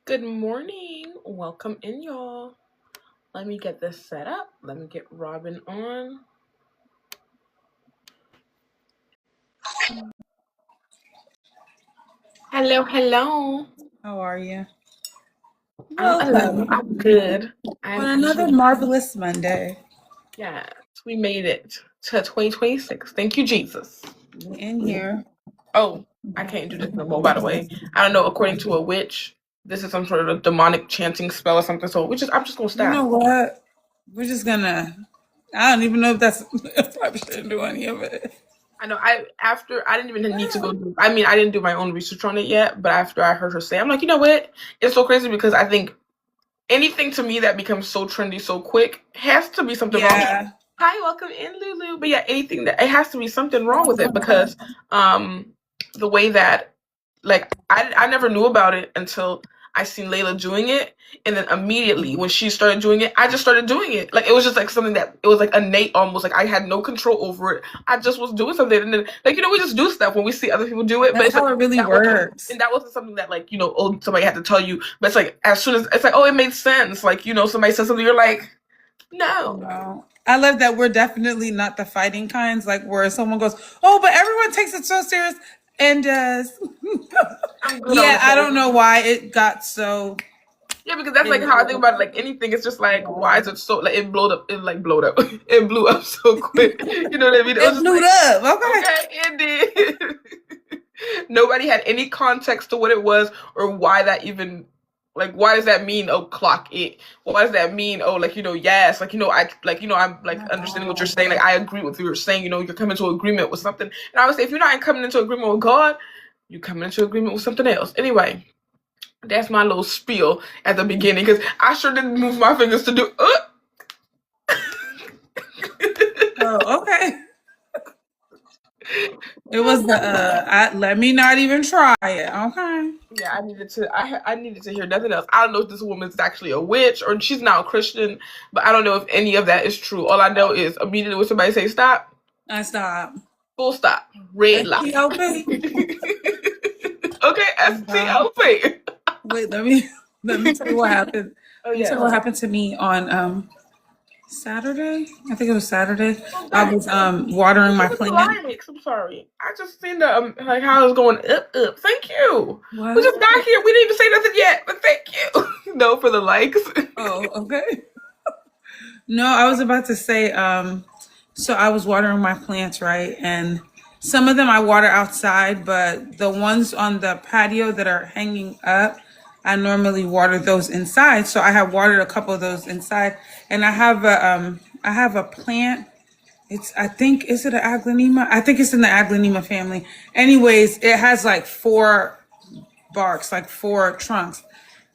Good morning. Welcome in, y'all. Let me get this set up. Let me get Robin on. Hello, hello. How are you? I'm good. On another marvelous Monday. Yes, we made it to 2026. Thank you, Jesus. We in here. Oh, I can't do this no more, by the way. I don't know, according to a witch, this is some sort of demonic chanting spell or something. So I'm just gonna You know stop. what? We're just gonna. I don't even know if that's. I probably shouldn't do any of it. I know. I didn't even need to go. I didn't do my own research on it yet. But after I heard her say, I'm like, you know what? It's so crazy because I think anything to me that becomes so trendy so quick has to be something wrong. Yeah. Hi, welcome in, Lulu. But yeah, anything that it has to be something wrong with it because the way that I never knew about it until I seen Layla doing it, and then immediately when she started doing it, I just started doing it. Like it was just like something that it was like innate, almost like I had no control over it. I just was doing something, and then we just do stuff when we see other people do it. That's but it's how like it really that works. and that wasn't something that somebody had to tell you. But it's like as soon as it's like, oh, it made sense. Like somebody said something, you're like, no. No. I love that we're definitely not the fighting kinds, like where someone goes, "Oh, but everyone takes it so serious," and does. Yeah, I don't know why it got so. Yeah, because that's like how I think about it. Like anything, it's just like, why is it so like it blowed up? It like blowed up. It blew up so quick. You know what I mean? It blew up. Okay, it did. Nobody had any context to what it was or why that even. Like, why does that mean? Oh, clock it. Why does that mean? Oh, yes. I'm like understanding what you're saying. Like, I agree with what you're saying. You're coming to agreement with something. And I would say, if you're not coming into agreement with God, you're coming into agreement with something else. Anyway. That's my little spiel at the beginning because I sure didn't move my fingers to do. Oh, okay. It was the let me not even try it. Okay. Yeah, I needed to hear nothing else. I don't know if this woman's actually a witch or she's not a Christian, but I don't know if any of that is true. All I know is immediately when somebody say stop, I stop. Full stop. Red light. Okay, STLP. Wait, let me tell you what happened. Oh yeah. Tell you what happened to me on Saturday. I think it was Saturday. I was watering my plant. I'm sorry. I just seen the like how it was going up. Thank you. What? We just got here. We didn't even say nothing yet, but thank you. No, for the likes. Oh, okay. No, I was about to say, so I was watering my plants, right? And some of them I water outside, but the ones on the patio that are hanging up, I normally water those inside. So I have watered a couple of those inside, and I have a plant. I think, is it an aglaonema? I think it's in the aglaonema family. Anyways, it has like 4 barks, like 4 trunks.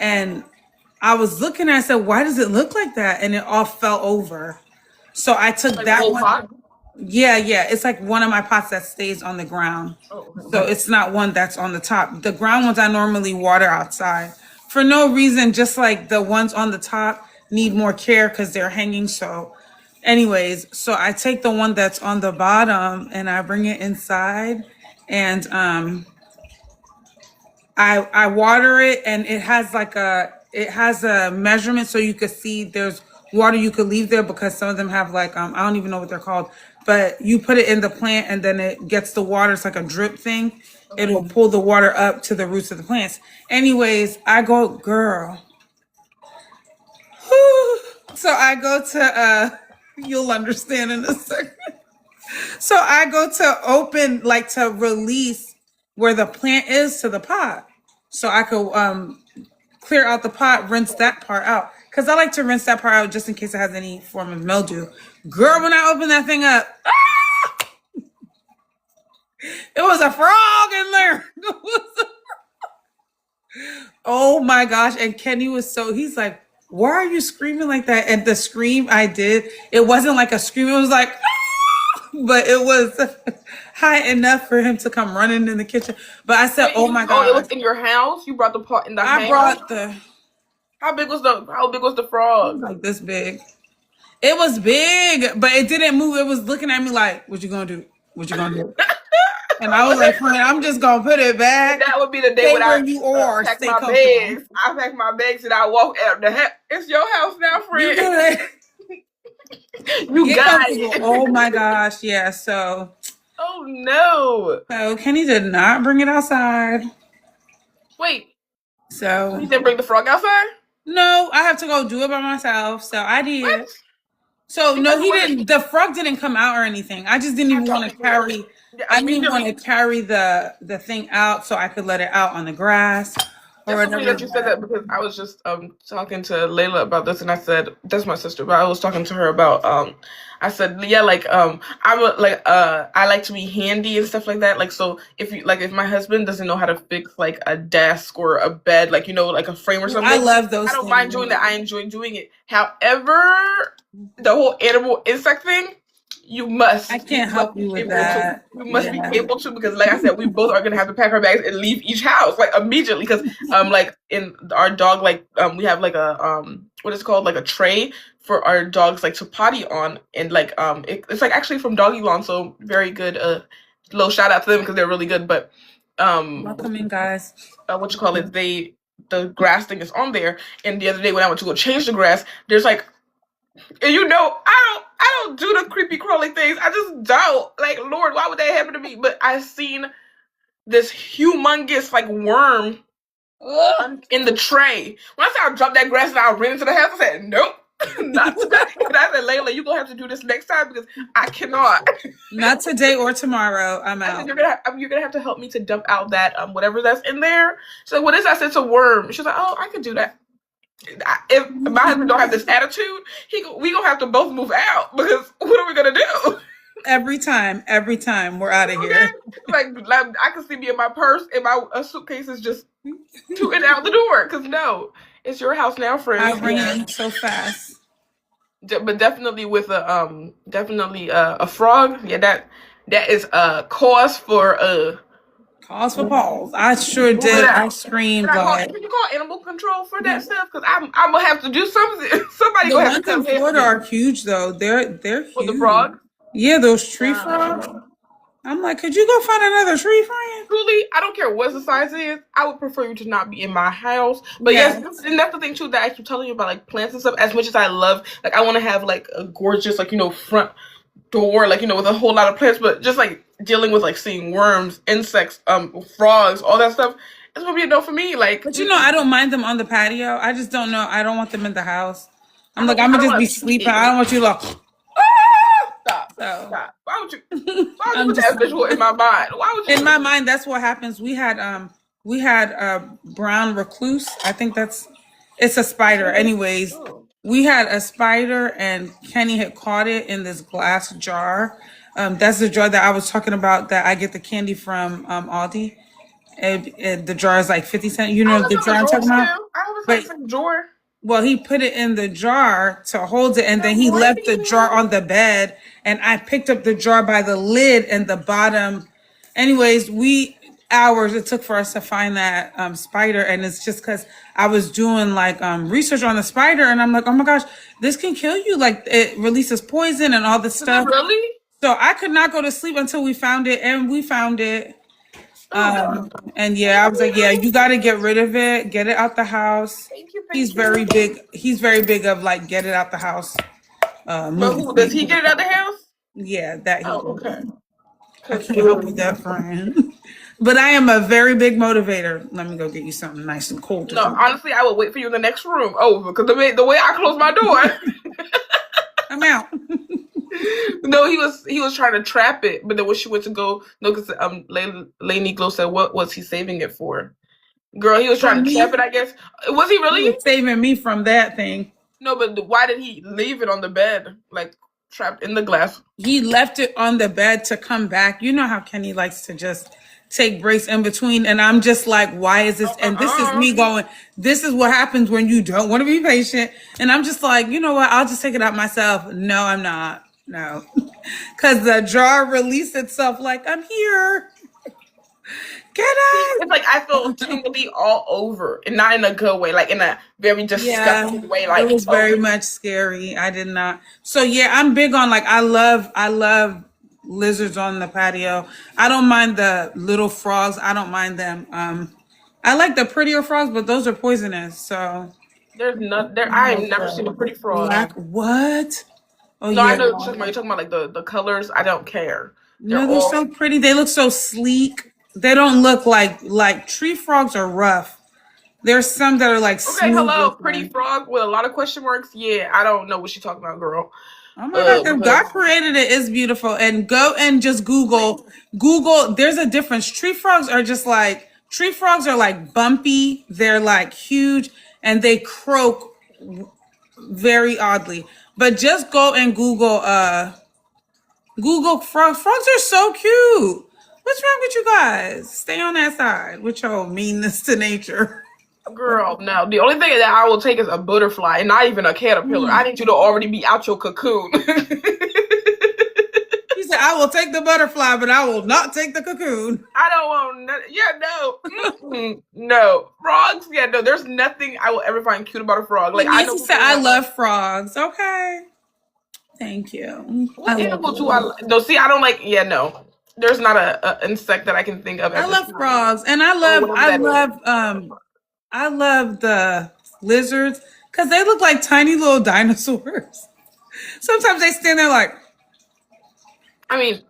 And I was looking at it, I said, why does it look like that? And it all fell over. So I took like that one. Pot? Yeah. It's like one of my pots that stays on the ground. Oh. So it's not one that's on the top. The ground ones I normally water outside for no reason, just like the ones on the top need more care because they're hanging. So anyways, so I take the one that's on the bottom and I bring it inside, and I water it, and it has a measurement so you could see there's water you could leave there, because some of them have like I don't even know what they're called, but you put it in the plant and then it gets the water. It's like a drip thing. It will pull the water up to the roots of the plants. Anyways, I go, girl. So I go to you'll understand in a second. So I go to open, like to release where the plant is to the pot, so I could clear out the pot, rinse that part out, because I like to rinse that part out just in case it has any form of mildew. Girl, when I opened that thing up, it was a frog in there. Oh my gosh. And Kenny he's like, why are you screaming like that? And the scream I did, it wasn't like a scream. It was like, but it was high enough for him to come running in the kitchen. But I said, oh my God. It was in your house? You brought the pot in the house? I brought How big was the frog? Like this big. It was big, but it didn't move. It was looking at me like, what you gonna do? What you gonna do? And I was like, friend, I'm just gonna put it back. That would be the day Stay when where I you are. pack Stay my comfortable. bags. I pack my bags and I walk out the heck. It's your house now, You friend. good? You Get got comfortable. it. Oh my gosh, yeah. Oh no. So Kenny did not bring it outside. Wait, So you didn't bring the frog outside? no, I have to go do it by myself. So I What? did. So Because no, it he wasn't. didn't. The frog didn't come out or anything. I just didn't I even thought want it to was. carry. Yeah, I didn't even want immediately. to carry the thing out, so I could let it out on the grass or That's so funny whatever. that you said that because I was just talking to Layla about this and I said that's my sister, but I was talking to her about I said yeah like I would like I like to be handy and stuff like that. Like so if my husband doesn't know how to fix like a desk or a bed, like like a frame or I something, love I those don't mind things. doing that. I enjoy doing it. However, the whole animal insect thing, I you can't must help be you with capable to. that. You must be Yeah. capable to because, like I said, we both are gonna have to pack our bags and leave each house like immediately because like in our dog like we have like a what is it called like a tray for our dogs like to potty on and like it's like actually from Doggy Lawn, so very good little shout out to them because they're really good, but um Welcome in, guys. what you call it, the grass thing is on there, and the other day when I went to go change the grass, there's like, and I don't do the creepy crawling things. I just don't. Like, Lord, why would that happen to me? But I seen this humongous like worm Ugh. in the tray. When I said I dropped that grass and I ran into the house, I said, nope. Not today. And I said, Layla, you're gonna have to do this next time because I cannot. Not today or tomorrow. I'm I said out. you're gonna have to help me to dump out that whatever that's in there. She's like, what is that? I said it's a worm. She's like, oh, I can do that. If my husband don't have this attitude, we gonna have to both move out because what are we gonna do? Every time we're out of Okay, here. like I can see me in my purse and my suitcase is just tooting out the door because no, it's your house now, I friends. ran so fast. But definitely with definitely a frog. Yeah, that is a cause for Cause for pause. I sure move it did. I out. screamed like Can you call animal control for that yeah. stuff? Because I'm gonna have to do something. Somebody The gonna have to ones in come help Florida me. are huge though. They're For the huge. frog. Yeah, those tree frogs. I'm like, could you go find another tree friend? Truly, I don't care what the size is. I would prefer you to not be in my house. But yes, Yes. and that's the thing too that I keep telling you about like plants and stuff. As much as I love, like I want to have like a gorgeous like front door, like with a whole lot of plants. But just like dealing with like seeing worms, insects, frogs, all that stuff, it's gonna be a no for me. Like, But I don't mind them on the patio. I just don't know. I don't want them in the house. I'm like, I I'm gonna don't just want be to sleeping. see I don't it. want you to like, Stop, so stop. Why would you? Why would you I'm put just that visual in my mind? Why would in you? my mind, that's what happens. We had a brown recluse. I think it's a spider. Anyways, Oh. we had a spider and Kenny had caught it in this glass jar. That's the jar that I was talking about that I get the candy from Aldi. The jar is like 50 cents. You I know was the in jar the I'm drawer talking about? still. I was But like in the drawer. well, he put it in the jar to hold it, and then he left the jar on the bed, and I picked up the jar by the lid and the bottom. Anyways, hours it took for us to find that spider, and it's just because I was doing like research on the spider, and I'm like, oh my gosh, this can kill you. Like it releases poison and all this Is it stuff. really? So I could not go to sleep until we found it, and we found it. Oh, God. And yeah, I was like, yeah, you got to get rid of it, get it out the house. Thank you, He's thank very you. big. He's very big of like get it out the house. But Movie who does he scene. get it out the house? Yeah, that he Oh, did. okay. I Because can't help you that, friend. But I am a very big motivator. Let me go get you something nice and cold to no, drink. honestly, I would wait for you in the next room over because the way I close my door. I'm out. No, he was trying to trap it, but then when she went to go, no, because Lainey Glow said, "What was he saving it for?" Girl, he was trying From to trap me, it. I guess was he he really? was saving me from that thing. No, but why did he leave it on the bed, like trapped in the glass? He left it on the bed to come back. You know how Kenny likes to just take breaks in between. And I'm just like, why is this? And this is me going, this is what happens when you don't want to be patient. And I'm just like, you know what? I'll just take it out myself. No, I'm not. No. Because the jar released itself like, I'm here. Get It's like I feel out. tingly all over, and not in a good way, like in a very Yeah, disgusting way. it Like, was very much scary. I did not. So yeah, I'm big on like I love lizards on the patio. I don't mind the little frogs. I don't mind them. I like the prettier frogs, but those are poisonous. So There's not there. I ain't never seen a pretty frog. black what? Oh No, I yeah. know what you're talking about. You're talking about like the colors. I don't care. They're No, they're all so pretty. They look so sleek. They don't look like tree frogs are rough. There's some that are like okay. smooth Hello, pretty looking. frog with a lot of question marks. Yeah, I don't know what you're talking about, girl. Oh my God, if God Because created it, it's beautiful. And go and just Google, there's a difference. Tree frogs are like bumpy, they're like huge, and they croak very oddly. But just go and Google frogs. Frogs are so cute. What's wrong with you guys? Stay on that side with your meanness to nature. girl, no. The only thing that I will take is a butterfly, and not even a caterpillar. I need you to already be out your cocoon. She said, I will take the butterfly, but I will not take the cocoon. I don't want no, yeah, no. No. Frogs, yeah, no, there's nothing I will ever find cute about a frog. Like I know Nancy said, people I have love frogs. Okay. Thank you. I what love animal do frogs. I no see I don't like yeah, no. There's not a insect that I can think of I at this love time. frogs, and Or whatever that is. I love the lizards because they look like tiny little dinosaurs. Sometimes they stand there like, I mean,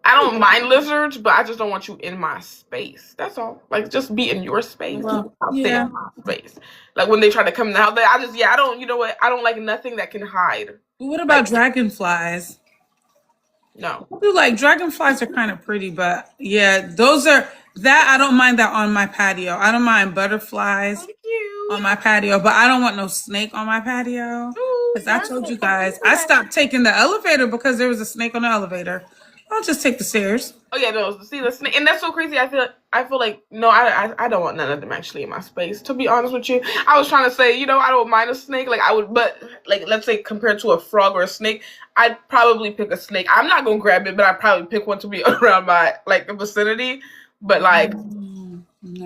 I don't mind lizards, but I just don't want you in my space. That's all. Like just be in your space. well, I'll stay yeah. in my space. Like when they try to come in the house, I just yeah, I don't you know what? I don't like nothing that can hide. What about Like dragonflies? no. I do like dragonflies are kind of pretty, but yeah, those are that I don't mind that on my patio. I don't mind butterflies Thank you. on my patio, but I don't want no snake on my patio. Ooh, Because I that's told so you guys, I funny. stopped taking the elevator because there was a snake on the elevator. I'll just take the stairs. Oh yeah, no. See the snake, and that's so crazy. I feel like no, I don't want none of them actually in my space. To be honest with you, I was trying to say, I don't mind a snake. Like I would, but like let's say compared to a frog or a snake, I'd probably pick a snake. I'm not gonna grab it, but I'd probably pick one to be around my like vicinity. But like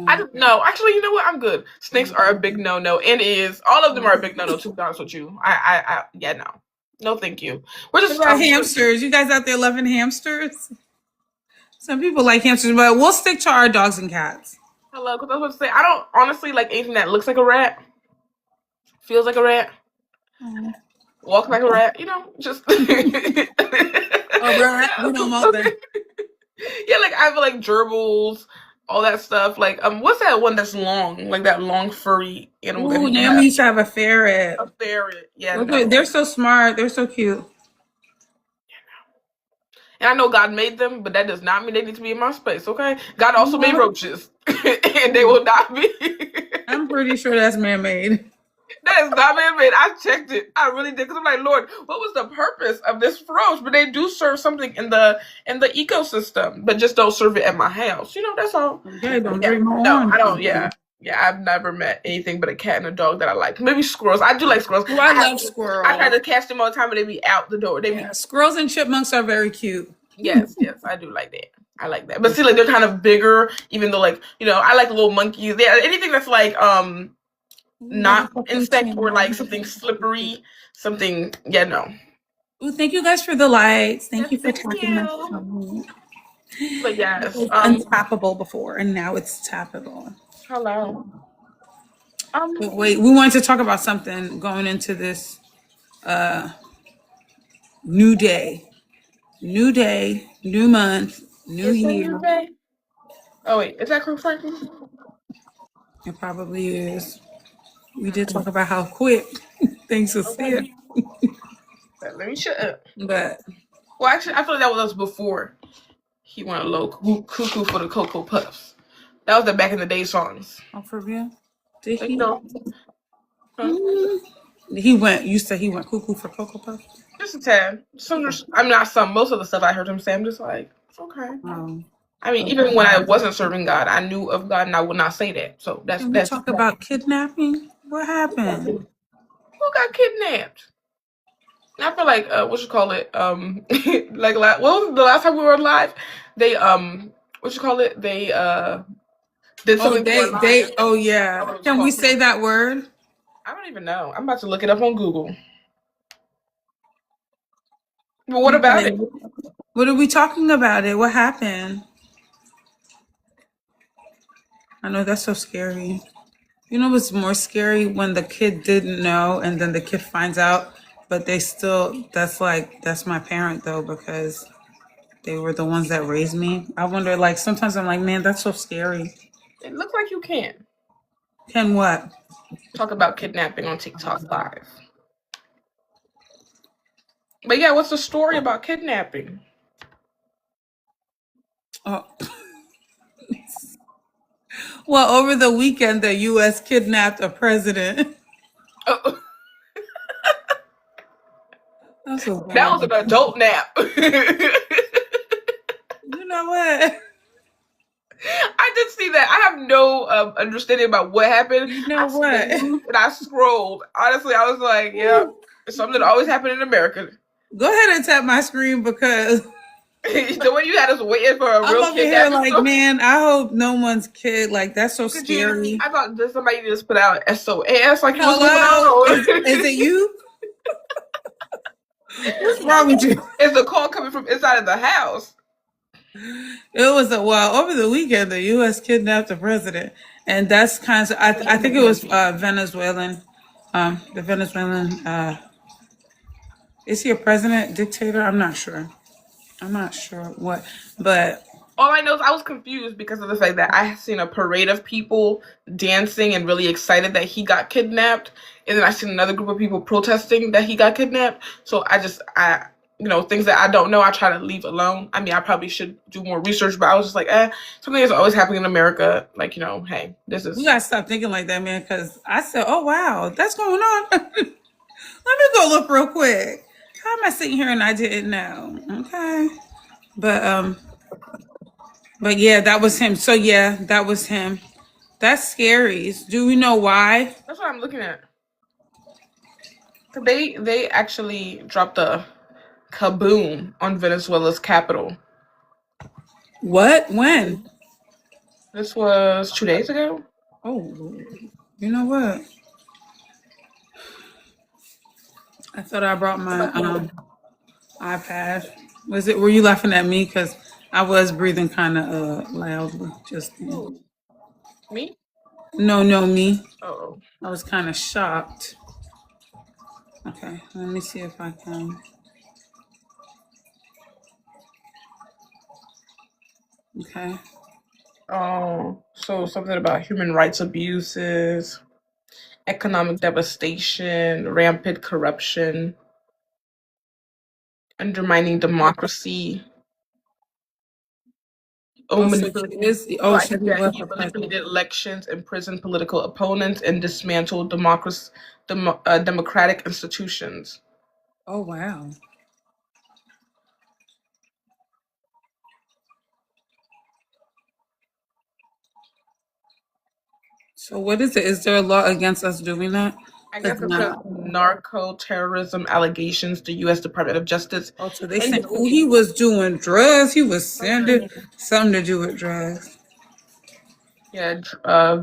I No. don't know. Actually, you know what? I'm good. Snakes are a big no no, and is all of them are a big no no. To be honest with you, I yeah no, no thank you. We're What just about hamsters? You guys out there loving hamsters? Some people like hamsters, but we'll stick to our dogs and cats. hello. Because I was about to say I don't honestly like anything that looks like a rat, feels like a rat, Oh, walks like a rat. Just all right. We don't want that. yeah. Like I feel like gerbils, all that stuff. Like what's that one that's long, like that long furry animal that Ooh, people Naomi have? used to have a ferret. A ferret. Yeah, Okay, no. they're so smart. They're so cute. And I know God made them, but that does not mean they need to be in my space, okay? God also made roaches, and they will not be. I'm pretty sure that's man-made. That is not man-made. I checked it. I really did, because I'm like, Lord, what was the purpose of this roach? But they do serve something in the ecosystem, but just don't serve it at my house. That's all. Okay, don't Yeah, drink my no, orange I don't. juice. Yeah, I've never met anything but a cat and a dog that I like. Maybe squirrels. I do like squirrels. Oh, I love I try squirrels. to catch them all the time, but they be out the door. They be Yeah, squirrels and chipmunks are very cute. yes, yes, I do like that. I like that. But see, like they're kind of bigger, even though like I like little monkeys. Yeah, anything that's like not insect or like something slippery, something. Yeah, no. Ooh, thank you guys for the lights. Thank Yes, you for thank tapping my you. phone. But It yes, was untappable before, and now it's tappable. hello. But wait, we wanted to talk about something going into this new day. New day, new month, new Is it new year. day? Oh wait, is that correct? It probably is. We did talk about how quick things will Okay. sit. Let me shut up. But Well, actually, I feel like that was us before he went a little cuckoo for the Cocoa Puffs. That was the back in the day songs. oh, for real? Did Like, he? huh? He went. You said he went cuckoo for Cocoa Puff. Just a tad. I'm not some. Most of the stuff I heard him say, I'm just like, okay. Oh. I mean, even when I wasn't serving God, I knew of God, and I would not say that. So that's Can we talk about kidnapping? What happened? who got kidnapped. I feel like what you call it? Like what was the last time we were live? They what you call it? They did Oh, something. they. Oh, yeah. Can we say that word? I don't even know. I'm about to look it up on Google. But what about it? What are we talking about it? What happened? I know that's so scary. You know what's more scary when the kid didn't know and then the kid finds out, but they still that's my parent though because they were the ones that raised me. I wonder like sometimes I'm like, man, that's so scary. It looks like you can Can what? talk about kidnapping on TikTok Live. But yeah, what's the story about kidnapping? Oh. Well, over the weekend the US kidnapped a president. Oh, That's so that bad. was an adult nap. You know what? I did see that. I have no understanding about what happened. You I know see the what? news and I scrolled. Honestly, I was like, yeah, it's something that always happened in America. Go ahead and tap my screen because The way you had us waiting for a I'm real over here kidnapping like, story. man, I hope no one's kid. Like, that's so Look at you. scary. I thought that somebody just put out SOS. Like, what's going Hello? on? Is it you? What's wrong with you? Is the call coming from inside of the house? It was over the weekend, the U.S. kidnapped the president. And that's kind of, I think it was Venezuelan. The Venezuelan, is he a president, dictator? I'm not sure. I'm not sure what, but All I know is I was confused because of the fact that I had seen a parade of people dancing and really excited that he got kidnapped, and then I seen another group of people protesting that he got kidnapped. So things that I don't know, I try to leave alone. I mean, I probably should do more research, but I was just like, something is always happening in America. Like, hey, this we is. gotta stop thinking like that, man. Because I said, "Oh wow, that's going on." Let me go look real quick. How am I sitting here and I didn't know? Okay, but but yeah, that was him. So yeah, that was him. That's scary. Do we know why? That's what I'm looking at. They actually dropped a kaboom on Venezuela's capital. What? When? This was 2 days ago. Oh, you know what? I thought I brought my iPad. Were you laughing at me? Because I was breathing kind of loudly just then. Me? No, me. Oh. I was kind of shocked. Okay, let me see if I can. Okay. Oh, so something about human rights abuses, economic devastation, rampant corruption, undermining democracy. Oh, so he is. Oh, so he Yeah, was he the president. manipulated elections, imprisoned political opponents, and dismantled democratic institutions. Oh, wow. So what is it? Is there a law against us doing that? I guess It's it says not. narco terrorism allegations. The U.S. Department of Justice. Oh, so they saying, oh, he was doing drugs. He was sending something to do with drugs. Yeah,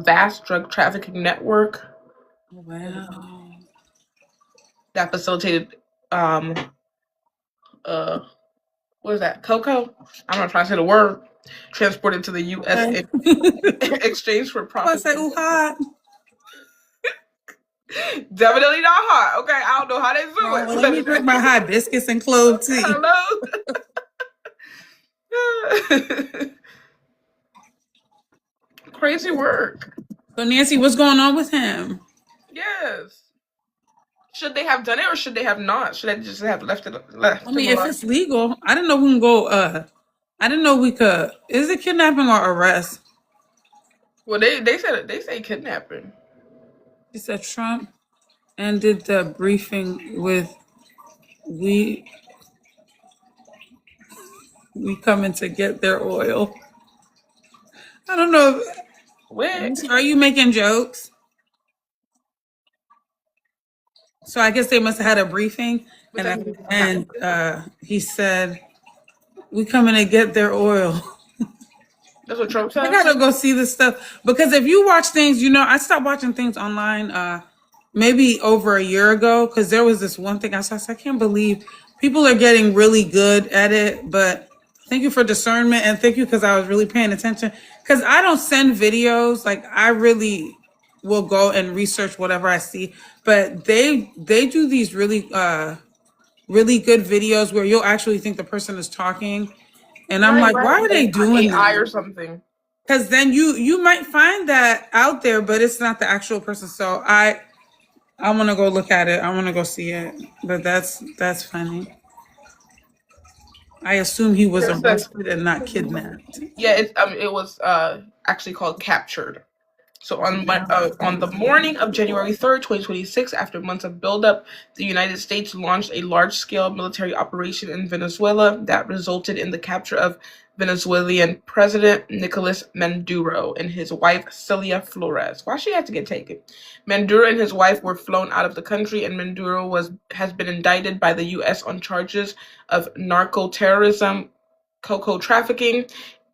vast drug trafficking network Oh, wow. that facilitated uh what is that, cocoa? I'm not trying to say the word. Transported to the U.S. Okay. in exchange for I profit. say, oh, hot. Definitely not hot. Okay, I don't know how they do Oh, well, it. let me drink my hibiscus and clove tea. Hello. Crazy work. So Nancy, what's going on with him? Yes. Should they have done it or should they have not? Should they just have left I mean, him if alone? it's legal, I didn't know we can go. I didn't know we could. Is it kidnapping or arrest? Well, they say kidnapping. He said Trump ended the briefing with we coming to get their oil. I don't know. Where? Are you making jokes? So I guess they must have had a briefing, and he said, "We coming to get their oil." That's what Trump I said. gotta go see this stuff because if you watch things, I stopped watching things online maybe over a year ago because there was this one thing I saw. I can't believe People are getting really good at it, but thank you for discernment and thank you because I was really paying attention. Because I don't send videos, like I really will go and research whatever I see, but they do these really good videos where you'll actually think the person is talking, and I'm Right, like, right. why are they Like doing AI or that? something. Because then you might find that out there, but it's not the actual person. So I want to go look at it. I want to go see it. But that's funny. I assume he was It says, arrested and not kidnapped. yeah, it was actually called captured. So Yeah. on the morning of January 3rd, 2026, after months of buildup, the United States launched a large-scale military operation in Venezuela that resulted in the capture of Venezuelan President Nicolas Maduro and his wife Celia Flores. Why she had to get taken? Maduro and his wife were flown out of the country, and Maduro has been indicted by the U.S. on charges of narco-terrorism, cocoa trafficking,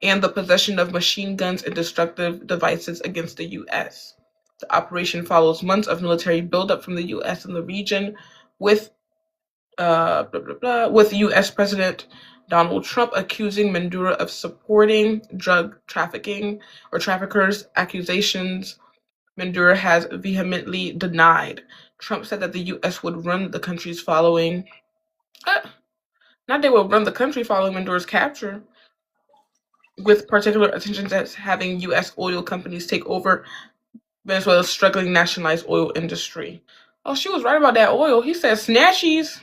and the possession of machine guns and destructive devices against the U.S. The operation follows months of military buildup from the U.S. in the region, with with U.S. President Donald Trump accusing Maduro of supporting drug trafficking or traffickers. Accusations Maduro has vehemently denied. Trump said that the U.S. would run the country's following. Uh, Not they will run the country following Maduro's capture, with particular attention to having U.S. oil companies take over Venezuela's struggling nationalized oil industry. Oh, she was right about that oil. He said snatchies.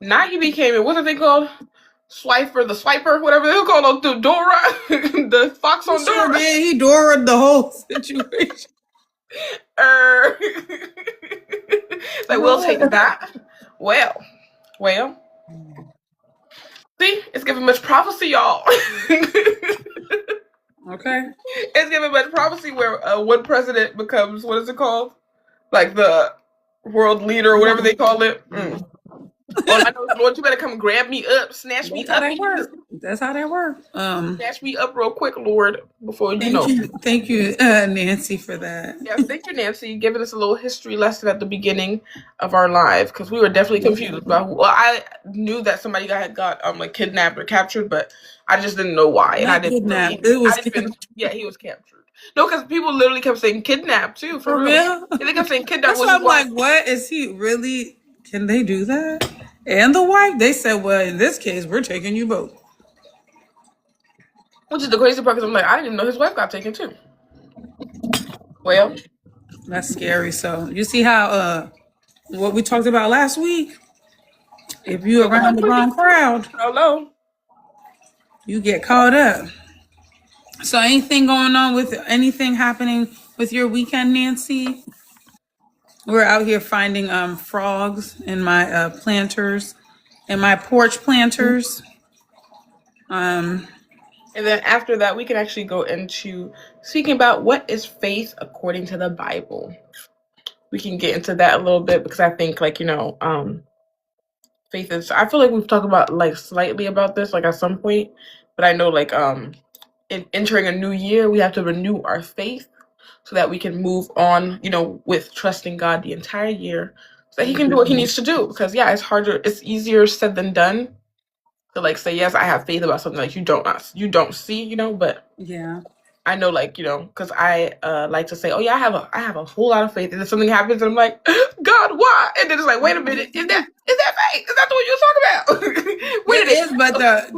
Now he became it. What's the thing called? Swiper, the swiper, whatever they call it, the Dora, the fox He on sure Dora. did. He Dora the whole situation. It's like we'll take that. Well, well. See, it's giving much prophecy, y'all. Okay. It's giving much prophecy where one president becomes, what is it called? Like the world leader or whatever they call it. All I know is, Lord, you better come grab me up, snatch me That's how up, that works. That's how that works. snatch me up real quick, Lord, before you Thank know. you, thank you, Nancy, for that. Yes, thank you, Nancy, giving us a little history lesson at the beginning of our live because we were definitely confused about. Well, I knew that somebody got like kidnapped or captured, but I just didn't know why, and I Not didn't really. kidnapped. It I was didn't. Even, yeah, he was captured. No, because people literally kept saying kidnapped too, for for real. real. Yeah, they kept saying kidnapped, That's which why is I'm why. like, what is he really? Can they do that? And the wife, they said, well, in this case, we're taking you both. Which is the crazy part because I'm like, I didn't even know his wife got taken too. Well, That's scary. So you see how what we talked about last week? If you around the wrong crowd, hello. you get caught up. So anything going on with anything happening with your weekend, Nancy? We're out here finding frogs in my planters, in my porch planters. Um, And then after that, we can actually go into speaking about what is faith according to the Bible. We can get into that a little bit because I think, like, faith is. I feel like we've talked about like slightly about this, like at some point, but I know, like, in entering a new year, we have to renew our faith so that we can move on, with trusting God the entire year, so that He can do what He needs to do. Because yeah, it's easier said than done to like say yes, I have faith about something like you don't see, but yeah. I know, like, because I like to say, oh yeah, I have a whole lot of faith, and then something happens, and I'm like, God, why? And then it's like, wait a minute, is that faith? Is that the one you're talking about? Wait a It minute. is,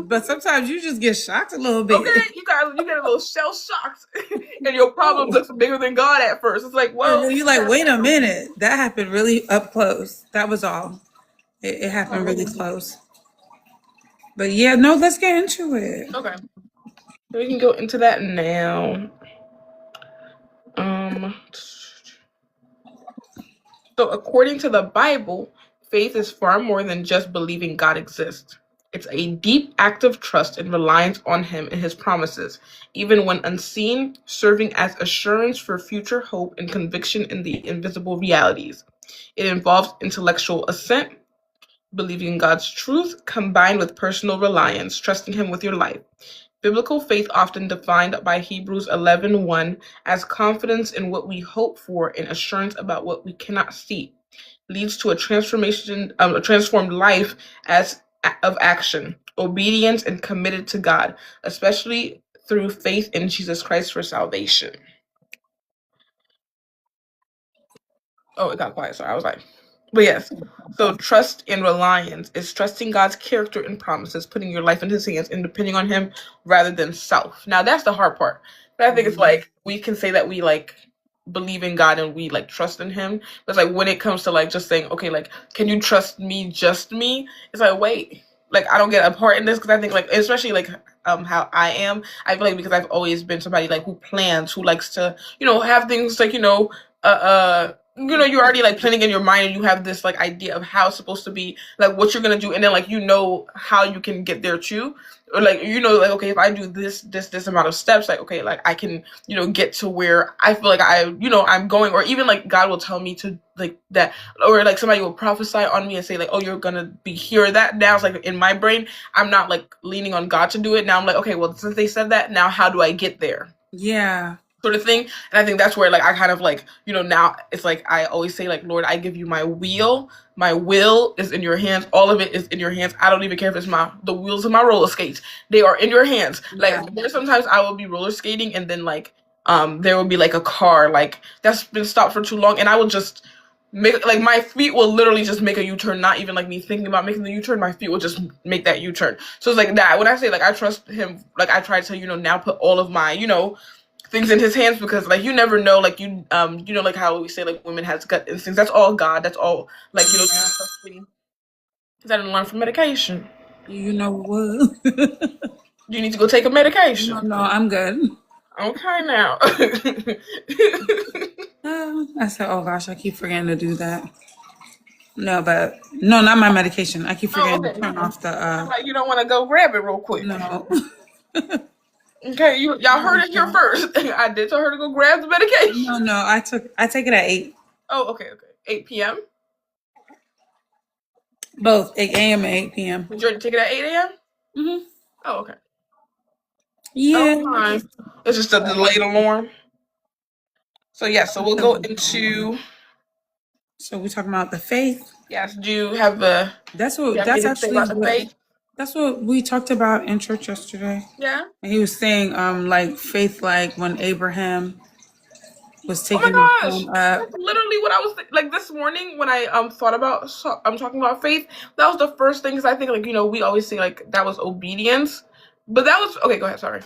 but sometimes you just get shocked a little bit. Okay, you get a little shell shocked, and your problem looks bigger than God at first. It's like, And well, then you're like, wait a minute, that happened really up close. That was all. It happened really close. But yeah, no, let's get into it. okay, so we can go into that now. So, according to the Bible, faith is far more than just believing God exists. It's a deep act of trust and reliance on Him and His promises, even when unseen, serving as assurance for future hope and conviction in the invisible realities. It involves intellectual assent, believing in God's truth, combined with personal reliance, trusting Him with your life. Biblical faith, often defined by Hebrews 11:1 as confidence in what we hope for and assurance about what we cannot see. leads to a transformed life as of action, obedience, and committed to God, especially through faith in Jesus Christ for salvation. Oh, it got quiet. Sorry, I was like, but yes. So trust and reliance is trusting God's character and promises, putting your life in His hands, and depending on Him rather than self. Now that's the hard part. But I think it's like we can say that we like believe in God and we like trust in Him. But it's like when it comes to like just saying, okay, like can you trust me, just me? It's like wait, like I don't get a part in this because I think like especially like how I am. I feel like because I've always been somebody like who plans, who likes to have things like you're already like planning in your mind and you have this like idea of how it's supposed to be, like what you're gonna do, and then like how you can get there too, or like like okay, if I do this amount of steps, like okay, like I can get to where I feel like I'm going, or even like God will tell me to like that, or like somebody will prophesy on me and say like, oh, you're gonna be here or that. Now it's like in my brain, I'm not like leaning on God to do it. Now I'm like, okay, well since they said that, now how do I get there? Yeah. Sort of thing. And I think that's where like I kind of like now it's like I always say like, Lord, I give you my will is in your hands, all of it is in your hands. I don't even care if it's the wheels of my roller skates, they are in your hands. Yeah. Like there's sometimes I will be roller skating and then like there will be like a car like that's been stopped for too long, and I will just make like my feet will literally just make a U-turn, not even like me thinking about making the U-turn, my feet will just make that U-turn. So it's like that when I say like I trust Him, like I try to now put all of my things in His hands, because like you never know, like like how we say like women has gut instincts. That's all God. That's all like trusting. Is that an alarm for medication? You know what? Do you need to go take a medication? No, I'm good. Okay, now. I said, oh gosh, I keep forgetting to do that. No, but no, not my medication. I keep forgetting to turn off the. I'm like, you don't want to go grab it real quick. No. Okay, y'all heard it here first. I did tell her to go grab the medication. No, I take it at 8. Oh, okay. 8 p.m. Both 8 a.m. and 8 p.m. Did you already take it at 8 a.m.? Mm-hmm. Oh, okay. Yeah. Oh, fine. It's just a delayed alarm. So yeah, so we'll go into. So we're talking about the faith. Yes. Do you have a? That's actually that's what we talked about in church yesterday. Yeah. And he was saying, like faith, like when Abraham was taking oh my his gosh, phone up. that's literally what I was like this morning when I thought about I'm talking about faith. That was the first thing, because I think like we always say like that was obedience, but that was okay. Go ahead, sorry.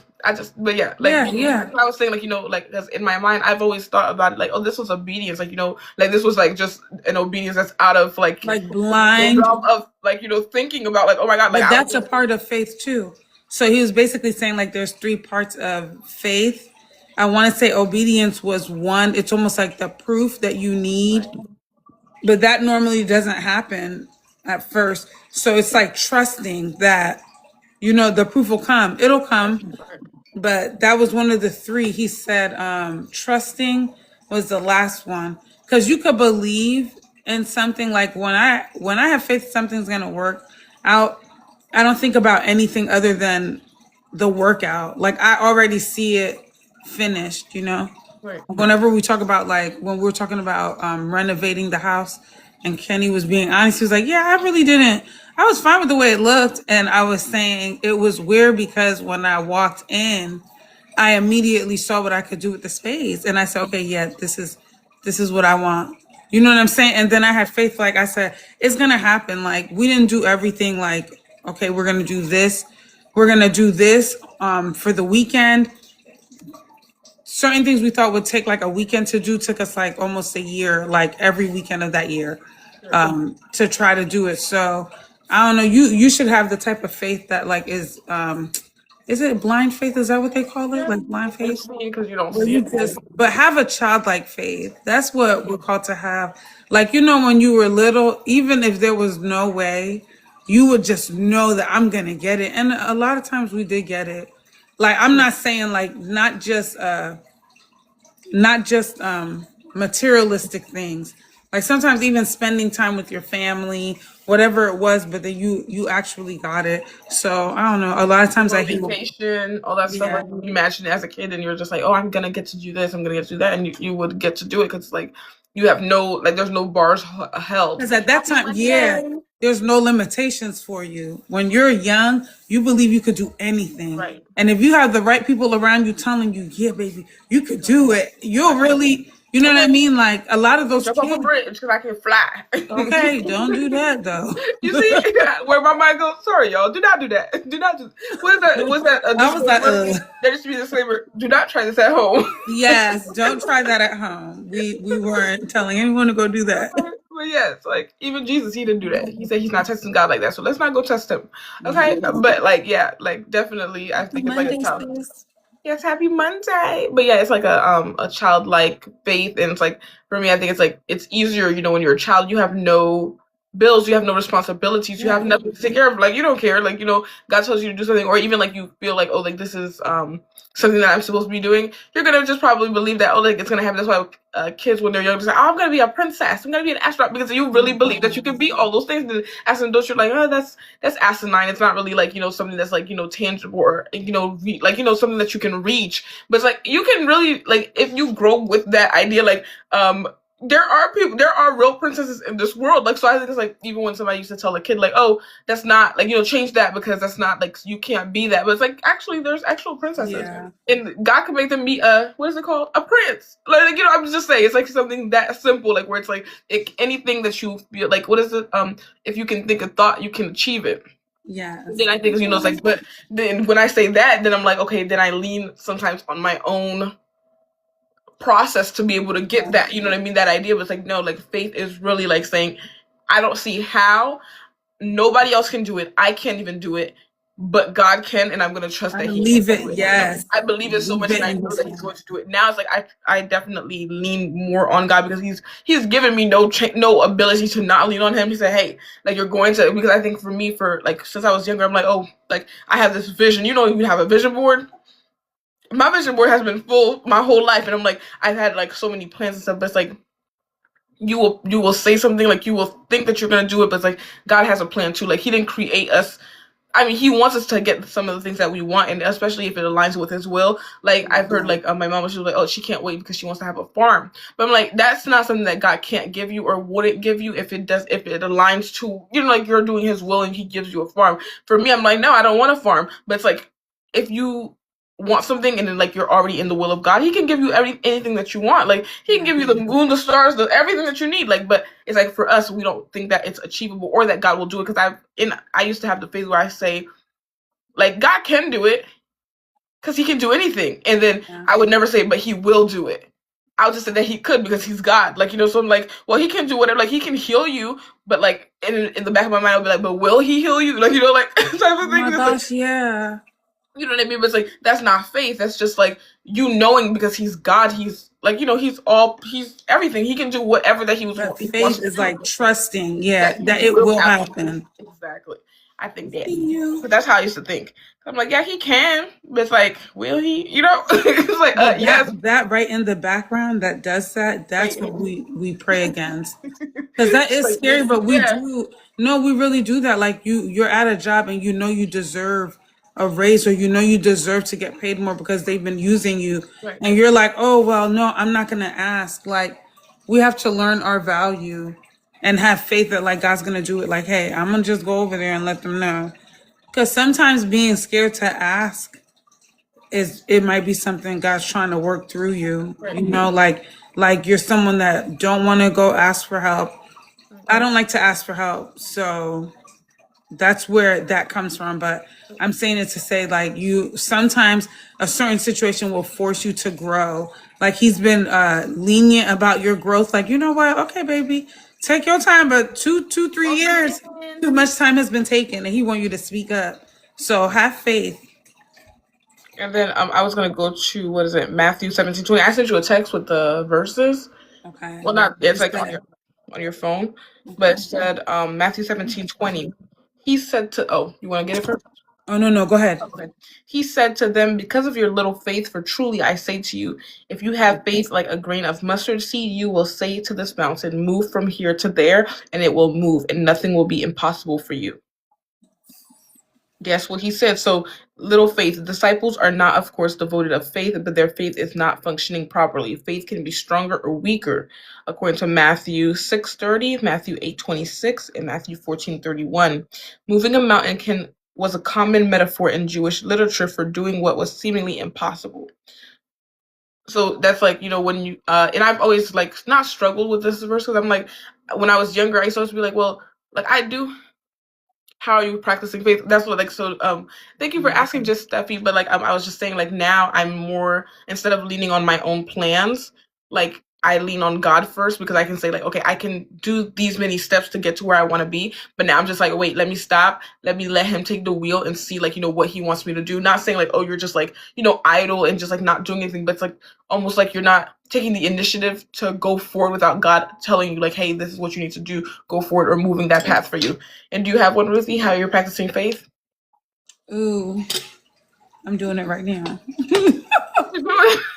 But yeah, like Yeah. I was saying like like because in my mind I've always thought about it like, oh, this was obedience, like like this was like just an obedience that's out of like blind of like thinking about like, oh my God, like but that's a part of faith too. So he was basically saying like there's 3 parts of faith. I want to say obedience was one. It's almost like the proof that you need, but that normally doesn't happen at first. So it's like trusting that, the proof will come. It'll come. But that was one of the 3. He said trusting was the last one. Because you could believe in something, like when I have faith something's going to work out, I don't think about anything other than the workout. Like I already see it finished, Right. Whenever we talk about like when we were talking about renovating the house, and Kenny was being honest, he was like, yeah, I really didn't. I was fine with the way it looked. And I was saying it was weird because when I walked in, I immediately saw what I could do with the space. And I said, okay, yeah, this is what I want. You know what I'm saying? And then I had faith, like I said, it's going to happen. Like we didn't do everything like, okay, we're going to do this. We're going to do this for the weekend. Certain things we thought would take like a weekend to do took us like almost a year, like every weekend of that year, to try to do it. So I don't know. You should have the type of faith that like is it blind faith? Is that what they call it? Like blind faith? Because you don't see it. But have a childlike faith. That's what we're called to have. Like, when you were little, even if there was no way, you would just know that I'm going to get it. And a lot of times we did get it. Like, I'm not saying like not just materialistic things. Like sometimes even spending time with your family, whatever it was, but then you actually got it. So I don't know. A lot of times I hear vacation, all that stuff. Like you imagine it as a kid, and you're just like, oh, I'm gonna get to do this, I'm gonna get to do that, and you would get to do it because like you have no like there's no bars held. Because at that Happy time, yeah, Monday. there's no limitations for you. When you're young, you believe you could do anything. Right. And if you have the right people around you telling you, yeah, baby, you could do it, you'll really, you know what I Okay. mean? Like a lot of those Jump off a kids, bridge because I can fly. okay, don't do that though. You see where my mind goes. Sorry, y'all. Do not do that. Do not do. What is that? Was that a I was like, disclaimer? There used to be a disclaimer. Do not try this at home. yes, don't try that at home. We weren't telling anyone to go do that. But yes, like even Jesus, he didn't do that. He said he's not testing God like that. So let's not go test him. Yeah. Okay. But like, yeah, like definitely, I Happy think it's like a Monday, child. sis. Yes, happy Monday. But yeah, it's like a childlike faith, and it's like for me, I think it's like it's easier. When you're a child, you have no bills, you have no responsibilities, you have Yeah. nothing to take care of. Like you don't care. Like God tells you to do something, or even like you feel like like this is something that I'm supposed to be doing. You're gonna just probably believe that like it's gonna happen. That's why kids when they're young say, "Oh, I'm gonna be a princess. I'm gonna be an astronaut," because you really believe that you can be all those things. And as an adult, you're like, "Oh, that's asinine. It's not really like something that's like tangible or something that you can reach." But it's like you can really like if you grow with that idea, like there are real princesses in this world. Like, so I think it's like, even when somebody used to tell a kid, like, oh, that's not, like, change that because that's not, like, you can't be that. But it's like, actually, there's actual princesses. Yeah. And God can make them be what is it called? A prince. Like, I'm just saying, it's like something that simple, like, where it's like, anything that you feel, like, what is it? If you can think a thought, you can achieve it. Yes. Then I think, it's like, but then when I say that, then I'm like, okay, then I lean sometimes on my own process to be able to get that, you know what I mean, that idea. But it's like, no, like faith is really like saying, I don't see how, nobody else can do it, I can't even do it, but God can, and I'm gonna trust I that He can believe do it. it. Yes. I believe it so much, and I know that He's going to do it. Now it's like I definitely lean more on God because He's given me no ability to not lean on Him. He said, hey, like you're going to, because I think for me, for like since I was younger, I'm like, oh, like I have this vision. You have a vision board. My vision board has been full my whole life, and I'm like, I've had like so many plans and stuff, but it's like you will say something, like you will think that you're gonna do it, but it's like God has a plan too. Like He didn't create us. I mean, He wants us to get some of the things that we want, and especially if it aligns with His will. Like I've heard, like my mom, she was like, "Oh, she can't wait because she wants to have a farm." But I'm like, that's not something that God can't give you or wouldn't give you if it does, if it aligns to like you're doing His will and He gives you a farm. For me, I'm like, no, I don't want a farm. But it's like if you want something and then like you're already in the will of God, He can give you anything that you want. Like He can give you the moon, the stars, everything that you need. Like, but it's like for us, we don't think that it's achievable or that God will do it. Because I used to have the phase where I say, like, God can do it because He can do anything, and then I would never say, but He will do it. I would just say that He could because He's God. Like so I'm like, well, He can do whatever. Like He can heal you, but like in the back of my mind, I'll be like, but will He heal you? Like like type of Oh thing. my It's gosh, like, yeah. you know what I mean? But it's like that's not faith. That's just like you knowing because He's God. He's like He's everything. He can do whatever that But He wants faith to is do. like trusting, yeah, That He that it will will happen. happen. Exactly. I think that. You. But that's how I used to think. I'm like, yeah, He can. But it's like, will He? It's like, But yes. that right in the background that does that, that's Wait. what we pray against. Because that It's is like, scary, but we yeah. do no, we really do that. Like you're at a job and you deserve a raise or you deserve to get paid more because they've been using you, Right. and you're like, oh well, no, I'm not gonna ask. Like we have to learn our value and have faith that like God's gonna do it. Like, hey, I'm gonna just go over there and let them know. Because sometimes being scared to ask is it might be something God's trying to work through you. Right. Like you're someone that don't want to go ask for help. I don't like to ask for help, so that's where that comes from. But I'm saying it to say like you sometimes a certain situation will force you to grow. Like He's been lenient about your growth. Like, you know what? Okay, baby, take your time. But 3 years, too much time has been taken, and He want you to speak up. So have faith. And then I was gonna go to what is it, Matthew 17:20. I sent you a text with the verses. Okay. Well, not You it's like on said, your phone, but it okay. said Matthew 17:20. He said to you want to get it first? Oh no, no, go ahead. Okay. He said to them, because of your little faith, for truly I say to you, if you have faith like a grain of mustard seed, you will say to this mountain, move from here to there, and it will move, and nothing will be impossible for you. Guess what he said? So, little faith. Disciples are not, of course, devoted of faith, but their faith is not functioning properly. Faith can be stronger or weaker, according to Matthew 6:30, Matthew 8:26, and Matthew 14:31. Moving a mountain can was a common metaphor in Jewish literature for doing what was seemingly impossible. So that's like, when you and I've always like not struggled with this verse because I'm like, when I was younger, I used to always be like, well, like I do, how are you practicing faith? That's what like so thank you for asking, just Steffi, but like I was just saying, like now I'm more, instead of leaning on my own plans, like I lean on God first because I can say like, okay, I can do these many steps to get to where I want to be, but now I'm just like, wait, let me stop, let him take the wheel and see like, what he wants me to do. Not saying like, oh, you're just like, idle and just like not doing anything, but it's like almost like you're not taking the initiative to go forward without God telling you like, hey, this is what you need to do, go forward, or moving that path for you. And do you have one, Ruthie? How you're practicing faith? Ooh, I'm doing it right now.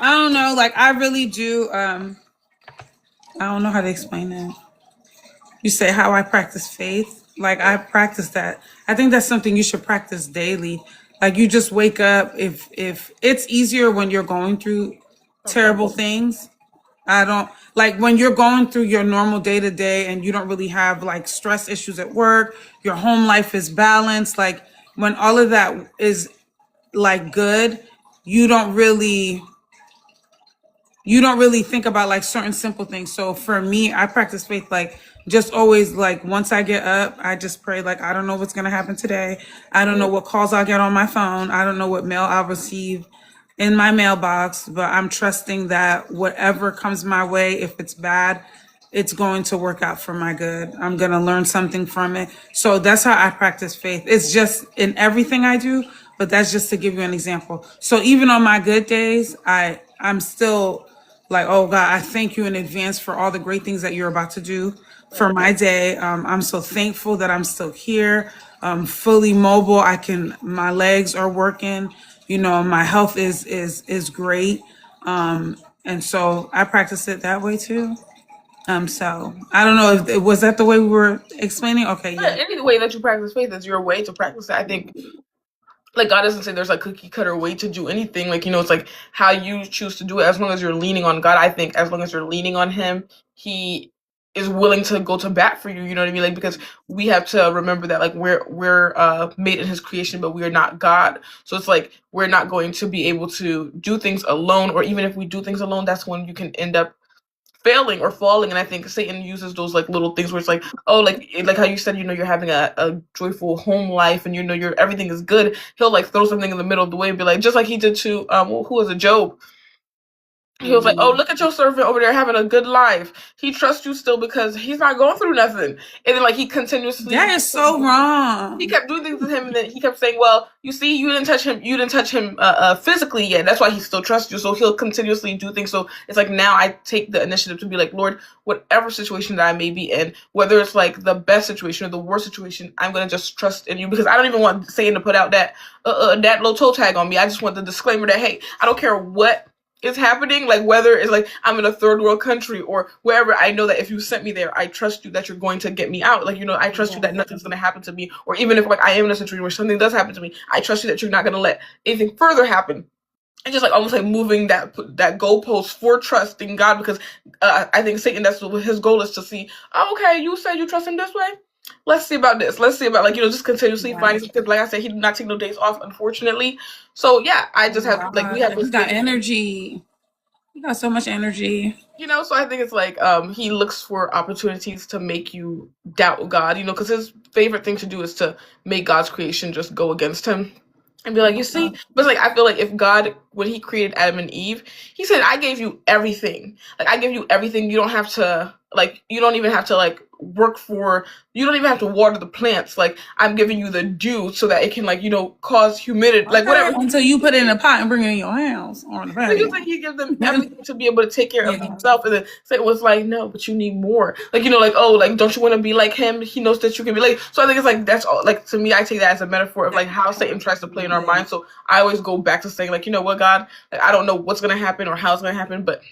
I don't know. Like I really do. I don't know how to explain that. You say how I practice faith. Like I practice that. I think that's something you should practice daily. Like you just wake up. If it's easier when you're going through Okay. terrible things. I don't like when you're going through your normal day to day and you don't really have like stress issues at work. Your home life is balanced. Like when all of that is like good, you don't really you don't really think about like certain simple things. So for me, I practice faith like just always like once I get up, I just pray like I don't know what's gonna happen today. I don't know what calls I'll get on my phone. I don't know what mail I'll receive in my mailbox, but I'm trusting that whatever comes my way, if it's bad, it's going to work out for my good. I'm going to learn something from it. So that's how I practice faith. It's just in everything I do, but that's just to give you an example. So even on my good days, I'm still like, oh God, I thank you in advance for all the great things that you're about to do for Right. my day. I'm so thankful that I'm still here, fully mobile. My legs are working. My health is great. And so I practice it that way too. So I don't know if was that the way we were explaining. Okay, yeah. Any way that you practice faith is your way to practice it. I think like God doesn't say there's a cookie cutter way to do anything. Like, it's like how you choose to do it. As long as you're leaning on God, I think as long as you're leaning on Him, He is willing to go to bat for you. You know what I mean? Like, because we have to remember that like we're made in His creation, but we are not God. So it's like we're not going to be able to do things alone, or even if we do things alone, that's when you can end up failing or falling. And I think Satan uses those like little things where it's like, oh, like how you said, you're having a joyful home life, and you're everything is good. He'll like throw something in the middle of the way and be like, just like he did to who was it, Job. He was like, oh, look at your servant over there having a good life. He trusts you still because he's not going through nothing. And then like he That continuously is so he wrong. kept doing things with him, and then he kept saying, well, you see, you didn't touch him physically yet, that's why he still trusts you. So he'll continuously do things. So it's like now I take the initiative to be like, Lord, whatever situation that I may be in, whether it's like the best situation or the worst situation, I'm gonna just trust in you, because I don't even want Satan to put out that little toe tag on me. I just want the disclaimer that, hey, I don't care what is happening, like whether it's like I'm in a third world country or wherever, I know that if you sent me there, I trust you that you're going to get me out. Like, I trust you that nothing's going to happen to me. Or even if like I am in a situation where something does happen to me, I trust you that you're not going to let anything further happen. And just like almost like moving that goalpost for trusting God, because I think Satan, that's what his goal is, to see, oh, okay, you said you trust him this way, let's see about this, let's see about, like, just continuously Wow. finding, because like I said, he did not take no days off, unfortunately. So yeah, I just have like, we have God, to you got stay. energy. You got so much energy. So I think it's like he looks for opportunities to make you doubt God, because his favorite thing to do is to make God's creation just go against him and be like, you see. But it's like, I feel like if God, when he created Adam and Eve, he said, I gave you everything. Like, I give you everything. You don't have to, like, you don't even have to like work for, you don't even have to water the plants. Like, I'm giving you the dew so that it can, like, cause humidity, like Okay. whatever. Until you put it in a pot and bring it in your house or on the Like, patio. it's like he gives them everything to be able to take care of Yeah. themselves, and then Satan was like, "No, but you need more." Like, like, oh, like, don't you want to be like him? He knows that you can be like. So I think it's like that's all. Like, to me, I take that as a metaphor of like how Satan tries to play in our minds. So I always go back to saying like, you know what, God, like, I don't know what's gonna happen or how it's gonna happen, but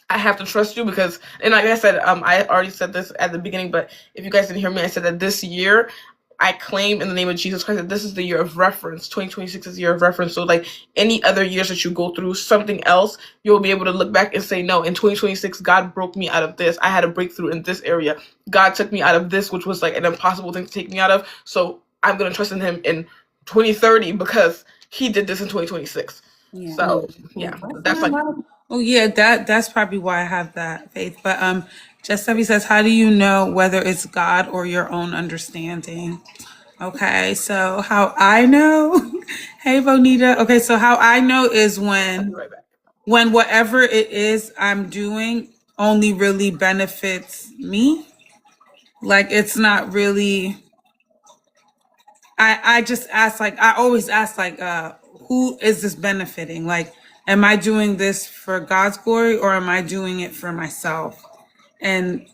I have to trust you, because, and like I said, I already said this at the beginning, but if you guys didn't hear me, I said that this year I claim in the name of Jesus Christ that this is the year of reference. 2026 is the year of reference. So like any other years that you go through something else, you'll be able to look back and say, no, in 2026, God broke me out of this. I had a breakthrough in this area. God took me out of this, which was like an impossible thing to take me out of. So I'm going to trust in him in 2030 because he did this in 2026. Yeah. So yeah, that's like, Oh yeah, that's probably why I have that faith. But Just Steffi says, how do you know whether it's God or your own understanding? Okay, so how I know, hey Bonita. Okay, so how I know is I'll be right back. when whatever it is I'm doing only really benefits me. Like it's not really. I just ask, like I always ask, like who is this benefiting? Like, am I doing this for God's glory or am I doing it for myself? And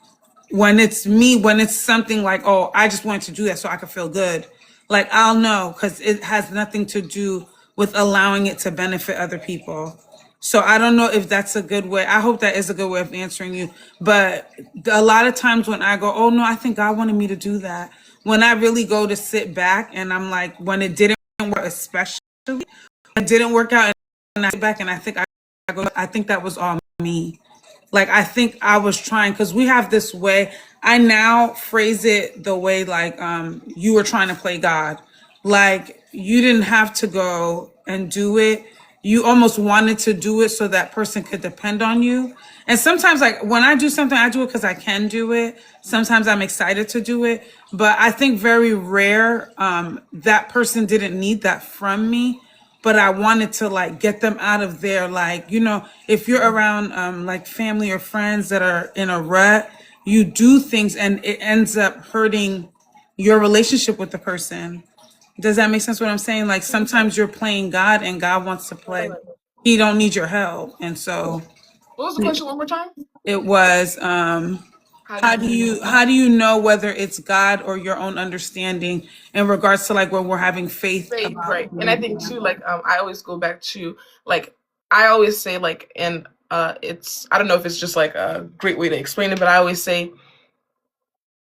when it's me, when it's something like, oh, I just wanted to do that so I could feel good, like I'll know because it has nothing to do with allowing it to benefit other people. So I don't know if that's a good way. I hope that is a good way of answering you. But a lot of times when I go, oh no, I think God wanted me to do that. When I really go to sit back and I'm like, when it didn't work, especially when it didn't work out, and I sit back and I think that was all me. Like I think I was trying because we have this way. I now phrase it the way like you were trying to play God. Like you didn't have to go and do it. You almost wanted to do it so that person could depend on you. And sometimes like when I do something, I do it because I can do it. Sometimes I'm excited to do it. But I think very rare that person didn't need that from me, but I wanted to like get them out of there. Like, you know, if you're around like family or friends that are in a rut, you do things and it ends up hurting your relationship with the person. Does that make sense what I'm saying? Like sometimes you're playing God and God wants to play. He don't need your help. And so What was the question one more time? it was how do you know whether it's God or your own understanding in regards to like when we're having faith Right, about. right. And I think too, like I always go back to like I always say like and it's I don't know if it's just like a great way to explain it, but I always say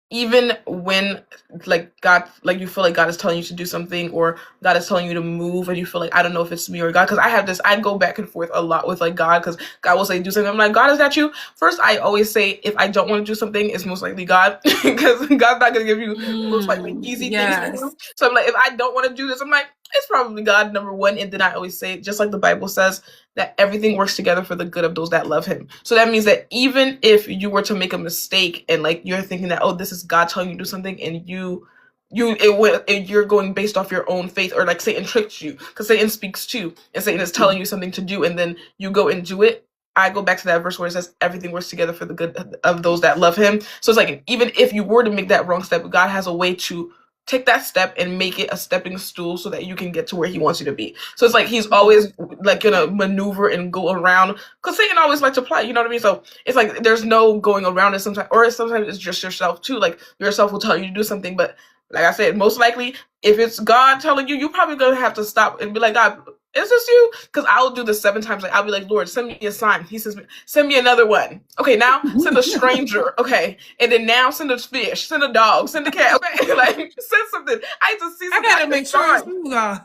even when like God like you feel like God is telling you to do something or God is telling you to move and you feel like I don't know if it's me or God, because I have this I go back and forth a lot with like God because God will say do something, I'm like, God, is that you? First I always say if I don't want to do something it's most likely God because God's not going to give you most likely easy things to do. So I'm like, if I don't want to do this, I'm like, it's probably God, number one. And then I always say, just like the Bible says, that everything works together for the good of those that love him. So that means that even if you were to make a mistake and like you're thinking that, oh, this is God telling you to do something and you're going based off your own faith, or like Satan tricked you because Satan speaks too and Satan is telling you something to do and then you go and do it. I go back to that verse where it says everything works together for the good of those that love him. So it's like even if you were to make that wrong step, God has a way to take that step and make it a stepping stool so that you can get to where he wants you to be. So it's like he's always like gonna maneuver and go around because Satan always likes to play, you know what I mean? So it's like there's no going around it sometimes, or sometimes it's just yourself too. Like yourself will tell you to do something, but like I said, most likely if it's God telling you, you're probably gonna have to stop and be like, God, is this you? Because I'll do this 7 times. Like I'll be like, Lord, send me a sign. He says, send me another one. Okay, now send a stranger. Okay, and then now send a fish, send a dog, send a cat. Okay, like send something. I just see something. I gotta make sure it's you, God.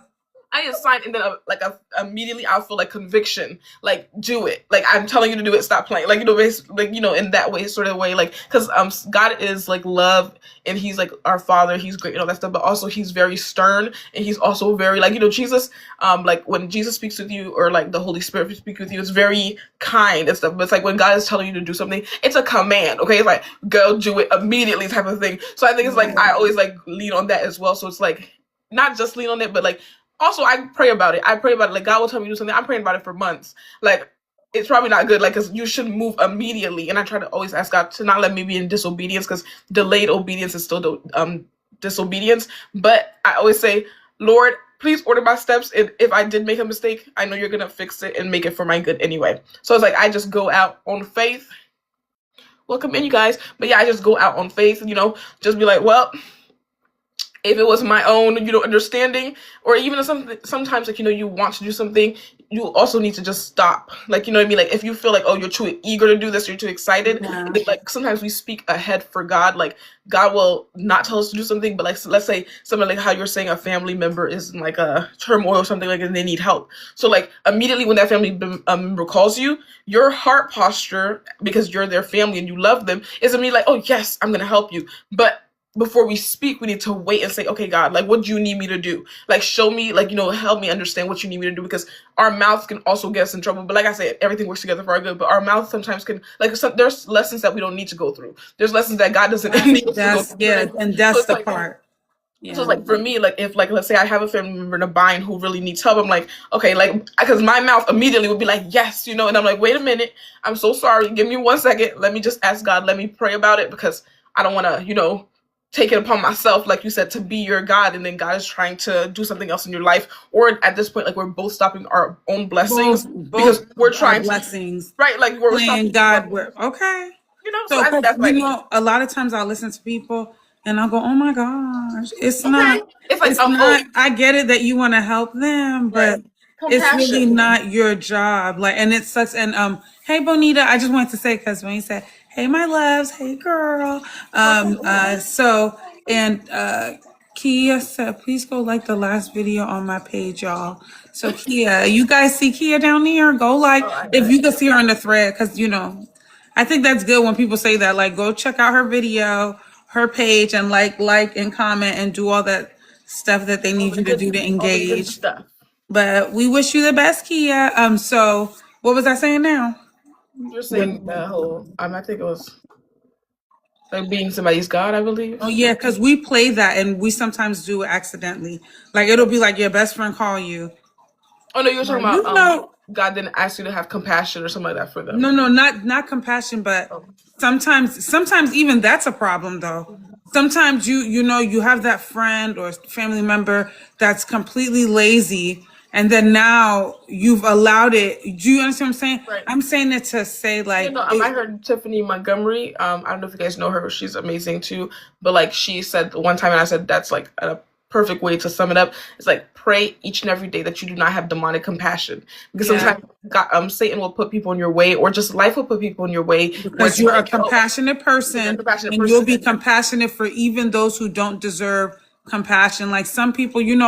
I assign, and then immediately I'll feel like conviction, like do it, like I'm telling you to do it, stop playing, like like in that way, sort of way, like because God is like love, and he's like our Father, he's great and all that stuff, but also he's very stern, and he's also very like Jesus, like when Jesus speaks with you or like the Holy Spirit speaks with you, it's very kind and stuff, but it's like when God is telling you to do something, it's a command, okay, it's like go do it immediately type of thing. So I think it's like I always like lean on that as well. So it's like not just lean on it, but like also, I pray about it. Like God will tell me to do something. I'm praying about it for months. Like it's probably not good. Like, cause you should move immediately. And I try to always ask God to not let me be in disobedience, because delayed obedience is still disobedience. But I always say, Lord, please order my steps. And if I did make a mistake, I know you're gonna fix it and make it for my good anyway. So it's like I just go out on faith. Welcome in, you guys. But yeah, I just go out on faith. Just be like, well, if it was my own, understanding, or even sometimes like, you want to do something, you also need to just stop. Like, you know what I mean? Like, if you feel like, oh, you're too eager to do this, you're too excited. Yeah. Then, like, sometimes we speak ahead for God. Like, God will not tell us to do something, but like, so let's say something like how you're saying a family member is in like a turmoil or something like, and they need help. So like, immediately when that family member calls you, your heart posture, because you're their family and you love them, is immediately like, oh yes, I'm gonna help you. But before we speak, we need to wait and say, okay, God, like, what do you need me to do? Like, show me, like, you know, help me understand what you need me to do, because our mouth can also get us in trouble. But like I said, everything works together for our good. But our mouth sometimes can, like, there's lessons that we don't need to go through. There's lessons that God doesn't need us to go That's through. yeah, and So that's it's the like, part. so Yeah. like for me, like if like let's say I have a family member in a bind who really needs help, I'm like, okay, like because my mouth immediately would be like, yes, you know, and I'm like, wait a minute, I'm so sorry, give me 1 second, let me just ask God, let me pray about it, because I don't want to, you know, take it upon myself, like you said, to be your God, and then God is trying to do something else in your life, or at this point, like we're both stopping our own blessings Both because we're our trying to, blessings. right, like we're Playing stopping, God where okay. you know. So So, I think 'cause, that's my a lot of times I'll listen to people and I'll go, "Oh my gosh, okay. It's like, it's oh, not." I get it that you want to help them, right, but it's really compassion. not your job. Like, and it sucks. And hey, Bonita, I just wanted to say because when you said, "Hey, my loves," "Hey, girl," so and Kia said, "Please go like the last video on my page, y'all." So Kia, you guys see Kia down there? Go like Oh, I if bet. you can see her in the thread, because I think that's good when people say that. Like, go check out her video, her page, and like, and comment, and do all that stuff that they need you to do to All the good engage. stuff. But we wish you the best, Kia. So what was I saying now? You're saying the whole, I think it was like being somebody's God, I believe. Oh yeah, because we play that and we sometimes do it accidentally. Like it'll be like your best friend call you. Oh no, you were talking about You know, God didn't ask you to have compassion or something like that for no, them. no, not compassion, but Oh. sometimes even that's a problem though. Sometimes you have that friend or family member that's completely lazy, and then now you've allowed it. Do you understand what I'm saying? Right. I'm saying it to say You like know, I heard Tiffany Montgomery. I don't know if you guys know her. She's amazing too. But like she said one time, and I said that's like a perfect way to sum it up. It's like pray each and every day that you do not have demonic compassion, because yeah, sometimes God, Satan will put people in your way, or just life will put people in your way where because it's you're a like, oh, compassionate you're a person compassionate and you'll person. be compassionate for even those who don't deserve compassion. Like some people, in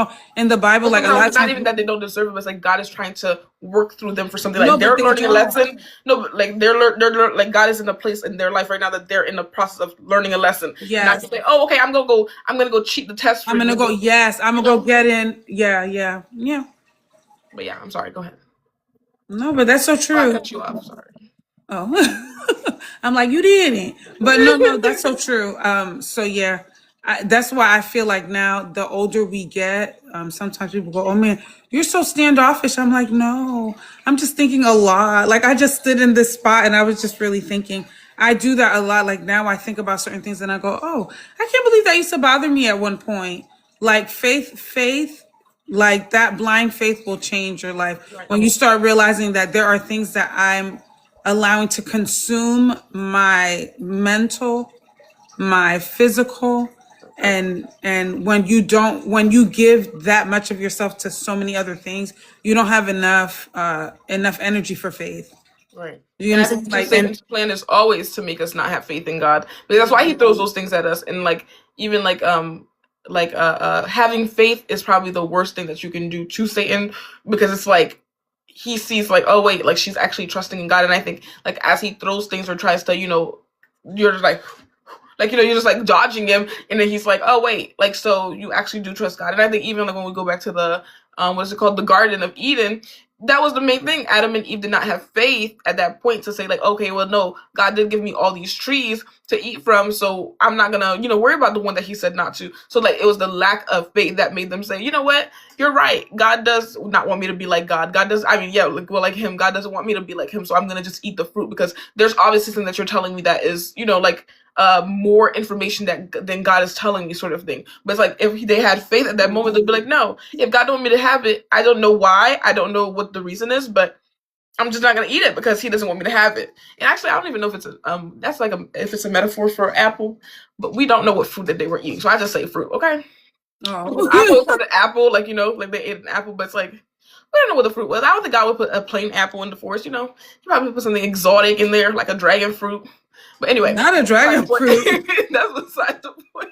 the Bible, But like a sometimes lot it's of not times, even that they don't deserve it, but it's like God is trying to work through them for something. no, Like but they're they learning a don't. lesson. No, but like like God is in a place in their life right now that they're in the process of learning a lesson. Not Yes. just like, oh, okay, I'm gonna go cheat the test for I'm you. gonna go. Yes, I'm You gonna go know. get in. Yeah, yeah, yeah. But yeah, I'm sorry. Go ahead. No, but that's so Oh, I true. cut you off. Sorry. Oh, I'm like you didn't, but no, no, that's so true. So yeah, that's why I feel like now the older we get, sometimes people go, "Oh man, you're so standoffish." I'm like, no, I'm just thinking a lot. Like I just stood in this spot and I was just really thinking. I do that a lot. Like now I think about certain things and I go, "Oh, I can't believe that used to bother me at one point." Like faith, like that blind faith will change your life Right. when you start realizing that there are things that I'm allowing to consume my mental, my physical, and when you give that much of yourself to so many other things, you don't have enough energy for faith. Right. You And I understand? think too, Like and Satan's plan is always to make us not have faith in God. Because that's why he throws those things at us. And like even having faith is probably the worst thing that you can do to Satan, because it's like he sees like, oh wait, like she's actually trusting in God. And I think like as he throws things or tries to, you're just like you're just like dodging him, and then he's like, oh wait, like so you actually do trust God. And I think even like when we go back to the what is it called, the Garden of Eden, that was the main thing. Adam and Eve did not have faith at that point to say like, okay, well no, God did give me all these trees to eat from, so I'm not gonna worry about the one that he said not to. So like it was the lack of faith that made them say, you know what, you're right, God does not want me to be like God does, I mean, yeah, like him, God doesn't want me to be like him, so I'm gonna just eat the fruit, because there's obviously something that you're telling me that is like more information than God is telling me, sort of thing. But it's like if they had faith at that moment, they'd be like, no, if God don't want me to have it, I don't know why, I don't know what the reason is, but I'm just not gonna eat it because he doesn't want me to have it. And actually, I don't even know if it's that's like if it's a metaphor for apple, but we don't know what fruit that they were eating, so I just say fruit, okay? Because I oh, always heard an apple, like like they ate an apple, but it's like We don't know what the fruit was. I don't think God would put a plain apple in the forest. You know, he probably put something exotic in there, like a dragon fruit. But anyway, Not a dragon fruit. that's beside the point.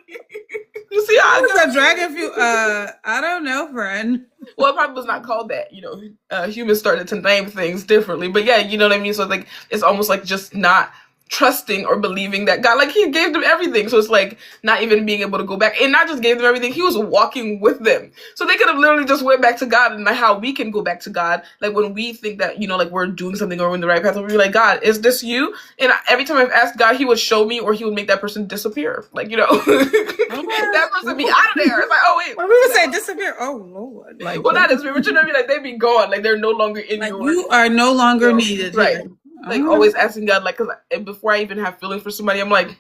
You see how What was a dragon fruit? I don't know, friend. well, it probably was not called that. You know, humans started to name things differently. But yeah, you know what I mean. So like, it's almost like just not trusting or believing that God, like he gave them everything. So it's like not even being able to go back, and not just gave them everything. He was walking with them, so they could have literally just went back to God. And like how we can go back to God, like when we think that, you know, like we're doing something or we're in the right path, we'll be like, God, is this you? And every time I've asked God, he would show me, or he would make that person disappear. Like, you know, that person be out of there. It's like, oh wait, when we would say disappear, oh Lord, like well, not disappear, but you know what I mean. Like they be gone, like they're no longer in like your. you are no longer needed, right? here. Like always asking God, like, because before I even have feelings for somebody, I'm like,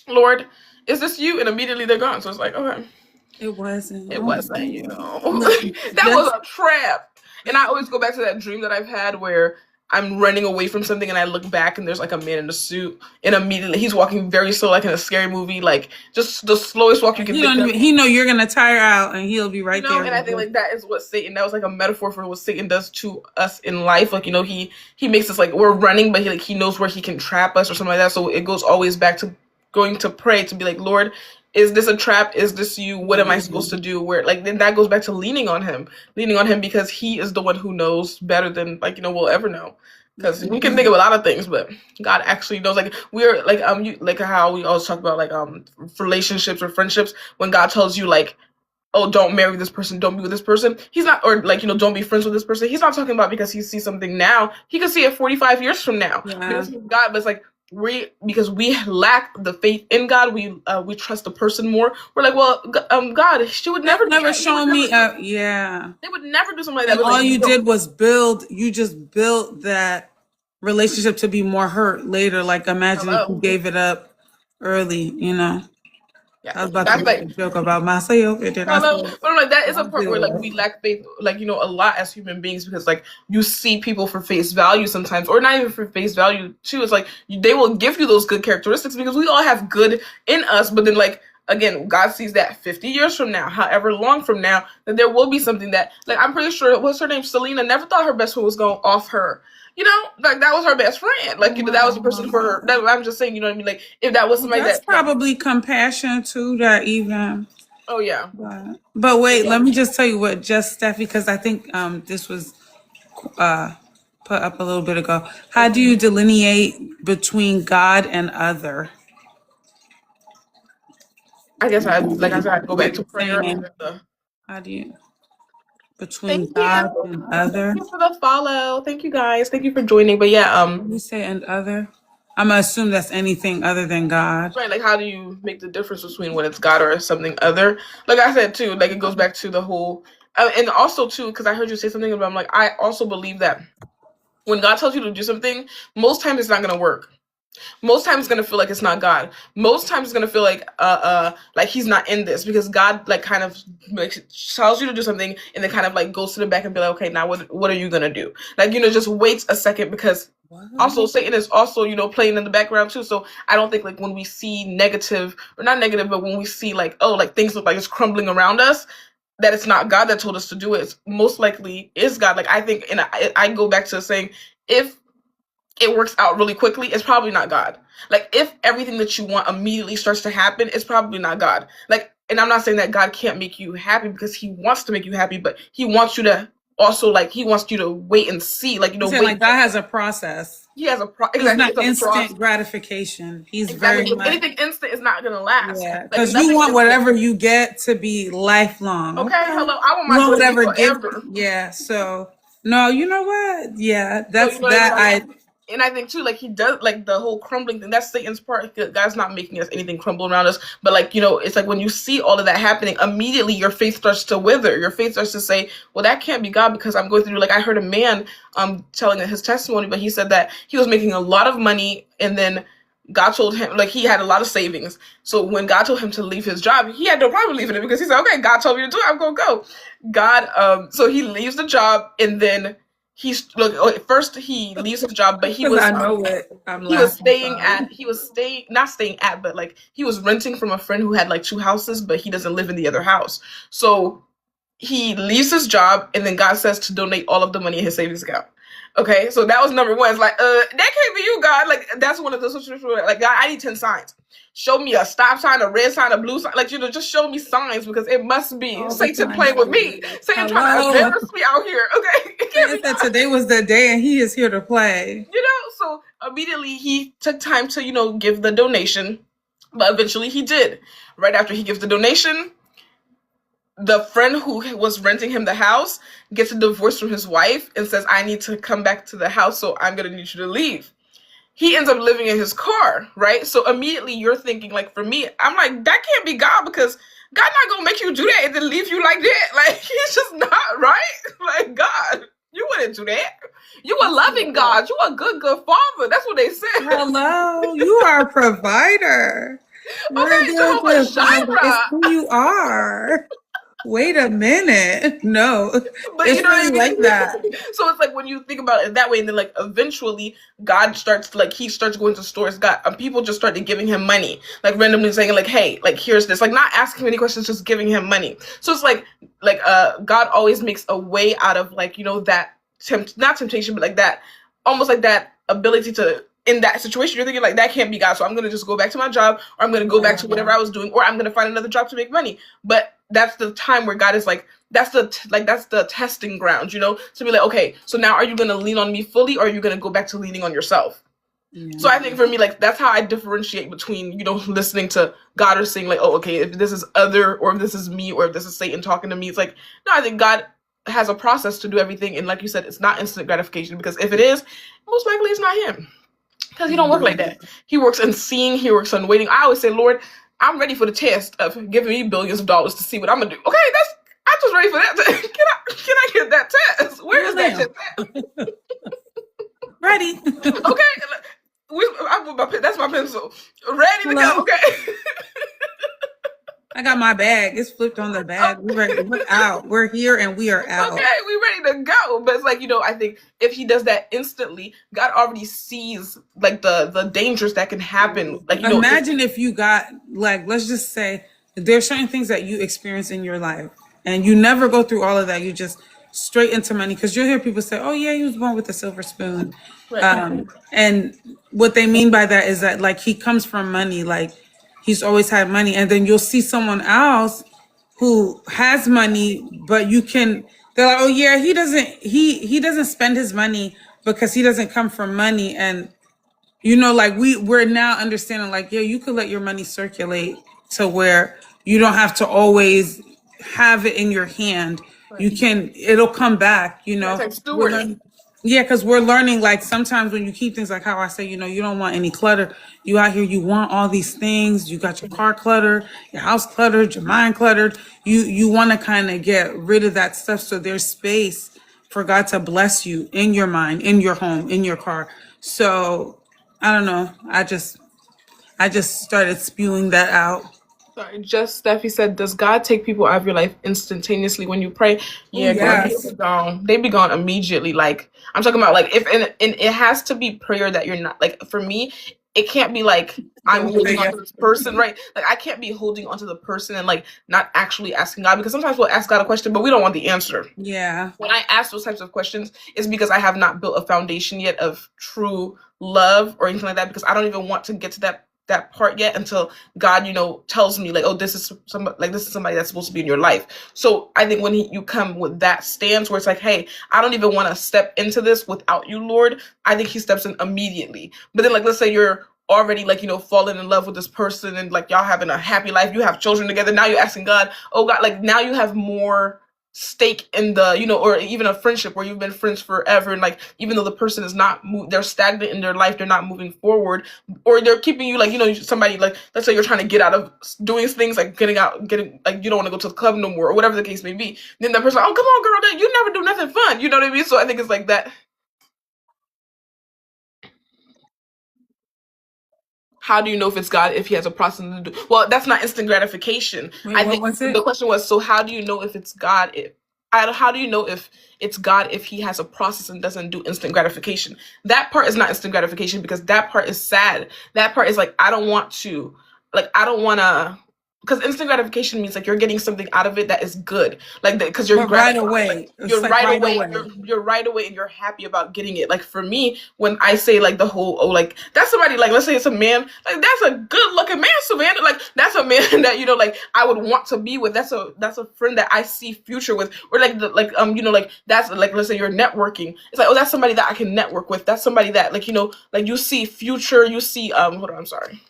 Lord, is this you? And immediately they're gone. So it's like, okay, it wasn't. it wasn't, you know, that was a trap. And I always go back to that dream that I've had where I'm running away from something and I look back and there's like a man in a suit, and immediately he's walking very slow, like in a scary movie, like just the slowest walk you can think of. He know you're gonna tire out and he'll be right there. And I think like that is what Satan, that was like a metaphor for what Satan does to us in life. Like, you know, he makes us like we're running, but he knows where he can trap us or something like that. So it goes always back to going to pray, to be like, Lord, is this a trap? Is this you? What am I supposed to do? Where like then that goes back to leaning on him because he is the one who knows better than, like, you know, we'll ever know. Because we can think of a lot of things, but God actually knows. Like we're like like how we always talk about like relationships or friendships. When God tells you like, oh, don't marry this person, don't be with this person, he's not, or like, you know, don't be friends with this person. He's not talking about because he sees something now. He could see it 45 years from now. Yeah. Because God, but it's like because we lack the faith in God, we trust the person more. We're like, well, God, she would never show me. Yeah, they would never do something like that. And all like, you did was build. You just built that relationship to be more hurt later. Like imagine if you gave it up early. You know. Yeah, I was about to make a joke about myself. But like that is a part where like we lack faith, like, you know, a lot as human beings, because like you see people for face value sometimes, or not even for face value too. It's like they will give you those good characteristics because we all have good in us, but then like again, God sees that 50 years from now, however long from now, that there will be something that, like, I'm pretty sure, what's her name, Selena, never thought her best friend was going off her. You know, like that was her best friend. Like, you know, that was the person for her. That, I'm just saying, you know what I mean? Like, if that was somebody that's probably compassion too, that even. Oh yeah. But wait, let me just tell you what just Steffi, because I think this was put up a little bit ago. How do you delineate between God and other? I guess I'd go back to prayer. How do you between God and other? Thank you for the follow. Thank you guys. Thank you for joining. But yeah, you say and other. I'm gonna assume that's anything other than God. Right, like how do you make the difference between when it's God or something other? Like I said too, like it goes back to the whole, and also too, because I heard you say something about, I'm like, I also believe that when God tells you to do something, most times it's not gonna work. Most times it's gonna feel like it's not God. Most times it's gonna feel like he's not in this, because God like kind of tells you to do something and then kind of like goes to the back and be like, okay, now what are you gonna do? Like, you know, just wait a second, because also Satan is also, you know, playing in the background too. So I don't think like when we see negative, or not negative, but when we see like, oh, like things look like it's crumbling around us, that it's not God that told us to do it. It's most likely is God. Like I think, and I go back to saying, if it works out really quickly, it's probably not God. Like if everything that you want immediately starts to happen, it's probably not God. Like, and I'm not saying that God can't make you happy, because he wants to make you happy, but he wants you to also, like, he wants you to wait and see, like, you know, wait. Like God has a process. He has a process. It's not instant gratification. He's very much, anything instant is not gonna last. Yeah, because you want whatever you get to be lifelong. Okay, hello, I want my whatever forever. Yeah, so no, you know what? Yeah, that's that. And I think too, like he does, like the whole crumbling thing, that's Satan's part. God's not making us anything crumble around us. But like, you know, it's like when you see all of that happening, immediately your faith starts to wither. Your faith starts to say, well, that can't be God, because I'm going through, like I heard a man telling his testimony, but he said that he was making a lot of money, and then God told him, like, he had a lot of savings. So when God told him to leave his job, he had no problem leaving it, because he said, okay, God told me to do it, I'm gonna go. God, so he leaves the job, and then first he leaves his job, but he was renting from a friend who had like 2 houses, but he doesn't live in the other house. So he leaves his job, and then God says to donate all of the money in his savings account. Okay, so that was number one. It's like, that can't be you, God. Like, that's one of the situations where, like, God, I need 10 signs. Show me a stop sign, a red sign, a blue sign. Like, just show me signs, because it must be All the Satan time, playing with me. Jesus. Satan trying to Hello. embarrass me out here. Okay, it can't Satan be said God. today was the day and he is here to play. So immediately he took time to, give the donation, but eventually he did. Right after he gives the donation, the friend who was renting him the house gets a divorce from his wife and says, I need to come back to the house, so I'm going to need you to leave. He ends up living in his car, right? So immediately you're thinking, like, for me, I'm like, that can't be God, because God not going to make you do that and then leave you like that. Like, he's just not, right? Like, God, you wouldn't do that. You a loving God. You a good father. That's what they said. Hello. You are a provider. You're a Okay, good, Jehovah good father. It's Jireh. who you are. Wait a minute. No, But you it's know what I really like mean? that. So it's like when you think about it that way, and then like eventually God starts, like, he starts going to stores. God, people just started giving him money, like randomly saying like, hey, like, here's this, like, not asking him any questions, just giving him money. So it's like God always makes a way out of, like, that not temptation, but like that, almost like that ability to, in that situation, you're thinking like, that can't be God, so I'm gonna just go back to my job, or I'm gonna go back to whatever I was doing, or I'm gonna find another job to make money. But that's the time where God is like, that's the testing ground, to be like, okay, so now are you gonna lean on me fully, or are you gonna go back to leaning on yourself? Yeah. So I think for me, like, that's how I differentiate between, listening to God or saying like, oh, okay, if this is other, or if this is me, or if this is Satan talking to me. It's like, no, I think God has a process to do everything, and like you said, it's not instant gratification, because if it is, most likely it's not him, because he don't work like that. He works on seeing, he works on waiting. I always say, Lord, I'm ready for the test of giving me billions of dollars to see what I'm gonna do. Okay, I'm just ready for that. Can I get that test? Where is that test at? Ready. Okay, that's my pencil. Ready to go. Okay. I got my bag. It's flipped on the bag. We're ready. We're out. We're here and we are out. Okay, we ready to go. But it's like, I think if he does that instantly, God already sees like the dangers that can happen. Like, imagine if you got, like, let's just say there's certain things that you experience in your life and you never go through all of that. You just straight into money, because you'll hear people say, oh yeah, he was born with a silver spoon. right. And what they mean by that is that, like, he comes from money, like he's always had money. And then you'll see someone else who has money, but they're like, oh yeah, he doesn't spend his money because he doesn't come from money. And like we're now understanding, like, yeah, you could let your money circulate to where you don't have to always have it in your hand. It'll come back, That's like We're stewarding. learning, yeah, because we're learning, like, sometimes when you keep things, like how I say, you don't want any clutter. You out here, you want all these things. You got your car cluttered, your house cluttered, your mind cluttered. You want to kind of get rid of that stuff, so there's space for God to bless you in your mind, in your home, in your car. So I don't know. I just started spewing that out. Sorry, just Steffi said, does God take people out of your life instantaneously when you pray? Oh Yeah, girl, yes. they be gone. They be gone immediately. Like, I'm talking about, like, if and it has to be prayer that you're not, like, for me, it can't be like I'm holding on to this person, right? Like, I can't be holding onto the person and like not actually asking God, because sometimes we'll ask God a question, but we don't want the answer. Yeah. When I ask those types of questions, it's because I have not built a foundation yet of true love or anything like that, because I don't even want to get to that part yet until God, tells me like, oh, this is somebody that's supposed to be in your life. So I think when you come with that stance where it's like, hey, I don't even want to step into this without you, Lord, I think he steps in immediately. But then, like, let's say you're already, like, falling in love with this person, and like y'all having a happy life, you have children together. Now you're asking God, oh God, like, now you have more stake in the, or even a friendship where you've been friends forever, and like, even though the person is not they're stagnant in their life, they're not moving forward, or they're keeping you, like, somebody, like, let's say you're trying to get out of doing things, like getting like, you don't want to go to the club no more, or whatever the case may be, then that person, oh, come on, girl, you never do nothing fun, you know what I mean? So I think it's like that. How do you know if it's God if he has a process to do? Well, that's not instant gratification. Wait, I what think was the it? question was, so how do you know if it's God if how do you know if it's God if he has a process and doesn't do instant gratification? That part is not instant gratification, because that part is sad. That part is like, I don't want to because instant gratification means like you're getting something out of it that is good, like because you're But right gratified, like away, it's you're like right right away, away. you're right away, and you're happy about getting it. Like for me, when I say like the whole oh like that's somebody like let's say it's a man, like that's a good looking man, Savannah, like that's a man that like I would want to be with. That's a friend that I see future with, or like like that's like let's say you're networking. It's like oh that's somebody that I can network with. That's somebody that like like you see future, you see hold on, I'm sorry,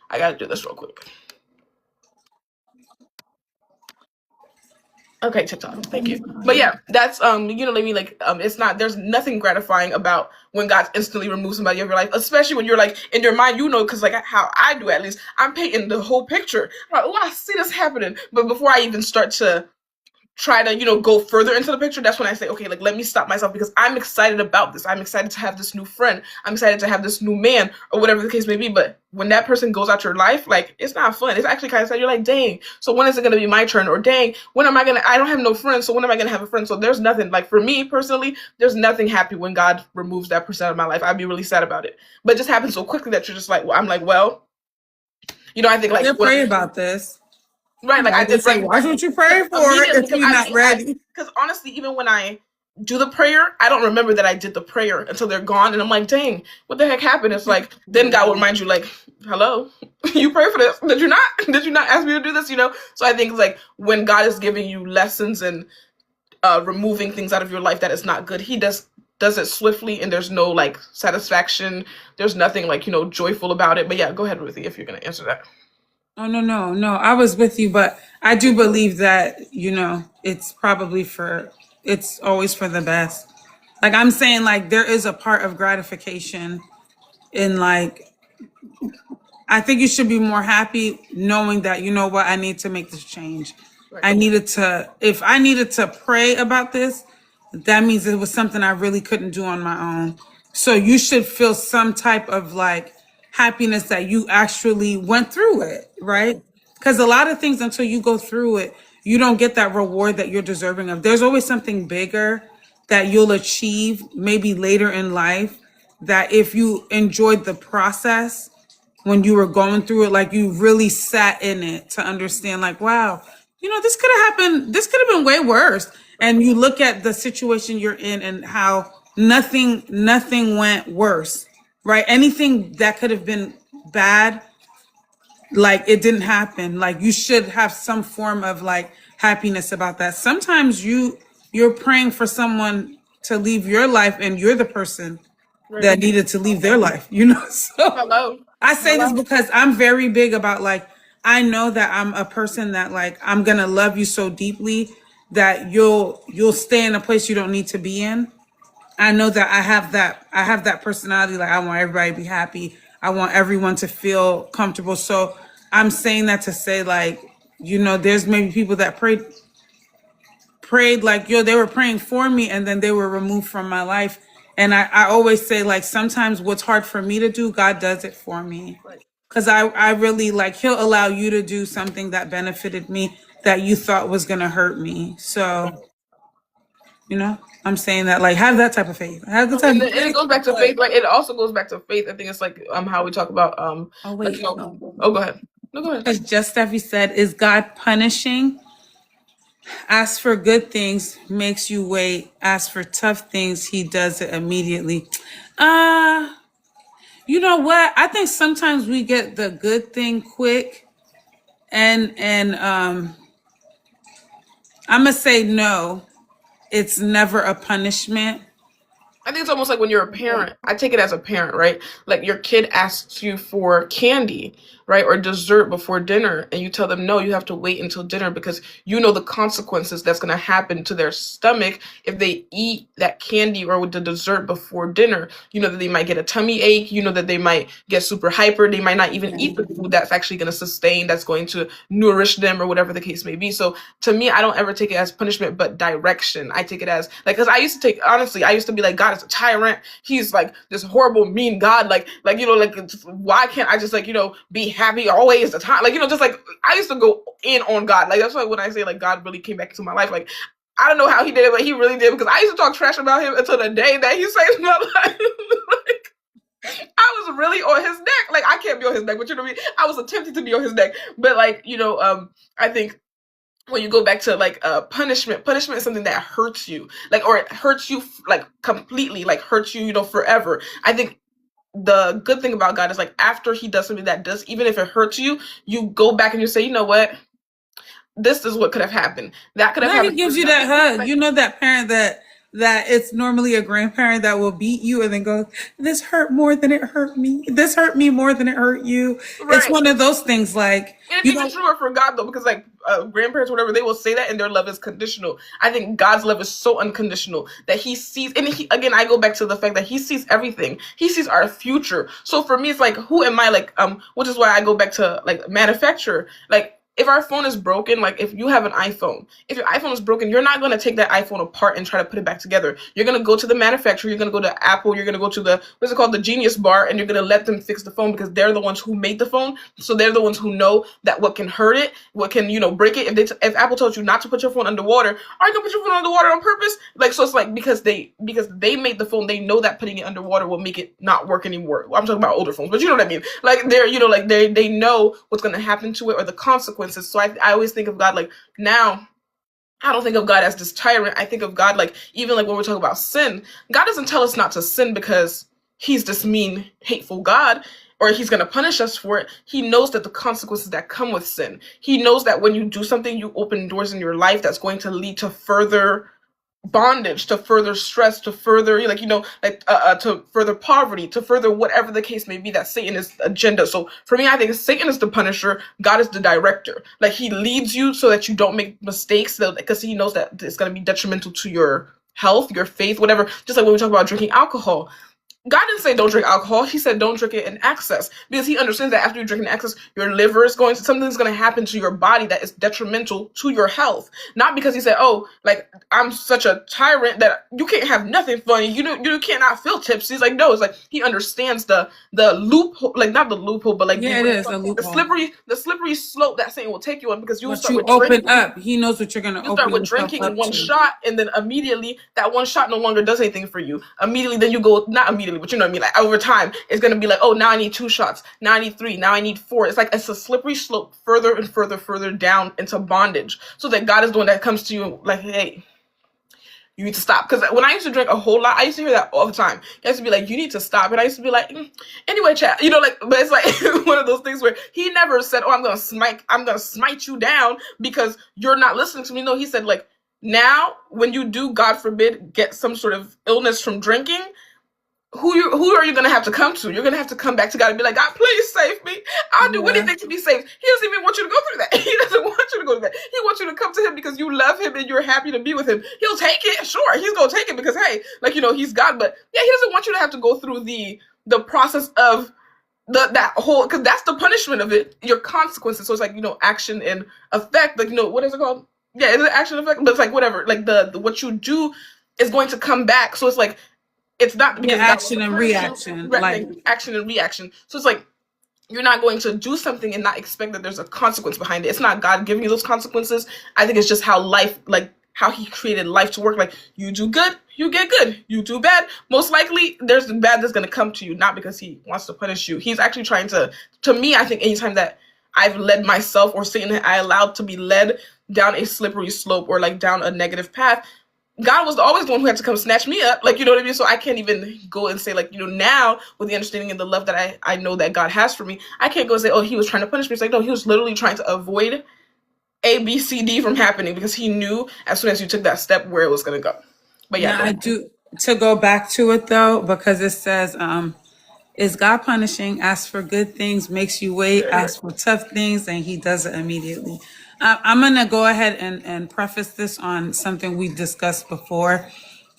I gotta do this real quick. Okay, TikTok. Thank you. But yeah, that's you know what I mean. Like it's not. There's nothing gratifying about when God instantly removes somebody of your life, especially when you're like in your mind, because like how I do at least, I'm painting the whole picture. I'm like, oh, I see this happening. But before I even start to try to go further into the picture, that's when I say okay, like let me stop myself because I'm excited about this. I'm excited to have this new friend. I'm excited to have this new man or whatever the case may be. But when that person goes out your life, like it's not fun. It's actually kind of sad. You're like dang, so when is it going to be my turn? Or dang, when am I going to I don't have no friends, so when am I going to have a friend? So there's nothing, like for me personally, there's nothing happy when God removes that person out of my life. I'd be really sad about it, but it just happens so quickly that you're just like, well, I'm like, well, I think I like did when pray about this. right, like I Like they did say, right, why don't you pray for it immediately if because you're not ready? because honestly, even when I do the prayer, I don't remember that I did the prayer until they're gone, and I'm like, dang, what the heck happened? It's like then God will remind you, like, hello, you pray for this? Did you not? Did you not ask me to do this? So I think it's like when God is giving you lessons and removing things out of your life that is not good, He does it swiftly, and there's no like satisfaction. There's nothing like joyful about it. But yeah, go ahead, Ruthie, if you're gonna answer that. Oh no, no, no. I was with you, but I do believe that, it's probably it's always for the best. Like I'm saying, like there is a part of gratification in like I think you should be more happy knowing that you know what, I need to make this change. Right. If I needed to pray about this, that means it was something I really couldn't do on my own. So you should feel some type of like happiness that you actually went through it, right? Because a lot of things, until you go through it, you don't get that reward that you're deserving of. There's always something bigger that you'll achieve maybe later in life, that if you enjoyed the process when you were going through it, like you really sat in it to understand, like, wow, this could have happened. This could have been way worse. And you look at the situation you're in and how nothing went worse, right? Anything that could have been bad, like it didn't happen. Like you should have some form of like happiness about that. Sometimes you're praying for someone to leave your life and you're the person Right. that needed to leave their life, So Hello. I say this because I'm very big about like, I know that I'm a person that like, I'm going to love you so deeply that you'll stay in a place you don't need to be in. I know that I have that personality. Like I want everybody to be happy. I want everyone to feel comfortable. So I'm saying that to say like, there's maybe people that prayed like, they were praying for me and then they were removed from my life. And I always say like, sometimes what's hard for me to do, God does it for me. Right. Cause I really like, He'll allow you to do something that benefited me that you thought was going to hurt me. So, I'm saying that like, have that type of faith. Have the type And, of then, and it faith. goes back to faith. Like it also goes back to faith. I think it's like how we talk about Oh, like wait. oh, go ahead. No, go ahead. As just Steffi said, is God punishing? Ask for good things, makes you wait. Ask for tough things, He does it immediately. Uh, you know what? I think sometimes we get the good thing quick, and I'm gonna say no. It's never a punishment. I think it's almost like when you're a parent. I take it as a parent, right? Like your kid asks you for candy, right? Or dessert before dinner, and you tell them no, you have to wait until dinner because you know the consequences that's going to happen to their stomach if they eat that candy or with the dessert before dinner. You know that they might get a tummy ache, you know that they might get super hyper, they might not even eat the food that's actually going to sustain, that's going to nourish them or whatever the case may be. So to me, I don't ever take it as punishment, but direction. I take it as like, because I used to take, honestly, I used to be like, God is a tyrant. He's like this horrible, mean God. Like why can't I just be happy always the time? Just like I used to go in on God. Like that's why when I say like God really came back into my life, like I don't know how He did it, but He really did because I used to talk trash about Him until the day that He saved my life. Like, I was was really on his neck. Like I can't be on his neck, but you know what I mean. I was attempting to be on his neck, but like I think when you go back to like punishment is something that hurts you, like, or it hurts you like completely, like hurts you, forever. I think the good thing about God is like after he does something that does, even if it hurts you, you go back and you say, you know what, this is what could have happened. That could have Yeah, he happened. gives you that hug. You know that parent that it's normally a grandparent that will beat you and then go, "This hurt more than it hurt me. This hurt me more than it hurt you." It's Right. one of those things like And it's you even know. truer for God though, because like grandparents, whatever, they will say that, and their love is conditional. I think God's love is so unconditional that He sees, and he, again, I go back to the fact that He sees everything. He sees our future. So for me, it's like, who am I? Like, which is why I go back to like manufacturer. Like, if our phone is broken, like if you have an iPhone, if your iPhone is broken, you're not going to take that iPhone apart and try to put it back together. You're going to go to the manufacturer, you're going to go to Apple, you're going to go to the, what's it called, the Genius Bar, and you're going to let them fix the phone because they're the ones who made the phone. So they're the ones who know that what can hurt it, what can, break it. If Apple told you not to put your phone underwater, are you going to put your phone underwater on purpose? Like, so it's like, because they made the phone, they know that putting it underwater will make it not work anymore. I'm talking about older phones, but you know what I mean? Like they're, like they know what's going to happen to it or the consequences. So I always think of God like, now I don't think of God as this tyrant. I think of God like, even like when we're talking about sin, God doesn't tell us not to sin because he's this mean, hateful God or he's going to punish us for it. He knows that the consequences that come with sin. He knows that when you do something, you open doors in your life that's going to lead to further bondage, to further stress, to further to further poverty, to further whatever the case may be, that Satan is agenda. So for me, I think Satan is the punisher, God is the director. Like he leads you so that you don't make mistakes, because he knows that it's going to be detrimental to your health, your faith, whatever. Just like when we talk about drinking alcohol, God didn't say don't drink alcohol. He said don't drink it in excess, because he understands that after you drink in excess, your liver is going to, something's going to happen to your body that is detrimental to your health. Not because he said, oh, like I'm such a tyrant that you can't have nothing funny. You cannot feel tipsy. He's like, no, it's like he understands the loophole, like not the loophole, but like Yeah, it is a the loophole. slippery slope that Satan will take you on, because you will But start you with open drinking. up. He knows what you're gonna You start open with yourself drinking up one to. shot, and then immediately that one shot no longer does anything for you. Immediately, then you go, not immediately, but you know what I mean. Like over time, it's gonna be like, oh, now I need 2 shots. Now I need 3. Now I need 4. It's like it's a slippery slope, further and further down into bondage. So that God is the one that comes to you like, hey, you need to stop. Because when I used to drink a whole lot, I used to hear that all the time. He used to be like, you need to stop. And I used to be like, anyway, chat. Like, but it's like one of those things where he never said, oh, I'm gonna smite you down because you're not listening to me. No, he said, like, now when you do, God forbid, get some sort of illness from drinking, who are you gonna have to come to? You're gonna have to come back to God and be like, God, please save me. I'll do Yeah. anything to be saved. He doesn't even want you to go through that. He doesn't want you to go through that. He wants you to come to him because you love him and you're happy to be with him. He'll take it, sure. He's gonna take it because hey, like he's God. But yeah, he doesn't want you to have to go through the process of that whole, because that's the punishment of it. Your consequences. So it's like action and effect. Like what is it called? Yeah, it's an action effect, but it's like whatever. Like the what you do is going to come back. So it's like it's not Yeah, because God wants action to and punish you. reaction. Like Right, action and reaction. So it's like you're not going to do something and not expect that there's a consequence behind it. It's not God giving you those consequences. I think it's just how life, like how he created life to work. Like you do good, you get good. You do bad, most likely there's the bad that's going to come to you, not because he wants to punish you. He's actually trying to me, I think anytime that I've led myself or Satan I allowed to be led down a slippery slope or like down a negative path, God was always the one who had to come snatch me up. Like, you know what I mean? So I can't even go and say, like, now with the understanding and the love that I know that God has for me, I can't go and say, oh, he was trying to punish me. It's like, no, he was literally trying to avoid A, B, C, D from happening because he knew as soon as you took that step where it was going to go. But yeah, now go I ahead. do to go back to it though, because it says, is God punishing? Ask for good things, makes you wait. Ask for tough things, and he does it immediately. I'm going to go ahead and preface this on something we discussed before.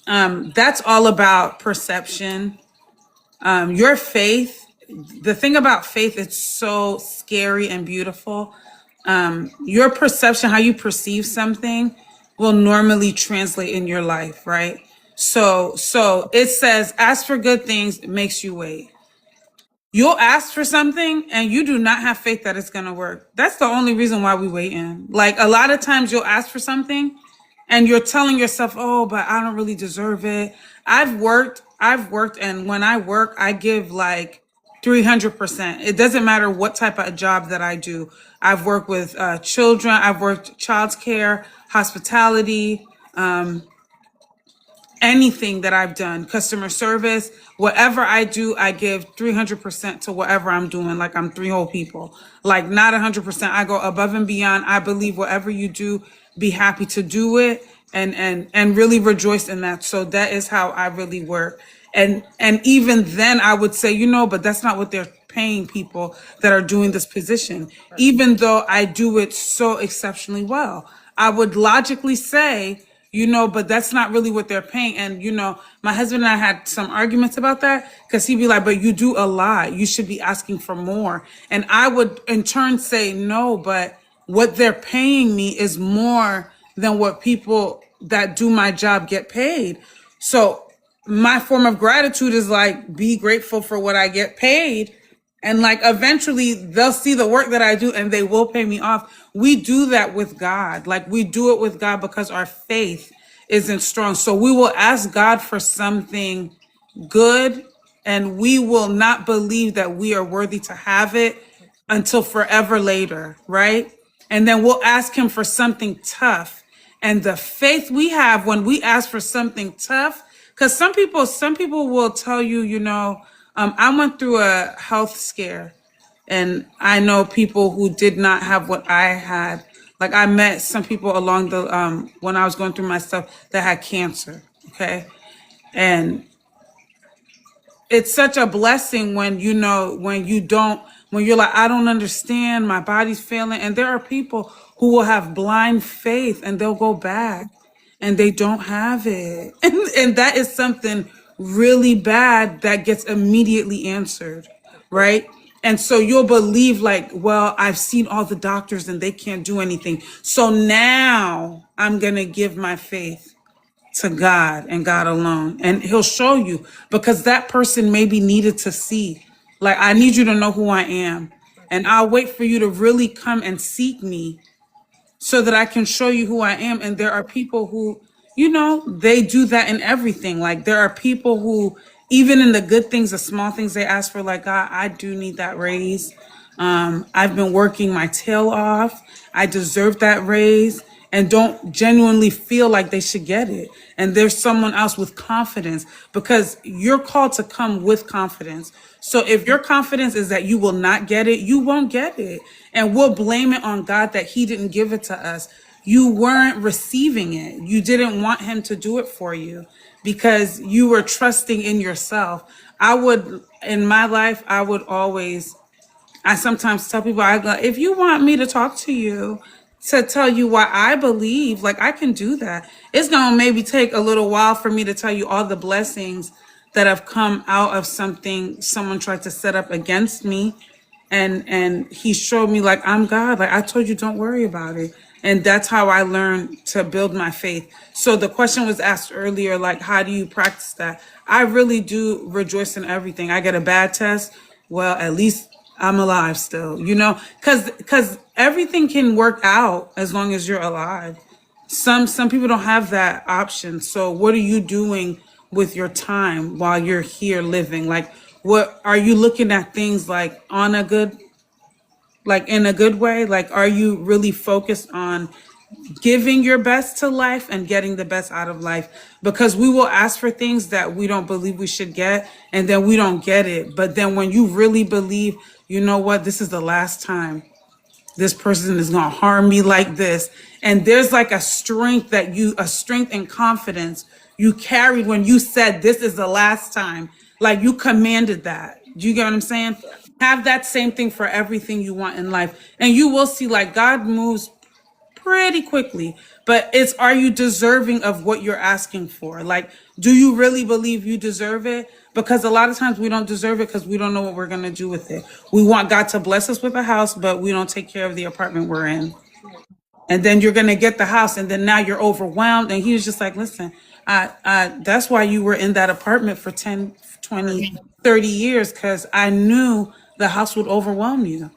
That's all about perception. Your faith, the thing about faith, it's so scary and beautiful. Your perception, how you perceive something, will normally translate in your life, right? So it says, ask for good things, it makes you wait. You'll ask for something and you do not have faith that it's going to work. That's the only reason why we wait in. Like a lot of times you'll ask for something and you're telling yourself, oh, but I don't really deserve it. I've worked, and when I work, I give like 300%. It doesn't matter what type of job that I do. I've worked with children, I've worked childcare, hospitality, anything that I've done, customer service, whatever I do, I give 300% to whatever I'm doing. Like I'm three whole people. Like not 100%. I go above and beyond. I believe whatever you do, be happy to do it and really rejoice in that. So that is how I really work. And even then I would say, but that's not what they're paying people that are doing this position. Even though I do it so exceptionally well, I would logically say, but that's not really what they're paying. And, my husband and I had some arguments about that because he'd be like, but you do a lot. You should be asking for more. And I would in turn say, no, but what they're paying me is more than what people that do my job get paid. So my form of gratitude is like, be grateful for what I get paid. And like eventually they'll see the work that I do and they will pay me off. We do that with God. Like we do it with God because our faith isn't strong. So we will ask God for something good and we will not believe that we are worthy to have it until forever later, right? And then we'll ask him for something tough. And the faith we have when we ask for something tough, because some people will tell you, I went through a health scare and I know people who did not have what I had. Like I met some people along the when I was going through my stuff that had cancer. Okay. And it's such a blessing when when you're like, I don't understand, my body's failing. And there are people who will have blind faith and they'll go back and they don't have it. And that is something really bad that gets immediately answered, right? And so you'll believe like, well, I've seen all the doctors and they can't do anything. So now I'm going to give my faith to God and God alone. And he'll show you because that person maybe needed to see, like, I need you to know who I am. And I'll wait for you to really come and seek me so that I can show you who I am. And there are people who, they do that in everything. Like there are people who, even in the good things, the small things they ask for, like, God, I do need that raise. I've been working my tail off. I deserve that raise and don't genuinely feel like they should get it. And there's someone else with confidence because you're called to come with confidence. So if your confidence is that you will not get it, you won't get it. And we'll blame it on God that he didn't give it to us. You weren't receiving it. You didn't want him to do it for you because you were trusting in yourself. In my life, I sometimes tell people, I go, if you want me to talk to you, to tell you why I believe, like I can do that. It's going to maybe take a little while for me to tell you all the blessings that have come out of something someone tried to set up against me. And he showed me like, I'm God. Like I told you, don't worry about it. And that's how I learned to build my faith. So the question was asked earlier, like, how do you practice that? I really do rejoice in everything. I get a bad test. Well, at least I'm alive still, because everything can work out as long as you're alive. Some people don't have that option. So what are you doing with your time while you're here living? Like, what are you looking at things like in a good way? Like, are you really focused on giving your best to life and getting the best out of life? Because we will ask for things that we don't believe we should get and then we don't get it. But then when you really believe, you know what, this is the last time this person is going to harm me like this. And there's like a strength and confidence you carried when you said, this is the last time. Like you commanded that. Do you get what I'm saying? Have that same thing for everything you want in life. And you will see like God moves pretty quickly, but are you deserving of what you're asking for? Like, do you really believe you deserve it? Because a lot of times we don't deserve it because we don't know what we're going to do with it. We want God to bless us with a house, but we don't take care of the apartment we're in. And then you're going to get the house and then now you're overwhelmed. And he was just like, listen, that's why you were in that apartment for 10, 20, 30 years, because I knew the house would overwhelm you.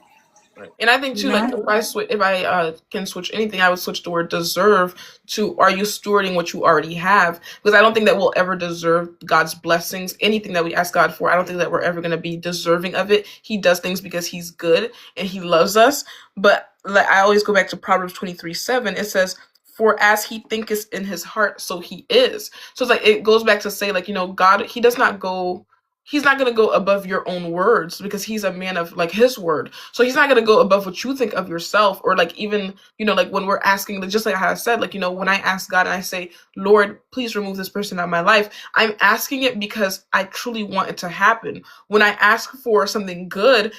Right. And I think You too, like know? if I can switch anything, I would switch the word deserve to are you stewarding what you already have? Because I don't think that we'll ever deserve God's blessings. Anything that we ask God for, I don't think that we're ever going to be deserving of it. He does things because He's good and He loves us. But like I always go back to Proverbs 23:7. It says, "For as He thinketh in His heart, so He is." So it's like it goes back to say, like, God, He does not go. He's not going to go above your own words because he's a man of like his word. So he's not going to go above what you think of yourself or like even, like when we're asking, like, just like how I said, like, when I ask God and I say, Lord, please remove this person out of my life, I'm asking it because I truly want it to happen. When I ask for something good,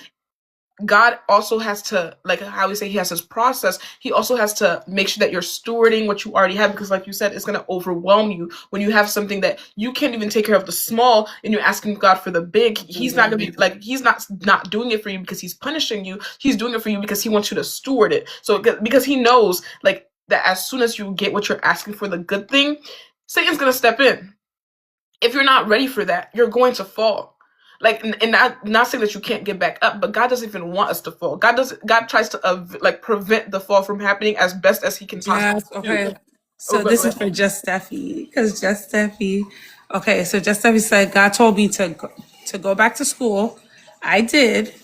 God also has to, like how we say he has his process, he also has to make sure that you're stewarding what you already have because, like you said, it's going to overwhelm you when you have something that you can't even take care of the small and you're asking God for the big. He's not going to be like, he's not doing it for you because he's punishing you. He's doing it for you because he wants you to steward it. So, because he knows, like, that as soon as you get what you're asking for, the good thing, Satan's going to step in. If you're not ready for that, you're going to fall. Like, and not saying that you can't get back up, but God doesn't even want us to fall. God tries to like prevent the fall from happening as best as He can possibly Yes, do. okay. Oh, So this go is for Just Steffi, because Just Steffi. Okay, so Just Steffi said God told me to go back to school. I did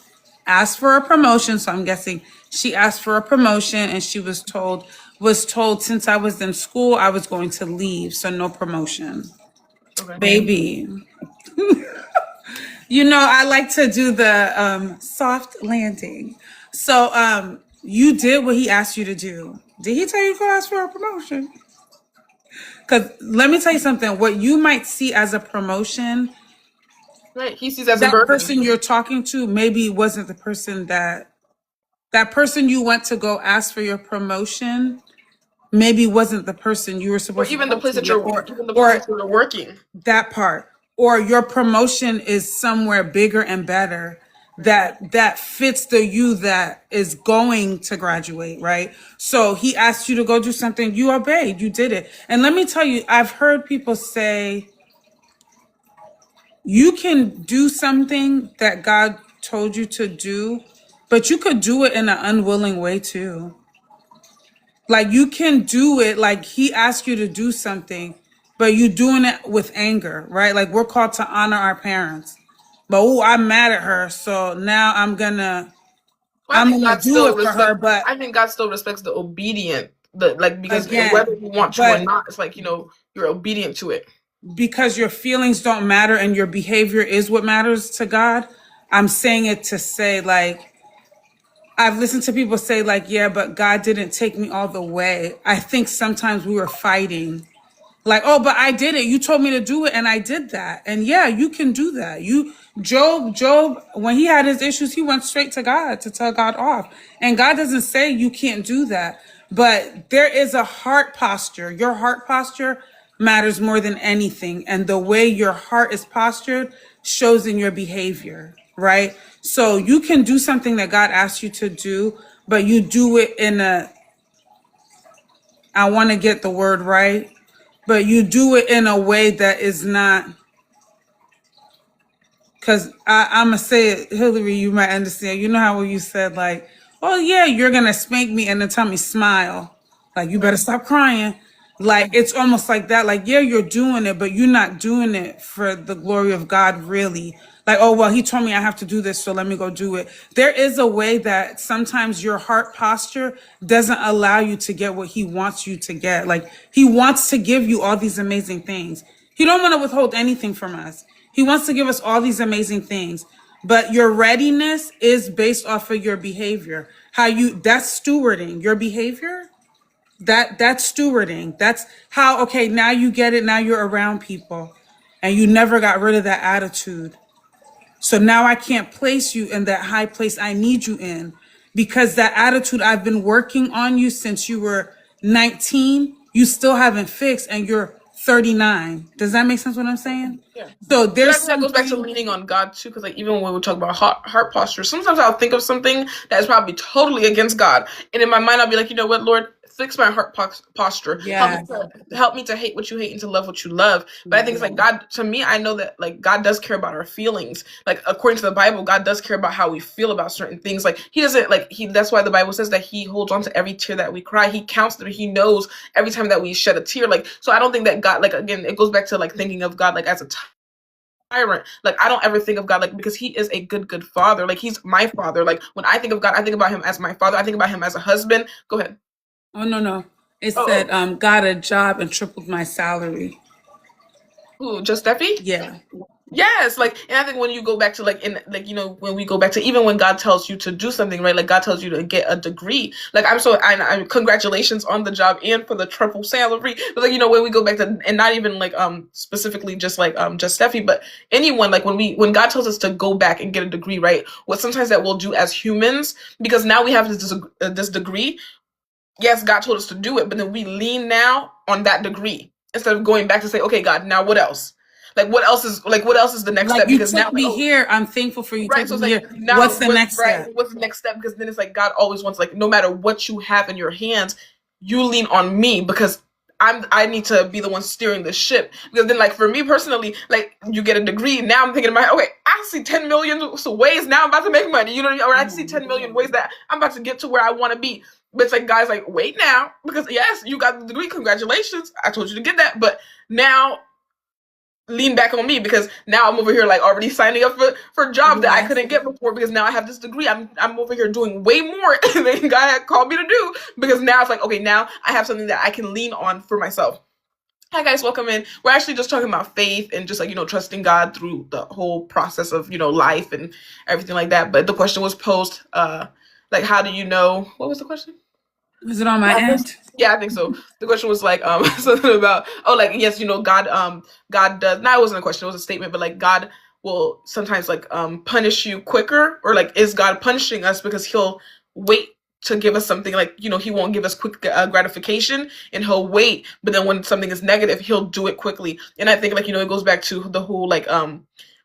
ask for a promotion, so I'm guessing she asked for a promotion, and she was told since I was in school I was going to leave, so no promotion. Okay. Baby, I like to do the soft landing. So you did what he asked you to do. Did he tell you to go ask for a promotion? Because let me tell you something. What you might see as a promotion, Right. He sees as a that burden. person you're talking to maybe wasn't the person that person you went to go ask for your promotion. Maybe wasn't the person you were Or supposed to even the talk place to that yet, you're even the place or that you're working. that part, or your promotion is somewhere bigger and better that fits the you that is going to graduate, right? So he asked you to go do something, you obeyed, you did it. And let me tell you, I've heard people say you can do something that God told you to do, but you could do it in an unwilling way too. Like you can do it, like he asked you to do something, but you doing it with anger, right? Like we're called to honor our parents. But oh, I'm mad at her, so now I'm gonna Well, I'm gonna do it for her. But I think God still respects the obedient. The like because whether again, He wants you or but not, it's like, you're obedient to it. because your feelings don't matter and your behavior is what matters to God, I'm saying it to say like I've listened to people say like, yeah, but God didn't take me all the way. I think sometimes we were fighting. Like, oh, but I did it. You told me to do it and I did that. And yeah, you can do that. Job, when he had his issues, he went straight to God to tell God off. And God doesn't say you can't do that. But there is a heart posture. Your heart posture matters more than anything. And the way your heart is postured shows in your behavior, right? So you can do something that God asked you to do, but you do it in I want to get the word right, but you do it in a way that is not, because I'm going to say it, Hillary, you might understand. You know how when you said like, oh yeah, you're going to spank me and then tell me smile. Like, you better Right. stop crying. Like, it's almost like that. Like, yeah, you're doing it, but you're not doing it for the glory of God, really. Like, oh, well, he told me I have to do this, so let me go do it. There is a way that sometimes your heart posture doesn't allow you to get what he wants you to get. Like, he wants to give you all these amazing things. He don't want to withhold anything from us. He wants to give us all these amazing things. But your readiness is based off of your behavior. That's stewarding your behavior. That's stewarding. That's how, okay, now you get it. Now you're around people and you never got rid of that attitude. So now I can't place you in that high place I need you in because that attitude I've been working on you since you were 19, you still haven't fixed and you're 39. Does that make sense what I'm saying? Yeah. So But I there's think that some goes back to things. leaning on God too, because like even when we talk about heart posture, sometimes I'll think of something that is probably totally against God, and in my mind I'll be like, you know what, Lord, fix my heart posture. Yeah. Help me to hate what you hate and to love what you love. But I think it's like God, to me, I know that like God does care about our feelings. Like according to the Bible, God does care about how we feel about certain things. Like he doesn't like he that's why the Bible says that he holds on to every tear that we cry. He counts them, he knows every time that we shed a tear. Like so I don't think that God, like again, it goes back to like thinking of God like as a tyrant. Like I don't ever think of God like because he is a good father. Like he's my father. Like when I think of God, I think about him as my father. I think about him as a husband. Go ahead. Oh no, no. It Oh, said got a job and tripled my salary. oh, who? Just Steffi? Yeah. Yes, like, and I think when you go back to like, in like, when we go back to even when God tells you to do something, right? Like God tells you to get a degree. Like I'm congratulations on the job and for the triple salary. But like, when we go back to, and not even like specifically just like just Steffi, but anyone, like when God tells us to go back and get a degree, right? What sometimes that we'll do as humans, because now we have this degree. Yes, God told us to do it, but then we lean now on that degree instead of going back to say, okay, God, now what else? What else is the next Like step? you Because now, took me here. I'm thankful for you right. So taking it's me like here. now What's the next step? what's the next step? Because then it's like God always wants, like, no matter what you have in your hands, you lean on me because I need to be the one steering the ship. Because then, like, for me personally, like, you get a degree. Now I'm thinking in my head, okay, I see 10 million ways now I'm about to make money. You know what I mean? Or I see 10 million ways that I'm about to get to where I want to be. But it's like, guys, like, wait now. Because yes, you got the degree. Congratulations. I told you to get that. But now lean back on me because now I'm over here like already signing up for jobs that I Yes. couldn't get before because now I have this degree. I'm over here doing way more than God had called me to do because now it's like, okay, now I have something that I can lean on for myself. Hi guys, welcome in. We're actually just talking about faith and just like, trusting God through the whole process of, life and everything like that. But the question was posed, like, how do you know? What was the question? Was it on my end? Yeah, I think so. The question was like something about, oh, like, yes, God God does, no, it wasn't a question, it was a statement, but like God will sometimes like punish you quicker, or like is God punishing us because he'll wait to give us something, like, he won't give us quick gratification, and he'll wait, but then when something is negative he'll do it quickly. And I think, like, it goes back to the whole like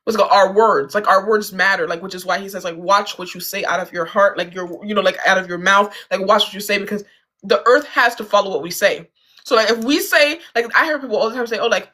what's it called, our words matter, like, which is why he says, like, watch what you say out of your heart, like your, like out of your mouth, like watch what you say, because the earth has to follow what we say. So like if we say, like, I hear people all the time say, oh, like,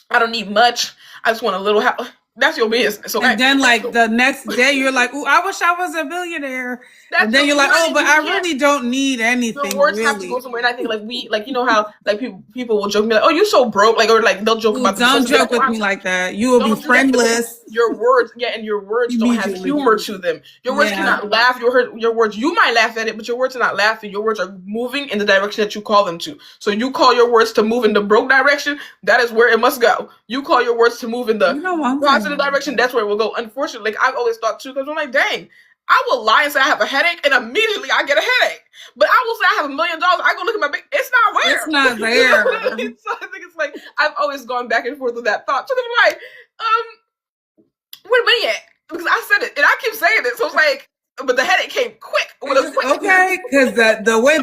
I don't need much, I just want a little house. That's your business. So And then, like, the next day, you're like, "Ooh, I wish I was a billionaire." And then you're like, "Oh, but I really don't need your anything, words have to go really." somewhere. And I think, like, how like people will joke me like, oh, you're so broke, like, or like they'll joke Ooh, about themselves don't and be like, joke oh, with me like that. You will be don't do that, because friendless your words, yeah, and your words don't have immediately. humor to them. Your words Yeah. cannot laugh. Your words, you might laugh at it, but your words are not laughing. Your words are moving in the direction that you call them to. So you call your words to move in the broke direction, that is where it must go. You call your words to move in the positive direction, that's where it will go. Unfortunately, like, I've always thought too, because I'm like, dang, I will lie and say I have a headache, and immediately I get a headache. But I will say I have $1 million. I go look at my bank, it's not there. It's not there. So I think it's like I've always gone back and forth with that thought. So I'm like, where the money at? Because I said it, and I keep saying it. So it's like, but the headache came quick. Okay, because the way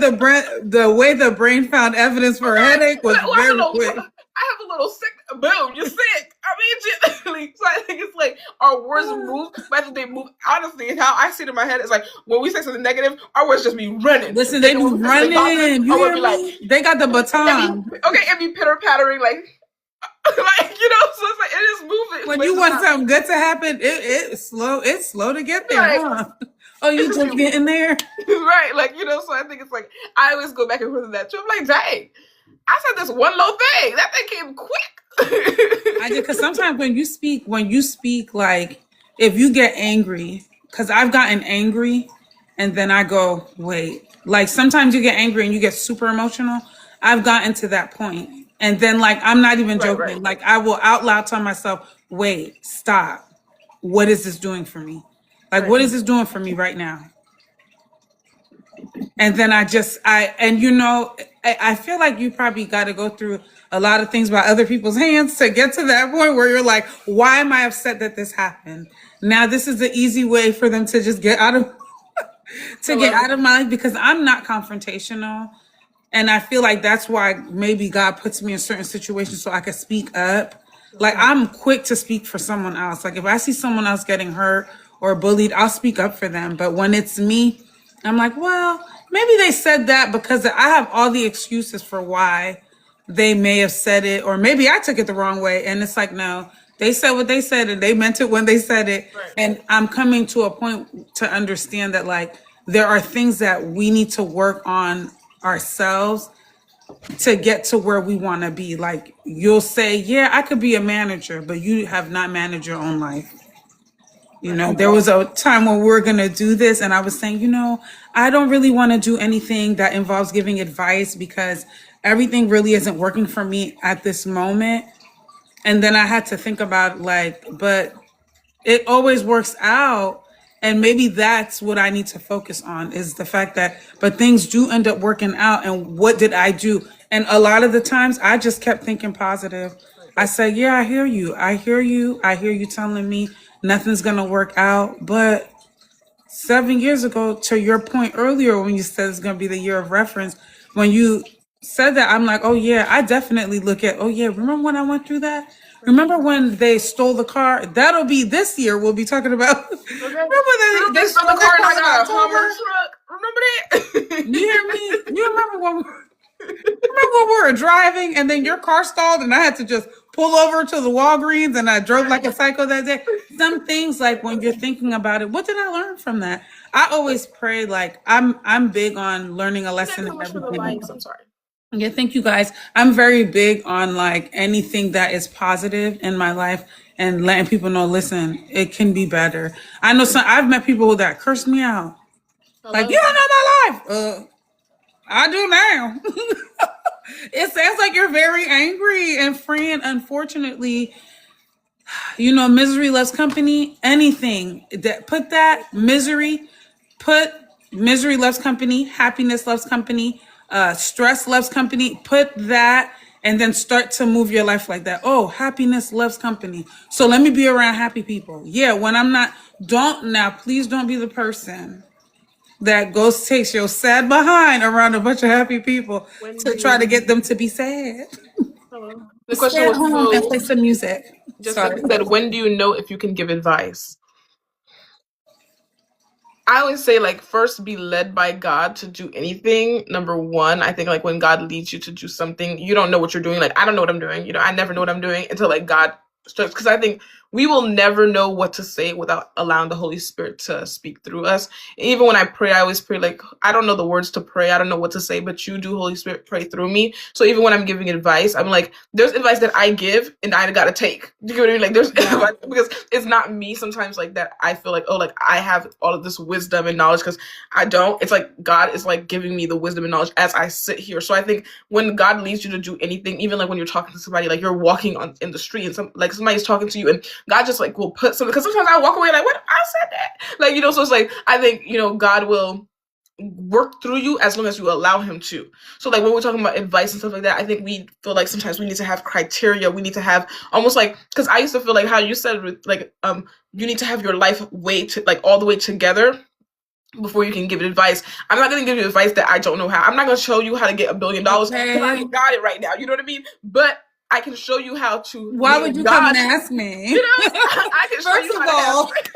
the brain found evidence for a headache was very quick. I have a little sick. Boom, you're sick. Immediately. So I think it's like our words move, but I think they move. Honestly, how I see it in my head is like when we say something negative, our words just be running. Listen, they be running. You hear me? They got the baton. And be pitter pattering like. Like, so it's like it is moving. When you want something good to happen, it's slow. It's slow to get there, like, huh? Oh, you just getting there, right? Like, so I think it's like I always go back and forth with that too. I'm like, dang, I said this one little thing. That thing came quick. I did, because sometimes when you speak, like, if you get angry, because I've gotten angry, and then I go, wait. Like, sometimes you get angry and you get super emotional. I've gotten to that point. And then, like, I'm not even joking. Right. Like, I will out loud tell myself, wait, stop. What is this doing for me? Like, what is this doing for me right now? And then I feel like you probably got to go through a lot of things by other people's hands to get to that point where you're like, why am I upset that this happened? Now, this is the easy way for them to just get out of my life, because I'm not confrontational. And I feel like that's why maybe God puts me in certain situations so I can speak up. Like, I'm quick to speak for someone else. Like, if I see someone else getting hurt or bullied, I'll speak up for them. But when it's me, I'm like, well, maybe they said that because I have all the excuses for why they may have said it, or maybe I took it the wrong way. And it's like, no, they said what they said and they meant it when they said it. Right. And I'm coming to a point to understand that, like, there are things that we need to work on ourselves to get to where we want to be. Like, you'll say, yeah, I could be a manager, but you have not managed your own life. You Right. know, there was a time when we were going to do this, and I was saying, I don't really want to do anything that involves giving advice because everything really isn't working for me at this moment. And then I had to think about, like, but it always works out. And maybe that's what I need to focus on, is the fact that, but things do end up working out. And what did I do? And a lot of the times I just kept thinking positive. I said, yeah, I hear you. I hear you. I hear you telling me nothing's going to work out. But 7 years ago, to your point earlier, when you said it's going to be the year of reference, when you said that, I'm like, oh yeah, I definitely look at, oh yeah, remember when I went through that? Remember when they stole the car? That'll be this year. We'll be talking about. Okay. Remember They they stole stole the car and I in got a October? Hummer truck. Remember that? You hear me? You remember when we were driving and then your car stalled and I had to just pull over to the Walgreens and I drove like a psycho that day? Some things, like, when you're thinking about it, what did I learn from that? I always pray, like, I'm big on learning a Thank lesson you so in much for the everything. likes. I'm sorry. Yeah, thank you guys. I'm very big on, like, anything that is positive in my life and letting people know, listen, it can be better. I know I've met people that curse me out. Like, Hello. you don't know my life. I do now. It sounds like you're very angry. And friend, unfortunately, misery loves company. Anything that put misery loves company, happiness loves company, stress loves company. Put that and then start to move your life like that. Oh, happiness loves company. So let me be around happy people. Yeah, when I'm not, please don't be the person that goes takes your sad behind around a bunch of happy people When do to try to you? get them to be sad. Hello. The Stay question at was home and play posed. some music. Jessica Sorry. said, "When do you know if you can give advice?" I always say, like, first be led by God to do anything. Number one, I think, like, when God leads you to do something, you don't know what you're doing. Like, I don't know what I'm doing. I never know what I'm doing until, like, God starts. Because I think we will never know what to say without allowing the Holy Spirit to speak through us. Even when I pray, I always pray, like, I don't know the words to pray. I don't know what to say, but you do, Holy Spirit, pray through me. So even when I'm giving advice, I'm like, there's advice that I give and I gotta take. Do you get what I mean? Like, there's advice because it's not me sometimes, like, that I feel like, oh, like, I have all of this wisdom and knowledge, because I don't. It's like God is, like, giving me the wisdom and knowledge as I sit here. So I think when God leads you to do anything, even like when you're talking to somebody, like you're walking in the street and somebody's talking to you and God just, like, will put something, because sometimes I walk away like, what? I said that. Like, so it's like, I think, God will work through you as long as you allow him to. So, like, when we're talking about advice and stuff like that, I think we feel like sometimes we need to have criteria. We need to have almost like, because I used to feel like how you said, like, you need to have your life like, all the way together before you can give it advice. I'm not going to give you advice that I don't know how. I'm not going to show you how to get $1 billion because I ain't got it right now. You know what I mean? But I can show you how to. Why would you come and ask me? I can show you how to have it.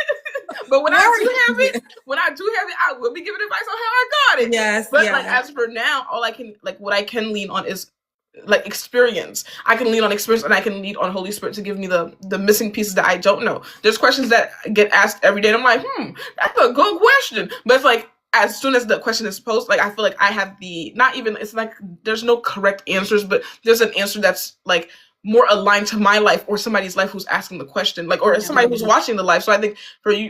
But when I do have it, I will be giving advice on how I got it. Yes. But like, as for now, all I can, like, what I can lean on is, like, experience. I can lean on experience and I can lean on Holy Spirit to give me the missing pieces that I don't know. There's questions that get asked every day and I'm like, that's a good question. But it's like, as soon as the question is posed, like, I feel like I have it's like there's no correct answers, but there's an answer that's, like, more aligned to my life or somebody's life who's asking the question, like, or somebody who's watching the life. So I think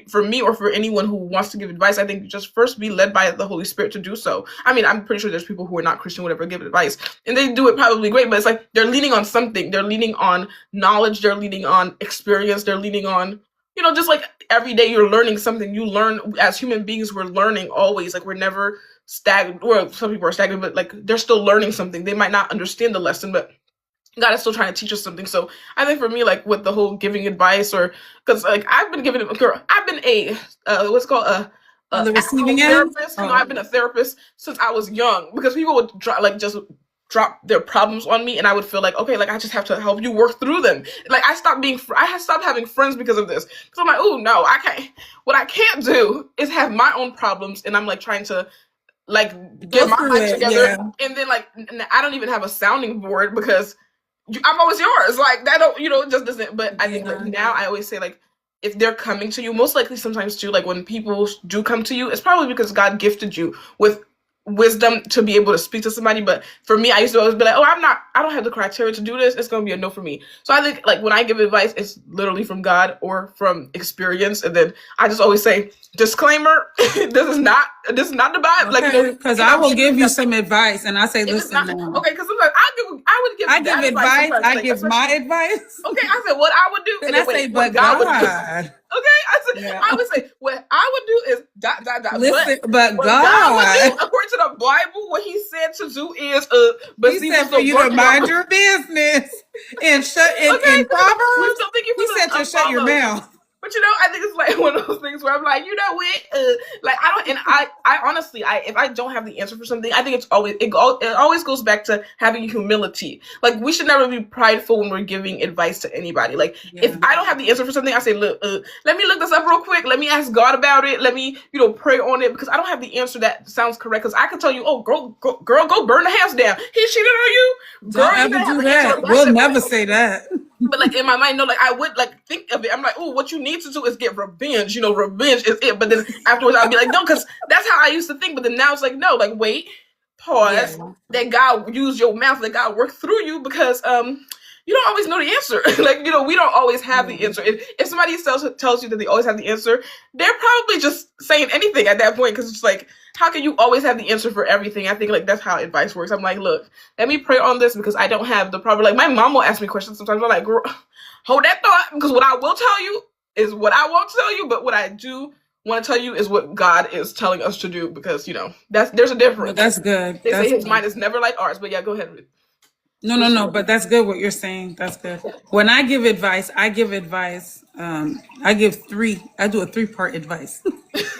for me, or for anyone who wants to give advice, I think you just first be led by the Holy Spirit to do so. I mean, I'm pretty sure there's people who are not Christian, whatever, give advice, and they do it probably great, but it's like they're leaning on something. They're leaning on knowledge. They're leaning on experience. They're leaning on, just like every day you're learning something. You learn as human beings. We're learning always. Like, we're never stagnant. Or some people are stagnant, but, like, they're still learning something. They might not understand the lesson, but God is still trying to teach us something. So I think for me, like, with the whole giving advice, or because, like, I've been a what's called on the receiving therapist. end. I've been a therapist since I was young, because people would just drop their problems on me, and I would feel like, okay, like I just have to help you work through them. Like I had stopped having friends because of this. Because I'm like, oh no, I can't. What I can't do is have my own problems, and I'm like trying to like Go get my through life it. together, Yeah. and then like I don't even have a sounding board because I'm always yours. Like that don't it just doesn't. But I think like Yeah. now I always say like if they're coming to you, most likely sometimes too, like when people do come to you, it's probably because God gifted you with wisdom to be able to speak to somebody. But for me, I used to always be like, oh, I don't have the criteria to do this. It's gonna be a no for me. So I think like when I give advice, it's literally from God or from experience, and then I just always say disclaimer: this is not the Bible. Like Okay, because and I I'm will give you that some advice, and I say, if it's listen not now. okay, because sometimes I would I give give bad advice advice. sometimes, I like give my especially advice. okay. I said what I would do, Then and I then say, what but God would do. God. Okay, Yeah. I would say what I would do is dot dot dot. But Listen, but what God would do, God. according to the Bible, what He said to do is but He see, said we're for still you to working on. mind your business and shut Okay, in we Proverbs. still thank you He for said the to shut your unfollow. mouth. But I think it's like one of those things where I'm like, you know what? Like I don't, and I honestly, if I don't have the answer for something, I think it always goes back to having humility. Like we should never be prideful when we're giving advice to anybody. Like if Yeah. I don't have the answer for something, I say, look, let me look this up real quick. Let me ask God about it. Let me, pray on it because I don't have the answer that sounds correct. Because I can tell you, oh, girl, go burn the house down. He cheated on you, girl. Don't You ever better have do the answer. that. But I We'll said, never say that. but like in my mind, no, like I would like think of it. I'm like, oh, what you need to do is get revenge. Revenge is it. But then afterwards, I'll be like, no, because that's how I used to think. But then now it's like, no, like wait, Yeah. pause. That God use your mouth. That God work through you because you don't always know the answer. Like we don't always have the Yeah. answer. If somebody tells you that they always have the answer, they're probably just saying anything at that point because it's like, how can you always have the answer for everything? I think like that's how advice works. I'm like, look, let me pray on this because I don't have the proper. Like my mom will ask me questions sometimes. I'm like, girl, hold that thought because what I will tell you is what I won't tell you, but what I do want to tell you is what God is telling us to do because there's a But difference. that's good. They say That's His good. mind is never like ours, but yeah, go ahead. No, but that's good what you're saying. That's good. When I give advice, I give advice. I do a three-part advice.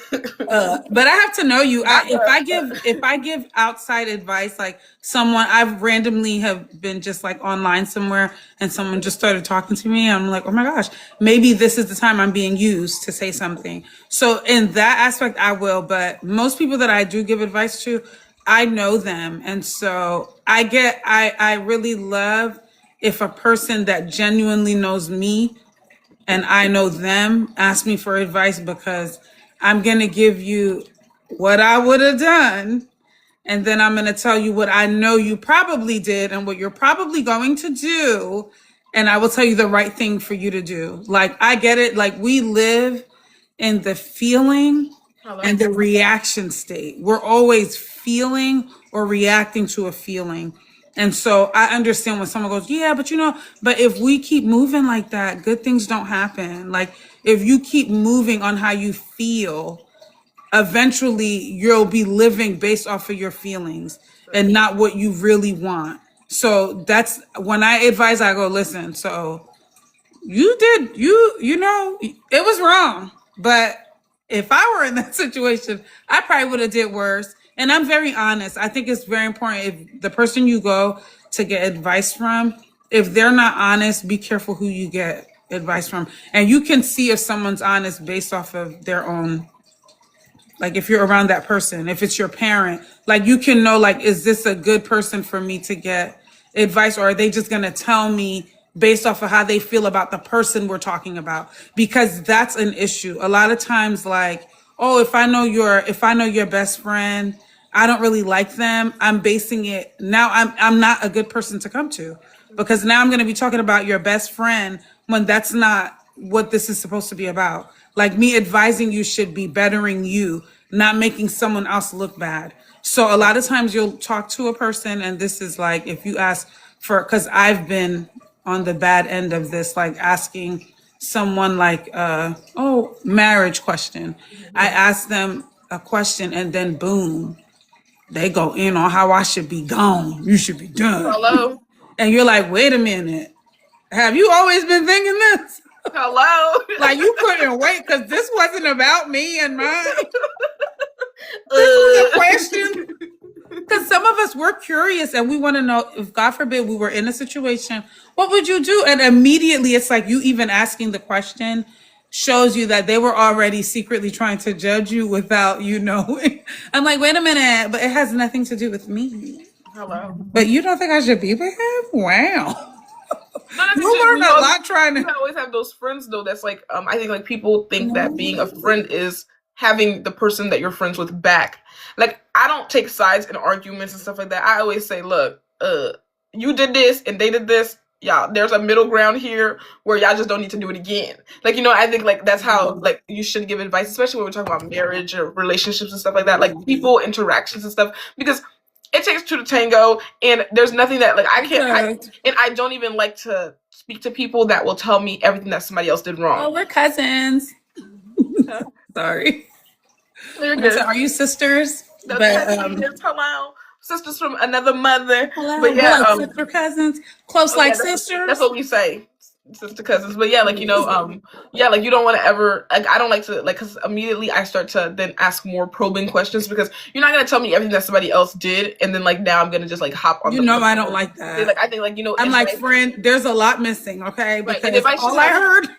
But I have to know you. If I give outside advice, like someone I've randomly have been just like online somewhere and someone just started talking to me, I'm like, oh my gosh, maybe this is the time I'm being used to say something. So in that aspect, I will. But most people that I do give advice to, I know them, and so I really love if a person that genuinely knows me and I know them ask me for advice because I'm going to give you what I would have done. And then I'm going to tell you what I know you probably did and what you're probably going to do. And I will tell you the right thing for you to do. Like, I get it. Like, we live in the feeling and the reaction state. We're always feeling or reacting to a feeling. And so I understand when someone goes, yeah, but if we keep moving like that, good things don't happen. Like if you keep moving on how you feel, eventually you'll be living based off of your feelings and not what you really want. So that's when I advise, I go, listen, so it was wrong, but if I were in that situation, I probably would have did worse. And I'm very honest. I think it's very important if the person you go to get advice from, if they're not honest, be careful who you get advice from. And you can see if someone's honest based off of their own, like if you're around that person, if it's your parent, like you can know, like, is this a good person for me to get advice, or are they just going to tell me based off of how they feel about the person we're talking about? Because that's an issue a lot of times. Like, oh, if I know your best friend, I don't really like them, I'm basing it now, I'm not a good person to come to, because now I'm going to be talking about your best friend when that's not what this is supposed to be about. Like, me advising you should be bettering you, not making someone else look bad. So a lot of times you'll talk to a person, and this is like, if you ask for, because I've been on the bad end of this, like asking someone like, marriage question. I ask them a question and then boom, they go in on how I should be gone. You should be done. Hello. And you're like, wait a minute. Have you always been thinking this? Hello. Like, you couldn't wait because this wasn't about me and mine. This was a question. Because some of us were curious and we want to know if, God forbid, we were in a situation, what would you do? And immediately it's like you even asking the question shows you that they were already secretly trying to judge you without you knowing. I'm like, wait a minute, but it has nothing to do with me. Hello. But you don't think I should be with him? Wow. No, that's You just, learned a lot trying you to. always have those friends though. That's like, I think like people think that being a friend is having the person that you're friends with back. Like I don't take sides in arguments and stuff like that. I always say, look, you did this and they did this. Yeah, there's a middle ground here where y'all just don't need to do it again. Like, I think like that's how like you should give advice, especially when we're talking about marriage or relationships and stuff like that. Like people interactions and stuff, because it takes two to tango, and there's nothing that like and I don't even like to speak to people that will tell me everything that somebody else did wrong. Oh, we're cousins. Sorry. You're good. Are you sisters? But, But hello, sisters from another mother. hello, But yeah, sister cousins, close like sisters. That's what we say, sister cousins. But yeah, like yeah, like you don't want to ever. Like I don't like to like because immediately I start to then ask more probing questions because you're not gonna tell me everything that somebody else did, and then like now I'm gonna just like hop on. I don't like that. Like I think like I'm like friend. There's a lot missing. Okay, right, because all I heard.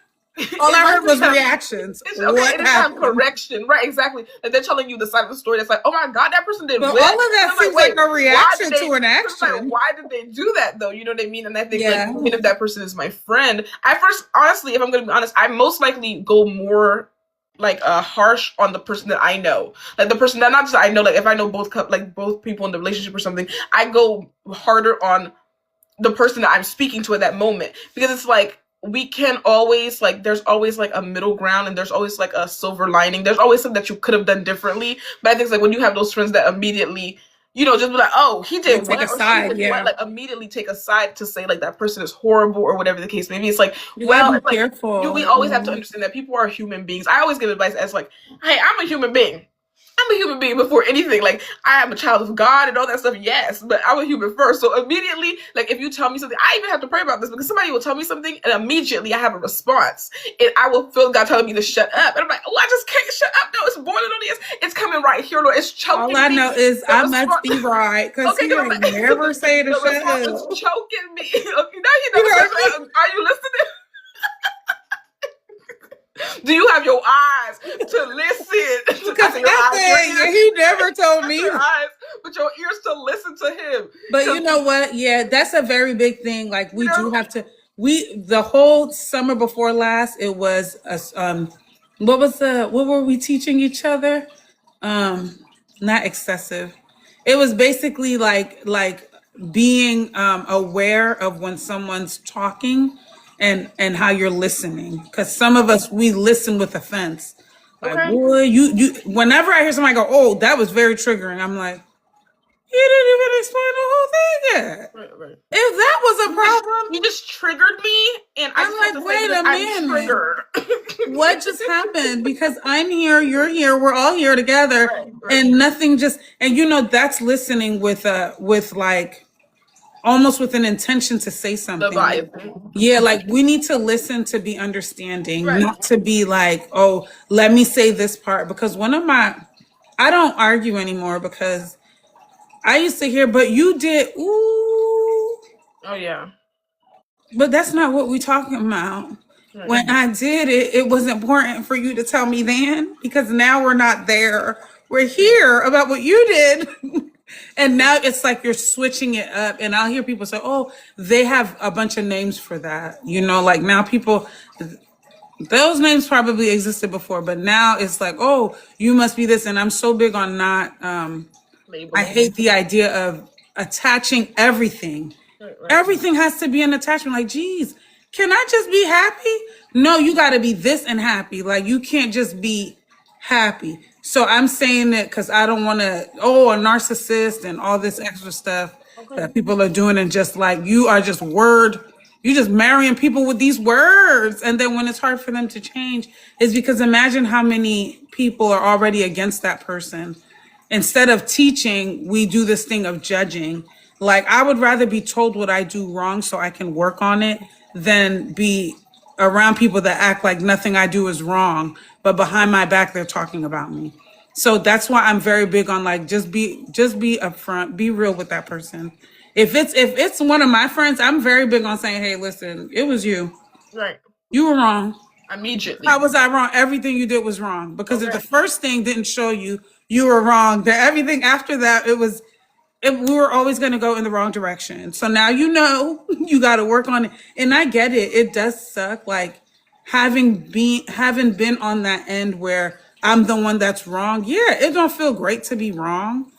All I heard was reactions. Okay, what happened? Correction, right? Exactly. Like they're telling you the side of the story. That's like, oh my god, that person did. But all of that seems like a reaction to an action. Like, why did they do that though? You know what I mean? And I think like even if that person is my friend, I first honestly, if I'm going to be honest, I most likely go more like harsh on the person that I know, like the person that not just I know, like if I know both people in the relationship or something, I go harder on the person that I'm speaking to at that moment because it's like. We can always like there's always like a middle ground and there's always like a silver lining. There's always something that you could have done differently. But I think it's like when you have those friends that immediately, just be like, oh, he did take a side, like immediately take a side to say like that person is horrible or whatever the case may be. It's like, be careful. We always have to understand that people are human beings. I always give advice as like, hey, I'm a human being. I'm a human being before anything. Like, I am a child of God and all that stuff, yes, but I'm a human first. So immediately, like, if you tell me something, I even have to pray about this because somebody will tell me something and immediately I have a response. And I will feel God telling me to shut up. And I'm like, oh, I just can't shut up. No, it's boiling on the inside. It's coming right here. No, it's choking me. All I know is I must be right because he ain't never say to shut up. It's choking me. Okay, now are you listening? Do you have your eyes to listen? Because he never told me. Your eyes, but your ears to listen to him. But you know what? Yeah, that's a very big thing. Like we do have to. The whole summer before last, it was what were we teaching each other? Not excessive. It was basically like being aware of when someone's talking. And how you're listening, because some of us we listen with offense. Like, boy, you. Whenever I hear somebody go, "Oh, that was very triggering," I'm like, "You didn't even explain the whole thing yet." Right. If that was a problem, you just triggered me, and I'm like, "Wait a minute, what just happened?" Because I'm here, you're here, we're all here together, and nothing just. And that's listening with like. Almost with an intention to say something. Yeah, like we need to listen to be understanding, not to be like, oh, let me say this part. Because I don't argue anymore because I used to hear, but you did, ooh. Oh, yeah. But that's not what we're talking about. Right. When I did it, it was important for you to tell me then because now we're not there. We're here about what you did. And now it's like you're switching it up. And I'll hear people say, oh, they have a bunch of names for that. Like now people, those names probably existed before, but now it's like, oh, you must be this. And I'm so big on not, I hate the idea of attaching everything. Right. Everything has to be an attachment. Like, geez, can I just be happy? No, you got to be this and happy. Like you can't just be happy. So I'm saying it because I don't want to, a narcissist and all this extra stuff that people are doing. And just like, you are just you just marrying people with these words. And then when it's hard for them to change, is because imagine how many people are already against that person. Instead of teaching, we do this thing of judging. Like I would rather be told what I do wrong so I can work on it than be around people that act like nothing I do is wrong, but behind my back, they're talking about me. So that's why I'm very big on like just be upfront, be real with that person. If it's one of my friends, I'm very big on saying, "Hey, listen, it was you. Right. You were wrong. How Immediately. was I wrong? Everything you did was wrong. Because if the Okay. first thing didn't show you you were wrong, then everything after that we were always going to go in the wrong direction. So now you know you got to work on it. And I get it. It does suck. Like having been on that end where I'm the one that's wrong. Yeah, it don't feel great to be wrong,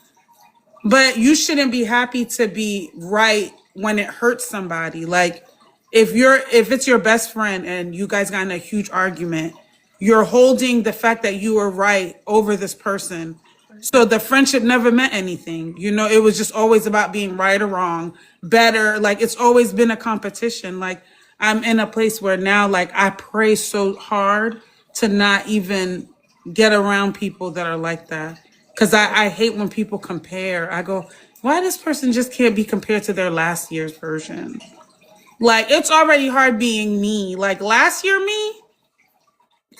but you shouldn't be happy to be right when it hurts somebody. Like if it's your best friend and you guys got in a huge argument, you're holding the fact that you were right over this person. So the friendship never meant anything. It was just always about being right or wrong, better. Like it's always been a competition. Like I'm in a place where now like I pray so hard to not even get around people that are like that. Because I hate when people compare. I go, why this person just can't be compared to their last year's version? Like, it's already hard being me. Like, last year, me,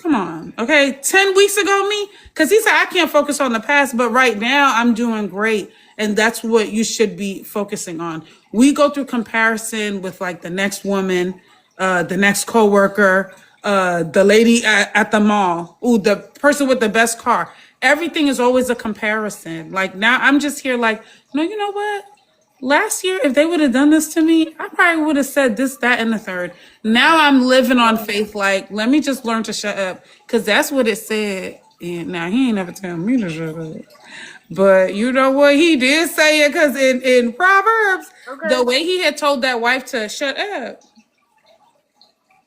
come on, okay? 10 weeks ago, me, because he said I can't focus on the past, but right now I'm doing great. And that's what you should be focusing on. We go through comparison with like the next woman, the next coworker, the lady at the mall, ooh, the person with the best car. Everything is always a comparison. Like now I'm just here like, no, you know what? Last year, if they would have done this to me, I probably would have said this, that, and the third. Now I'm living on faith. Like, let me just learn to shut up. Because that's what it said. And now he ain't never tell me to shut up. But you know what? He did say it because in Proverbs, Okay. the way he had told that wife to shut up,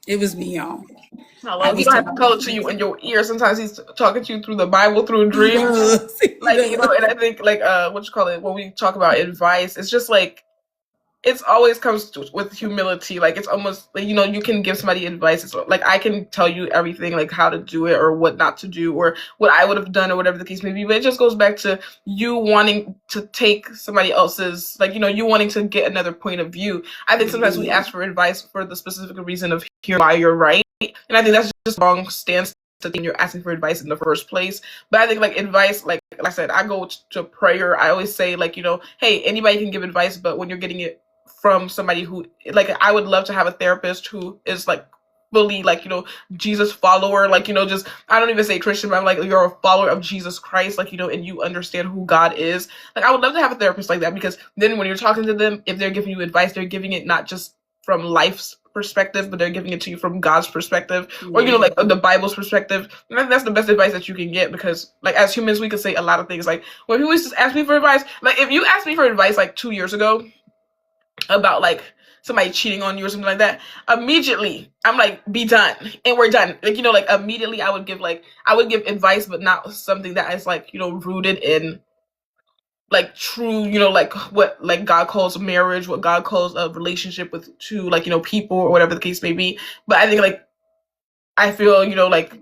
it was me, y'all. I Hello. He was don't have to talking. tell it to you in your ear. Sometimes he's talking to you through the Bible, through a He dream. does. He Like, does. and I think like what you call it, when we talk about advice, it's just like it's always comes with humility. Like it's almost like you can give somebody advice. It's like I can tell you everything, like how to do it or what not to do or what I would have done or whatever the case may be. But it just goes back to you wanting to take somebody else's, like you wanting to get another point of view. I think sometimes we ask for advice for the specific reason of hearing why you're right, and I think that's just a wrong stance to think you're asking for advice in the first place. But I think like advice, like I said, I go to prayer. I always say like hey, anybody can give advice, but when you're getting it from somebody who like I would love to have a therapist who is like fully like Jesus follower, like just I don't even say Christian, but I'm like you're a follower of Jesus Christ, like and you understand who God is. Like I would love to have a therapist like that, because then when you're talking to them, if they're giving you advice, they're giving it not just from life's perspective, but they're giving it to you from God's perspective, or like the Bible's perspective. And that's the best advice that you can get, because like as humans we could say a lot of things. Like when people used to ask me for advice, like if you asked me for advice like 2 years ago about like somebody cheating on you or something like that, immediately I'm like, be done and we're done. Like like immediately I would give advice, but not something that is like rooted in like true like what like God calls marriage, what God calls a relationship with two like people or whatever the case may be. But I think like I feel like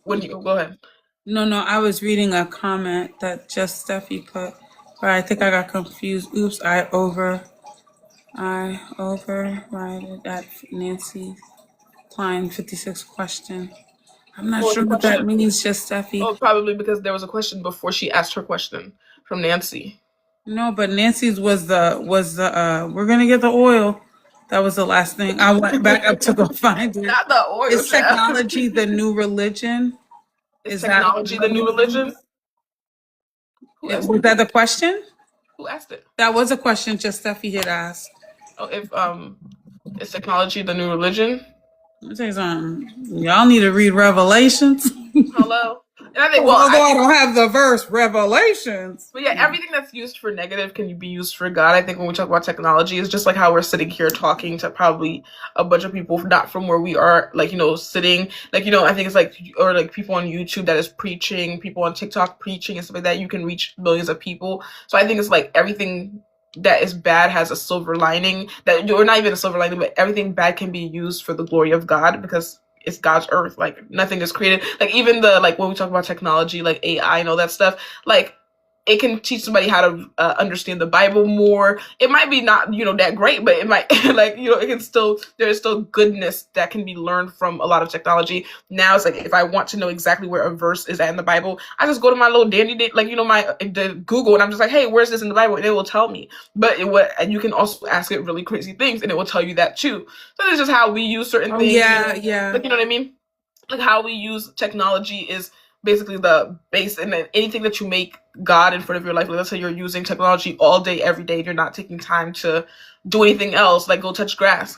when you go ahead. No, no, I was reading a comment that just Steffi put, but I think I got confused. Oops, I overrided that Nancy Klein 56 question. I'm not What was sure the what that question? means, just Steffi. Oh, probably because there was a question before she asked her question from Nancy. No, but Nancy's was the we're gonna get the oil. That was the last thing. I went back up to go find it. Not the oil, Is child. technology the new religion? Is Is that technology the new religion? Who asked was it? that the question? Who asked it? That was a question just Steffi had asked. Oh, if is technology the new religion? Let me tell you something. Y'all need to read Revelations. Hello. And I think, well, Although I I think, don't have the verse Revelations. but yeah, everything that's used for negative can be used for God. I think when we talk about technology, it's just like how we're sitting here talking to probably a bunch of people not from where we are, like sitting, like I think it's like, or like people on YouTube that is preaching, people on TikTok preaching and stuff like that. You can reach millions of people. So I think it's like everything that is bad has a silver lining, that or not even a silver lining, but everything bad can be used for the glory of God, because it's God's earth. Like nothing is created. Like even the like when we talk about technology, like AI and all that stuff, like it can teach somebody how to understand the Bible more. It might be not, that great, but it might like, it can still, there's still goodness that can be learned from a lot of technology. Now it's like, if I want to know exactly where a verse is at in the Bible, I just go to my little dandy, like, the Google, and I'm just like, hey, where's this in the Bible? And it will tell me. But and you can also ask it really crazy things, and it will tell you that too. So that's just how we use certain things. Yeah, yeah. Like, you know what I mean? Like, how we use technology is basically the base, and then anything that you make God in front of your life, like let's say you're using technology all day, every day, you're not taking time to do anything else, like go touch grass.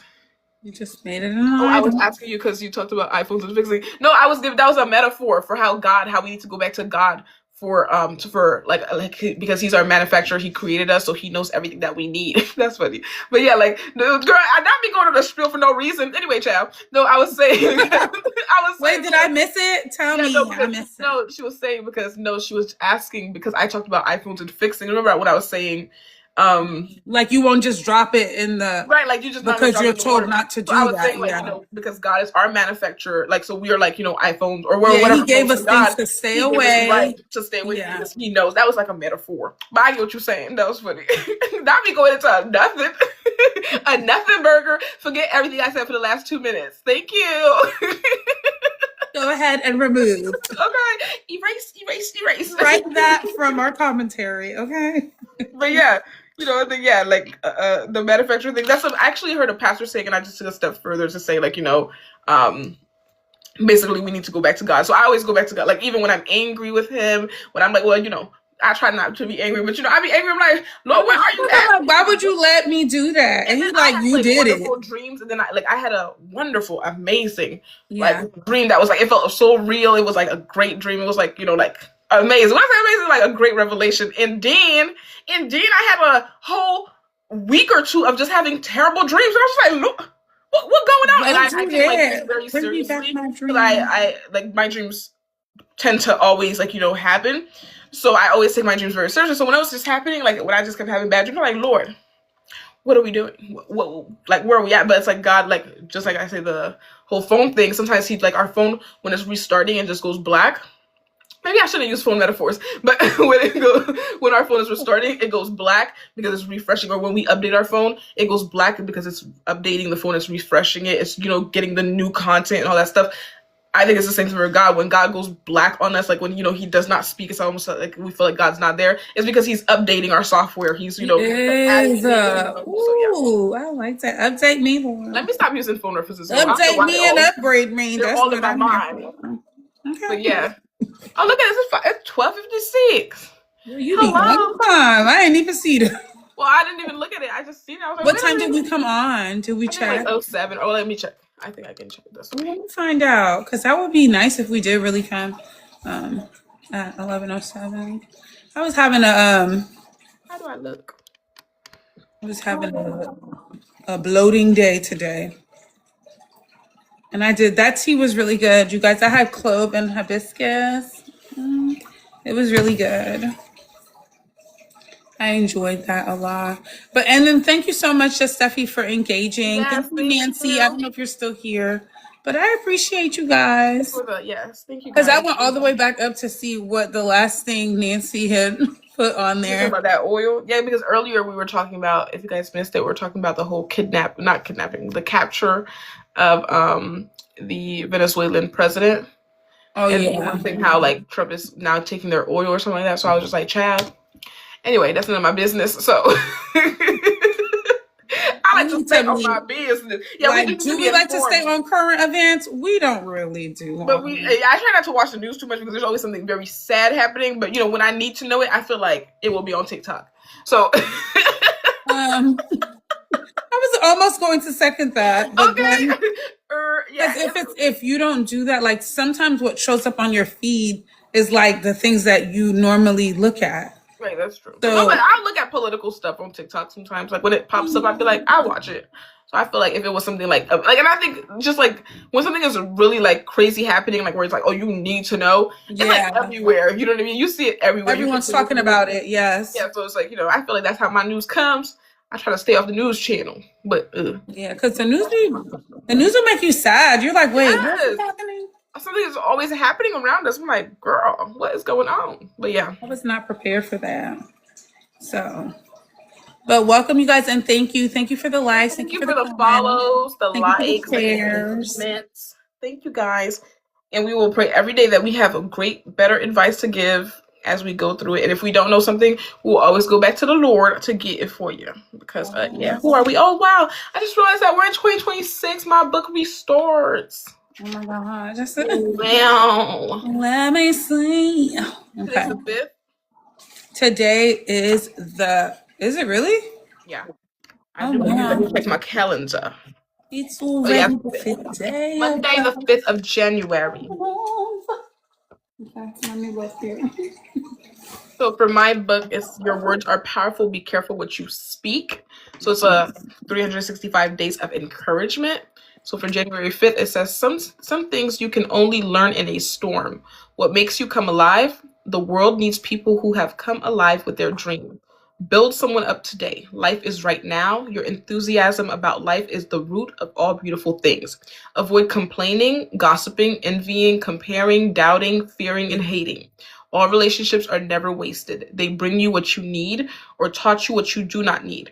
You just made it an I was item. asking you because you talked about iPhones and fixing. No, that was a metaphor for how we need to go back to God for like because he's our manufacturer, he created us, so he knows everything that we need. That's funny. But yeah, like, no, girl, I not be going on a spiel for no reason. Anyway, child. No, I was saying Wait, did I miss it? Tell me. I missed it. No, she was saying because she was asking because I talked about iPhones and fixing. Remember what I was saying? Like, you won't just drop it in the right, like you just because you're told not to do I was that. saying, like, because God is our manufacturer, like, so we are like, iPhones or whatever. He gave us things to stay away, right, to stay away because he knows. That was like a metaphor, but I get what you're saying. That was funny. Not me going into nothing, a nothing burger. Forget everything I said for the last 2 minutes. Thank you. Go ahead and remove. Okay, erase. Write that from our commentary. Okay. But yeah. I think, like, the manufacturer thing, that's what I actually heard a pastor saying, and I just took a step further to say, like, basically we need to go back to God. So I always go back to God. Like, even when I'm angry with him, when I'm like, well, I try not to be angry, but, I be angry, I'm like, Lord, where are you at? Why would you let me do that? And he's like, you did it. Wonderful dreams, and then I had a wonderful, amazing, like, dream that was, like, it felt so real. It was, like, a great dream. It was, like, like, amazing. When I say amazing, like a great revelation. And then I had a whole week or two of just having terrible dreams. And I was just like, look, what's going on? And I take like very seriously. Because I like my dreams tend to always happen. So I always take my dreams very seriously. So when it was just happening, like when I just kept having bad dreams, I'm like, Lord, what are we doing? What like where are we at? But it's like God, like just like I say the whole phone thing. Sometimes he's like our phone when it's restarting and just goes black. Maybe I shouldn't use phone metaphors, but when our phone is restarting, it goes black because it's refreshing. Or when we update our phone, it goes black because it's updating the phone, it's refreshing it, it's getting the new content and all that stuff. I think it's the same thing for God. When God goes black on us, like when he does not speak, it's almost like we feel like God's not there. It's because he's updating our software. He's Ooh, I like that. Update me more. Let me stop using phone references. Update me and upgrade me. They're all in my mind. Okay. But yeah. Oh, look at this. It's 12:56. You need one time. I didn't even see that. Well, I didn't even look at it. I just seen it. I was like, what time did we come on? Did we check? Like 07. Oh, let me check. I think I can check this one. Let me find out. Because that would be nice if we did really come at 11:07. I was having a... How do I look? I was having a bloating day today. And I did, that tea was really good. You guys, I had clove and hibiscus. It was really good. I enjoyed that a lot. And then thank you so much, Steffi, for engaging. Yes, thank you, Nancy. I don't know if you're still here, but I appreciate you guys. Yes, thank you Because guys. I went all the way back up to see what the last thing Nancy had put on there. About that oil? Yeah, because earlier we were talking about, if you guys missed it, we were talking about the whole the capture of the Venezuelan president. Oh, and yeah. one thing how like Trump is now taking their oil or something like that. So I was just like, Chad. Anyway, that's none of my business. So I like to stay on my business. Yeah, like, do we like to stay on current events? We don't really do. But I try not to watch the news too much because there's always something very sad happening. But when I need to know it, I feel like it will be on TikTok. So I was almost going to second that. But okay. If you don't do that, like sometimes what shows up on your feed is like the things that you normally look at. Right, that's true. So, but I'll look at political stuff on TikTok sometimes. Like when it pops up, I feel like I'll watch it. So I feel like if it was something like, and I think just like when something is really like crazy happening, like where it's like, oh, you need to know, it's like everywhere. You know what I mean? You see it everywhere. Everyone's talking about it. Yes. Yeah. So it's like, I feel like that's how my news comes. I try to stay off the news channel, but yeah, because the news will make you sad. You're like, wait, what's happening? something is always happening around us. I'm like, girl, what is going on? But yeah. I was not prepared for that. So, but welcome you guys and thank you for the likes, thank Thank you you for the for the comments, follows, the thank you for the likes, the shares. engagements. Thank you guys. And we will pray every day that we have a great, better advice to give as we go through it. And if we don't know something, we'll always go back to the Lord to get it for you. Because, yeah, who are we? Oh, wow. I just realized that we're in 2026. My book restarts. Oh my God. Just Wow. let me see. Today's Okay. the 5th. Today is it really? Yeah. I Oh do believe. Let me man. check my calendar. It's Oh, yeah. already the fifth day of Monday, the 5th of January. the month. Okay, let me look here. So for my book, it's Your Words Are Powerful, Be Careful What You Speak. So it's a 365 days of encouragement. So for January 5th, it says some things you can only learn in a storm. What makes you come alive? The world needs people who have come alive with their dream. Build someone up today. Life is right now. Your enthusiasm about life is the root of all beautiful things. Avoid complaining, gossiping, envying, comparing, doubting, fearing, and hating. All relationships are never wasted. They bring you what you need or taught you what you do not need.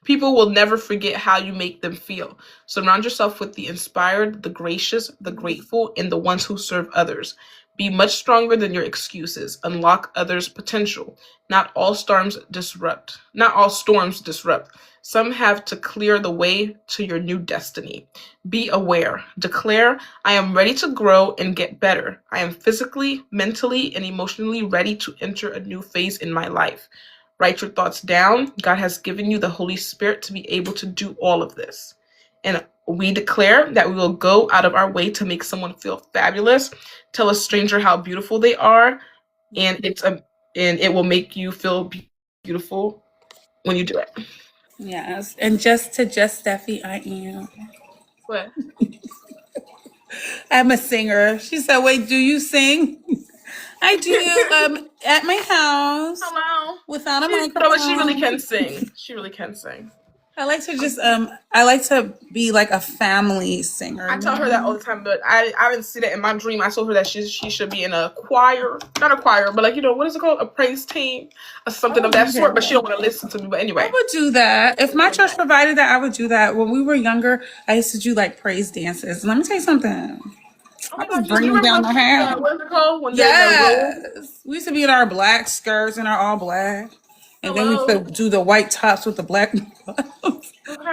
People will never forget how you make them feel. Surround yourself with the inspired, the gracious, the grateful, and the ones who serve others. Be much stronger than your excuses. Unlock others' potential. Not all storms disrupt. Some have to clear the way to your new destiny. Be aware. Declare, I am ready to grow and get better. I am physically, mentally, and emotionally ready to enter a new phase in my life. Write your thoughts down. God has given you the Holy Spirit to be able to do all of this. And we declare that we will go out of our way to make someone feel fabulous, tell a stranger how beautiful they are, and it will make you feel beautiful when you do it. Yes, and just Steffi, I am. But I'm a singer. She said, "Wait, do you sing?" I do. At my house hello. without a But she really microphone. can sing. She really can sing. I like to just I like to be like a family singer. I tell her that all the time, but I didn't see that in my dream. I told her that she should be in a choir, not a choir, but like what is it called, a praise team, or something of that sort. But she don't want to listen to me. But I anyway, would do that. If my church provided that, I would do that. When we were younger, I used to do like praise dances. Let me tell you something. oh I my was God, you bringing down remember the house. what is it called when they're in the robe? Yes. We used to be in our black skirts and our all black. And then we used Hello. to do the white tops with the black.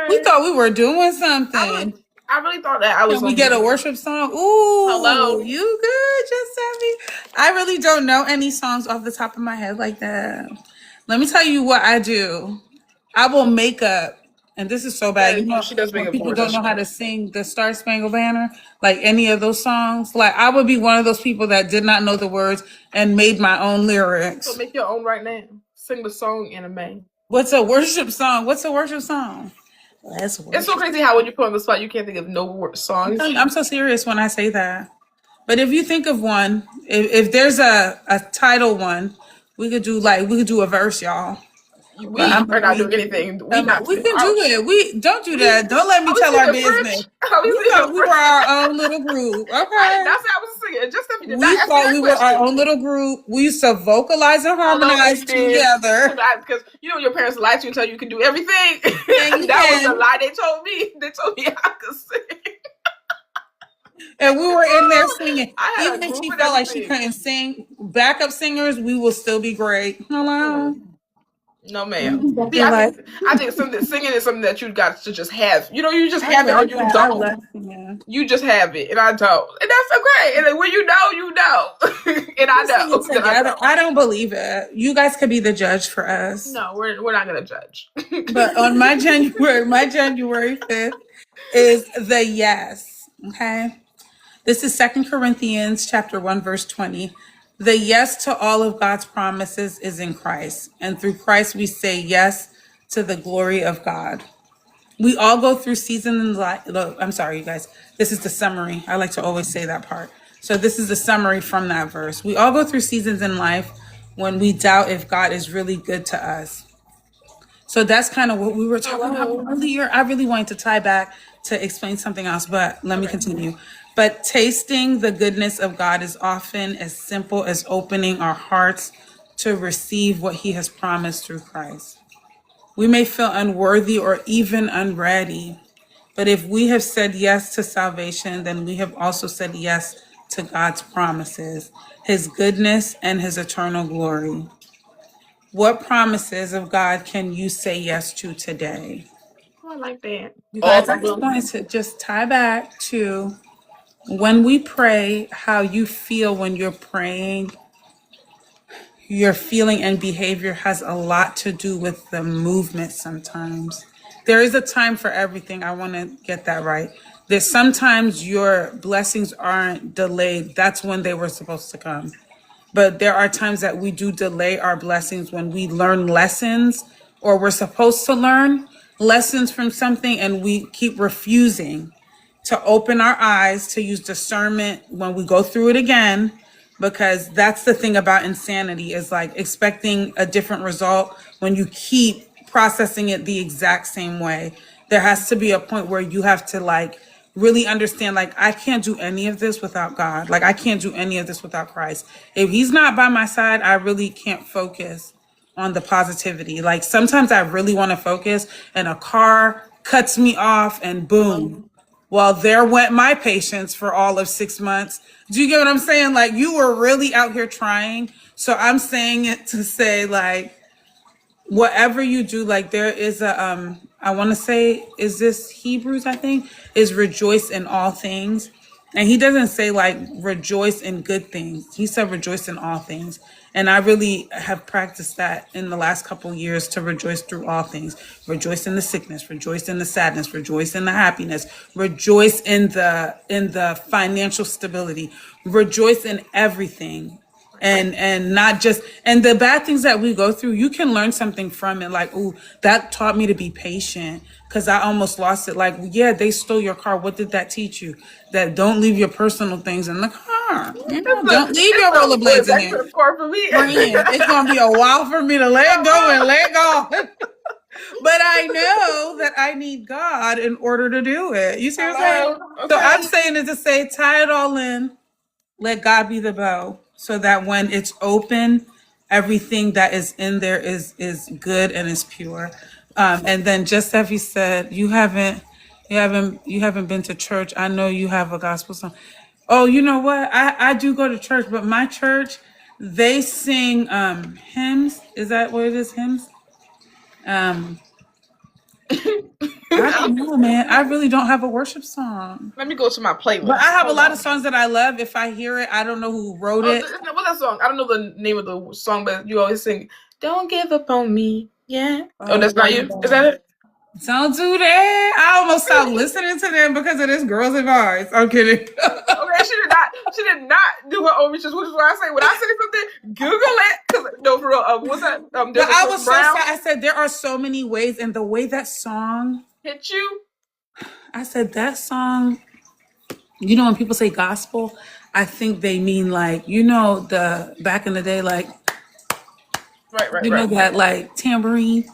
We Okay. thought we were doing I really, something. I really thought that I was Can we gonna get a be. worship song? Ooh, Hello. you good, Giuseppe? I really don't know any songs off the top of my head like that. Let me tell you what I do. I will make up, and this is so bad. You know, She does make when up people words. don't That's know how true. to sing the Star Spangled Banner, like any of those songs, like I would be one of those people that did not know the words and made my own So lyrics. make your own right now. Sing the song in a man. What's a worship song? What's a worship song? Let's It's so worship. crazy how when you put on the spot, you can't think of no songs. I'm so serious when I say that. But if you think of one, if there's a title one, we could do a verse, y'all. But We are not doing anything. we can do it. We don't do that. Don't let me I was tell our singing business. French. I was We thought singing we were French. our own little group. Okay. That's how I was singing. Just if you did We not ask me thought that we were our question. own little group. We used to vocalize and Although harmonize it did, together. because your parents lie to you and tell you can do everything. And you That was the can. lie they told me. They told me I could sing. And we were in there singing. I had Even a if group she and felt like she everything. couldn't sing, backup singers, we will still be great. Hello. No, ma'am. See, They're I like, think singing is something that you got to just have. You just I have it or love you that. I don't. love singing. You just have it, and I don't, and that's okay. And then when you know, you know, and I We sing it know that I together. don't. I don't believe it. You guys could be the judge for us. No, we're not gonna judge. But on my January 5th is the yes. Okay. This is Second Corinthians chapter 1, verse 20. The yes to all of God's promises is in Christ. And through Christ we say yes to the glory of God. We all go through seasons in life. I'm sorry, you guys. This is the summary. I like to always say that part. So this is the summary from that verse. We all go through seasons in life when we doubt if God is really good to us. So that's kind of what we were talking about earlier. I really wanted to tie back to explain something else, but let me continue. But tasting the goodness of God is often as simple as opening our hearts to receive what He has promised through Christ. We may feel unworthy or even unready, but if we have said yes to salvation, then we have also said yes to God's promises, His goodness, and His eternal glory. What promises of God can you say yes to today? Oh, I like that. You All guys, I of just them. wanted to just tie back to when we pray, how you feel when you're praying. Your feeling and behavior has a lot to do with the movement sometimes. There is a time for everything. I want to get that right. There's sometimes your blessings aren't delayed. That's when they were supposed to come. But there are times that we do delay our blessings when we learn lessons or we're supposed to learn lessons from something and we keep refusing to open our eyes, to use discernment when we go through it again, because that's the thing about insanity is like expecting a different result when you keep processing it the exact same way. There has to be a point where you have to like really understand, like, I can't do any of this without God. Like, I can't do any of this without Christ. If He's not by my side, I really can't focus on the positivity. Like, sometimes I really want to focus and a car cuts me off and boom. Well, there went my patience for all of 6 months. Do you get what I'm saying? Like, you were really out here trying. So I'm saying it to say, like, whatever you do, like there is a I want to say, is this Hebrews, I think, is rejoice in all things. And he doesn't say like rejoice in good things. He said rejoice in all things. And I really have practiced that in the last couple of years, to rejoice through all things. Rejoice in the sickness, rejoice in the sadness, rejoice in the happiness, rejoice in the financial stability, rejoice in everything. And not just, and the bad things that we go through, you can learn something from it. Like, ooh, that taught me to be patient because I almost lost it. Like, yeah, they stole your car. What did that teach you? That don't leave your personal things in the car. You know, don't leave It's your a rollerblades in back here. to the car for me. Friend, it's gonna be a while for me to let go and let go. But I know that I need God in order to do it. You see what I'm saying? Hello. So Okay. I'm saying it to say, tie it all in, let God be the bow, so that when it's open, everything that is in there is good and is pure. And then, just as you said, you haven't been to church. I know you have a gospel song. Oh, you know what? I do go to church, but my church, they sing hymns. Is that what it is? Hymns? Um, I don't know, man. I really don't have a worship song. Let me go to my But I playlist. have a Hold lot of on. songs that I love. If I hear it, I don't know who wrote Oh, it. what's that song? I don't know the name of the song, but you always sing, "Don't give up on me." Yeah. Oh, Oh, that's not you. Is that it? don't do that. I almost stopped listening to them because of this Girls and Bars. I'm kidding. Okay, she did not. She did not do her own research, which is why I say when I say something, Google it. Cause no, for real. What's that? But There's a I Chris was so Brown sad. I said, there are so many ways. And the way that song, hit you. I said, that song, when people say gospel, I think they mean like, the back in the day, like, Right, right, right. that like tambourine.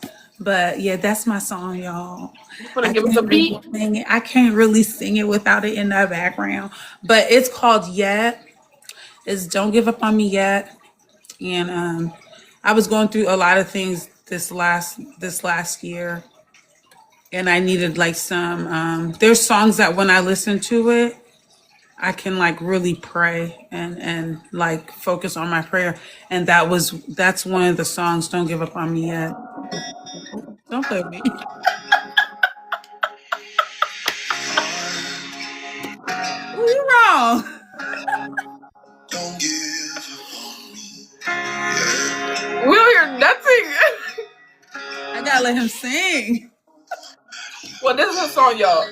But yeah, that's my song, y'all. You gonna I give us a can't really beat? sing it. I can't really sing it without it in the background. But it's called Yet. It's Don't Give Up on Me Yet. And I was going through a lot of things this last year, and I needed like some. There's songs that when I listen to it, I can like really pray and like focus on my prayer. And that's one of the songs. Don't Give Up on Me Yet. Don't play with me. Oh, you wrong. Don't give up on me. We don't hear nothing. I gotta let him sing. Well, this is her song, y'all.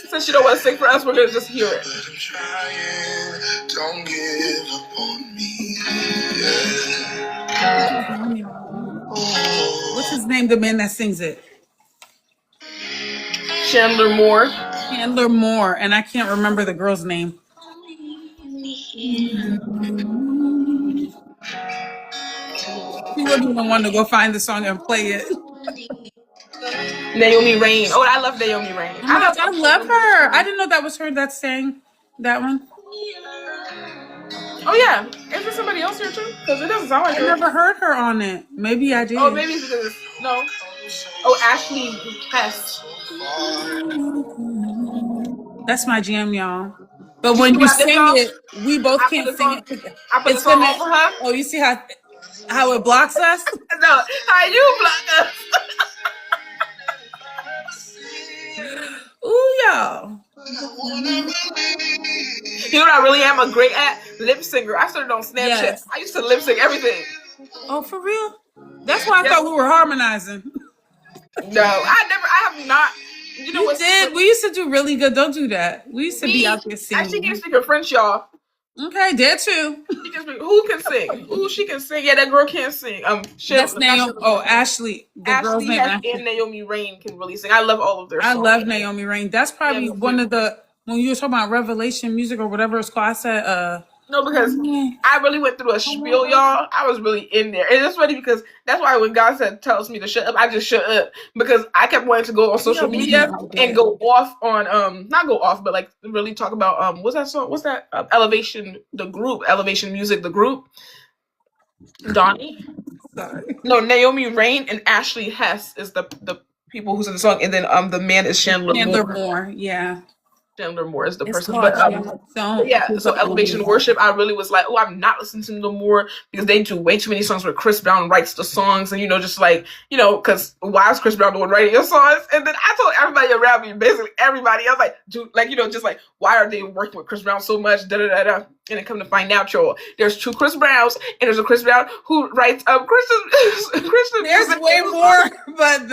Since you don't want to sing for us, we're gonna just hear it. But I'm trying. Don't give up on me. What's his name, y'all? What's his name? The man that sings it. Chandler Moore. Chandler Moore, and I can't remember the girl's name. He wouldn't even want to go find the song and play it. Naomi Rain. Oh, I love Naomi Rain. Oh my I gosh, love I so love many of the her. I songs. didn't know that was her that sang. That one? Oh yeah, is there somebody else here too? Because it doesn't sound like I her. never heard her on it. Maybe I Oh, did. maybe it's because no. Oh, Ashley Hess. That's my jam, y'all. But You see when you what I did, sing y'all? it, we both I put can't the sing song. it together. I put the It's song gonna. on for her. Oh, you see how it blocks us? No, how you block us? Ooh, y'all. You know what I really am a great at? Lip singer. I started on Snapchat. Yes. I used to lip sync everything. Oh, for real? That's why I Yep. thought we were harmonizing. No, I have not. You know You what's did. We used to do really good. Don't do that. We used to be me? out there Actually, can singing. speak in French, y'all. Okay, there too. She can speak. Who can sing? Ooh, she can sing. Yeah, that girl can't sing. That's Not Naomi. Shirley Oh, Temple. Ashley. The girl's Ashley name Hess Ashley. and Naomi Rain can really sing. I love all of their I songs. love Naomi Rain. That's Yeah, probably me one too. of the when you were talking about Revelation music or whatever it's called. I said, No, oh because man, I really went through a spiel, y'all. I was really in there. And it's funny because that's why when God said tells me to shut up, I just shut up. Because I kept wanting to go on be social obedient media like and that. go off on not go off, but like really talk about what's that song? What's that? Elevation, the group, Elevation Music, the group. Donnie? Sorry. No, Naomi Rain and Ashley Hess is the people who's in the song, and then the man is Chandler Chandler Moore. Moore. Yeah, Chandler Moore is the it's person. called But Chandler. Don't yeah, give so up on Elevation me. Worship, I really was like, oh, I'm not listening to them no more because they do way too many songs where Chris Brown writes the songs, and just like because why is Chris Brown the one writing your songs? And then I told everybody around me, basically everybody, I was like, dude, like just like why are they working with Chris Brown so much? Da da da da. And then come to find out, y'all, there's two Chris Browns, and there's a Chris Brown who writes Christian There's music. way more, but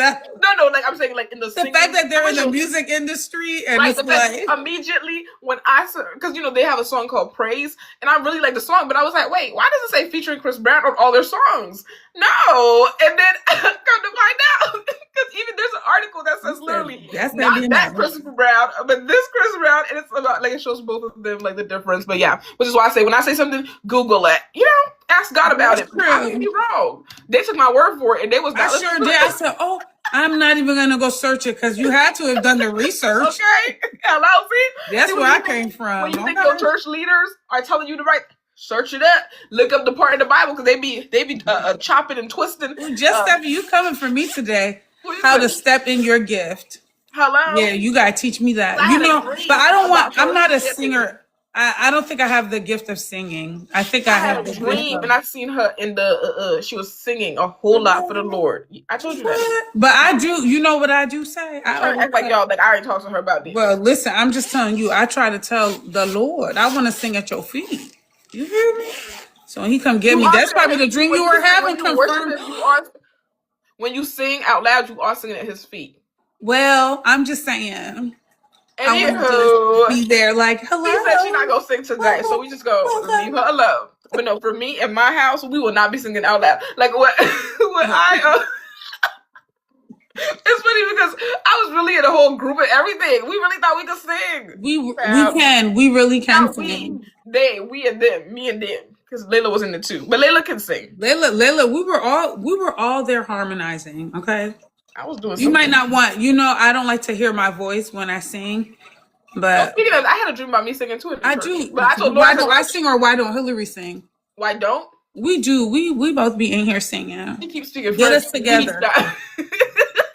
No, like I'm saying, like in the the singing, fact that they're I'm in the sure. music industry and Right, it's because like immediately when I saw, because they have a song called Praise, and I really like the song, but I was like, wait, why does it say featuring Chris Brown on all their songs? No, and then come to find out, because even there's an article that says literally that's that not being that nice. Christopher Brown, but this Chris Brown, and it's about like it shows both of them like the difference. But yeah, which is why I say when I say something, Google it. Ask God about That's it. I may be true. wrong. They took my word for it, and they was I not sure listening to did. I it. said, "Oh, I'm not even gonna go search it because you had to have done the research." Okay, hello, see That's when where I you think came when from. you think your Okay. church leaders are telling you to write, search it up, look up the part in the Bible because they be chopping and twisting. Well, just Stephanie, you coming for me today? What is How to it? step in your gift? Hello, Yeah, you gotta teach me that. I had a But dream I don't want. about I'm your not a shipping. singer. I don't think I have the gift of singing. I think I I had have a the gift dream of and I seen her in the she was singing a whole lot for the Lord. I told you that. what? But I do. You know what I do say? I'm I trying to always act like say. y'all like I already talked to her about Well, this. listen. I'm just telling you. I try to tell the Lord. I want to sing at your feet. You hear me? So when he come get You me, are that's singing at probably his the feet dream you were when having you worship confirmed. him. You are when you sing out loud. You are singing at his feet. Well, I'm just saying. I want to just Anywho, be there, like, she said she's not hello. gonna sing tonight, so we just gonna leave her alone. But no, for me in my house, we will not be singing out loud. Like what? What I it's funny because I was really in a whole group of everything. We really thought we could sing. We really can Not we, sing. we and them, me and them, because Layla was in the two, but Layla can sing. Layla, we were all there harmonizing. Okay, I was doing you might something. not want, I don't like to hear my voice when I sing, Oh, but speaking of, I had a dream about me singing too in the I church. do. But I told Laura, I Why said, don't I sing or why don't Hillary sing? why don't We do. We both be in here singing. she keep speaking Get French? us We need to together. stop.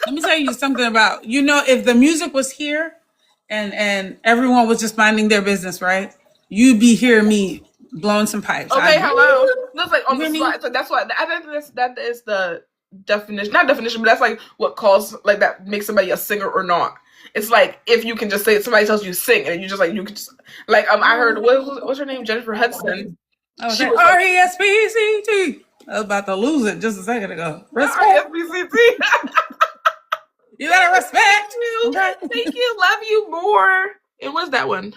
Let me tell you something about, if the music was here and everyone was just minding their business, right? You'd be hearing me blowing some pipes. Okay, hello. Looks like You on the hear me? spot. So that's what I think that is the definition. Not definition, but that's like what calls like that makes somebody a singer or not. It's like if you can just say somebody tells you sing and you just like you can just like I heard what's her name, Jennifer Hudson. I was She like, was like RESPCT. I was about to lose it just a second ago. Respect. RSBCT. You gotta respect. you. Okay. Thank you. Love you more. It was that one.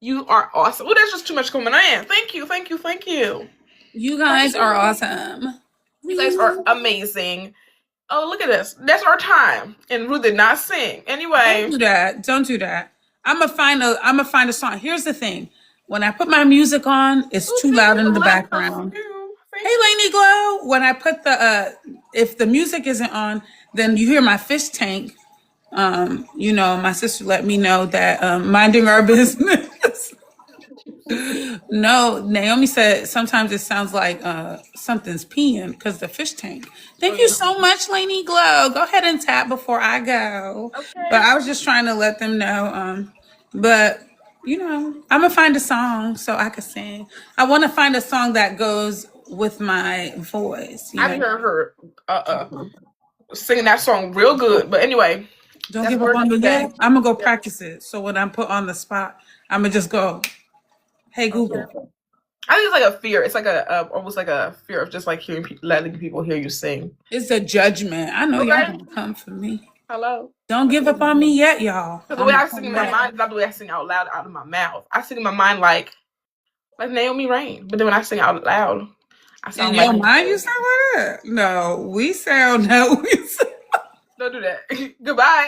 You are awesome. Oh, there's just too much coming in. Thank you. Thank you. Thank you. You guys are awesome. You guys are amazing. Oh, look at this. That's our time. And Ruth did not sing. Don't Anyway. do that. Don't do that. I'm gonna find a song. Here's the thing. When I put my music on, it's Oh, too thank loud you. in I the love those background. too. Hey, Thank you. Lainey Glow. When I put if the music isn't on, then you hear my fish tank. My sister let me know that minding our business. No, Naomi said sometimes it sounds like something's peeing because the fish tank. Oh Thank you yeah. so much, Lainey Glow. Go ahead and tap before I go. But Okay. I was just trying to let them know. But I'm gonna find a song so I can sing. I want to find a song that goes with my voice. I be hearing her singing that song real good. But anyway, Don't that's give up word on of me the day. yet. I'm gonna go Yep. practice it. So when I'm put on the spot, I'm gonna just go, "Hey Okay. Google." I think it's like a fear. It's like almost like a fear of just like hearing letting people hear you sing. It's a judgment. I know y'all Okay. gonna come for me. Hello. Don't give up on me yet, y'all. Because the I'm way gonna I sing come in my back. mind is not the way I sing out loud out of my mouth. I sing in my mind like Naomi Rain. But then when I sing out loud, I In sound like your mind, you sound like that. No, we sound no. don't do that. Goodbye.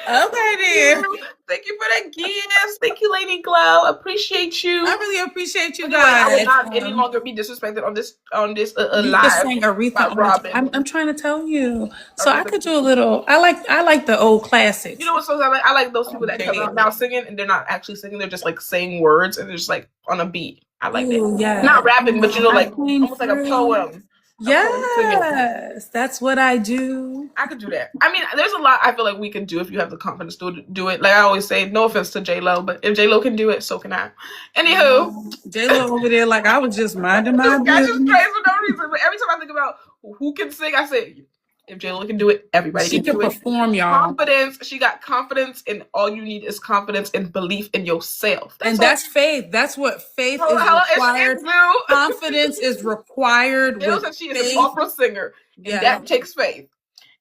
Okay, then. Thank you for the gifts. Thank you, Lady Glow. Appreciate you. I really appreciate you Anyway, I will guys. not any longer be disrespected on this You could live sing by Aretha on the. Robin. I'm trying to tell you. So I Aretha. could do a little. I like the old You classics. know what songs I like? I like those people that come out now singing and they're not actually singing. They're just like saying words and they're just like on a beat. I like that. Ooh, yeah. Not rapping, but I like came almost like a through. poem. A poem singing. Yes, that's what I do. I could do that. I mean, there's a lot I feel like we can do if you have the confidence to do it. Like I always say, no offense to J Lo, but if J Lo can do it, so can I. Anywho, J Lo over there, like I was just minding my just got you straight business. for no reason. But every time I think about who can sing, I say, if J Lo can do it, everybody She can can do it. perform, y'all. Confidence. She got confidence, and all you need is confidence and belief in yourself. And That's all. that's faith. That's what faith is Hello, required. it's new. Confidence is required J Lo with said she is an faith. opera singer, and Yeah. that takes faith.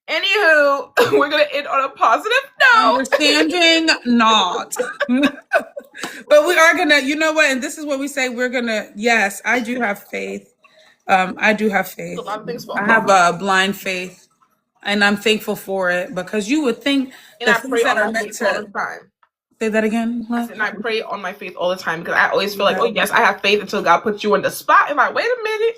Anywho, we're gonna end on a positive note. Understanding not. But we are gonna, you know what, and this is what we say, we're gonna, yes, I do have faith. I do have A faith. lot of things I fall. have a blind faith. And I'm thankful for it because you would think And the I things pray that on are my meant faith all the to time. say that again. I said, and I pray on my faith all the time because I always feel like, oh yes, I have faith until God puts you on the spot. And like, wait a minute,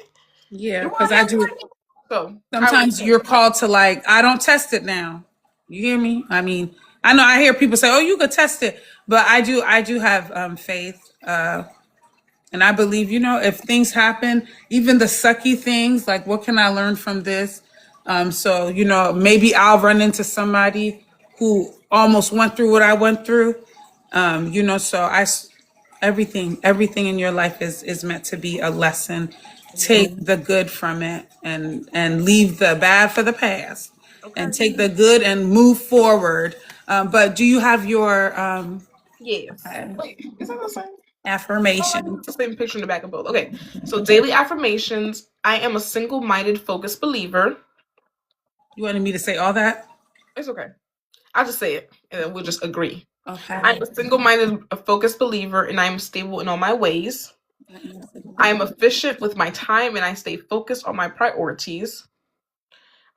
Yeah, you because want I that? do. So Sometimes you're called to like, I don't test it now. You hear me? I mean, I know I hear people say, "Oh, you could test it," but I do have faith, and I believe, if things happen, even the sucky things, like what can I learn from this? So maybe I'll run into somebody who almost went through what I went through. So everything in your life is meant to be a lesson. Take the good from it and leave the bad for the past, okay, and take the good and move forward. But do you have your yes. Wait, is that the same? Oh, affirmation? it's the same picture in the back of both. Okay, so daily affirmations. I am a single-minded, focused believer. You wanted me to say all that? It's okay. I'll just say it, and then we'll just agree. Okay. I'm a single-minded, focused believer, and I am stable in all my ways. I am efficient with my time, and I stay focused on my priorities.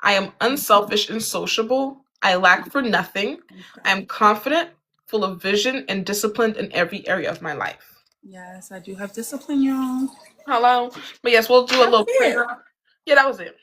I am unselfish and sociable. I lack for nothing. I am confident, full of vision, and disciplined in every area of my life. Yes, I do have discipline, y'all. Hello. But yes, we'll do a little prayer. Yeah, that was it.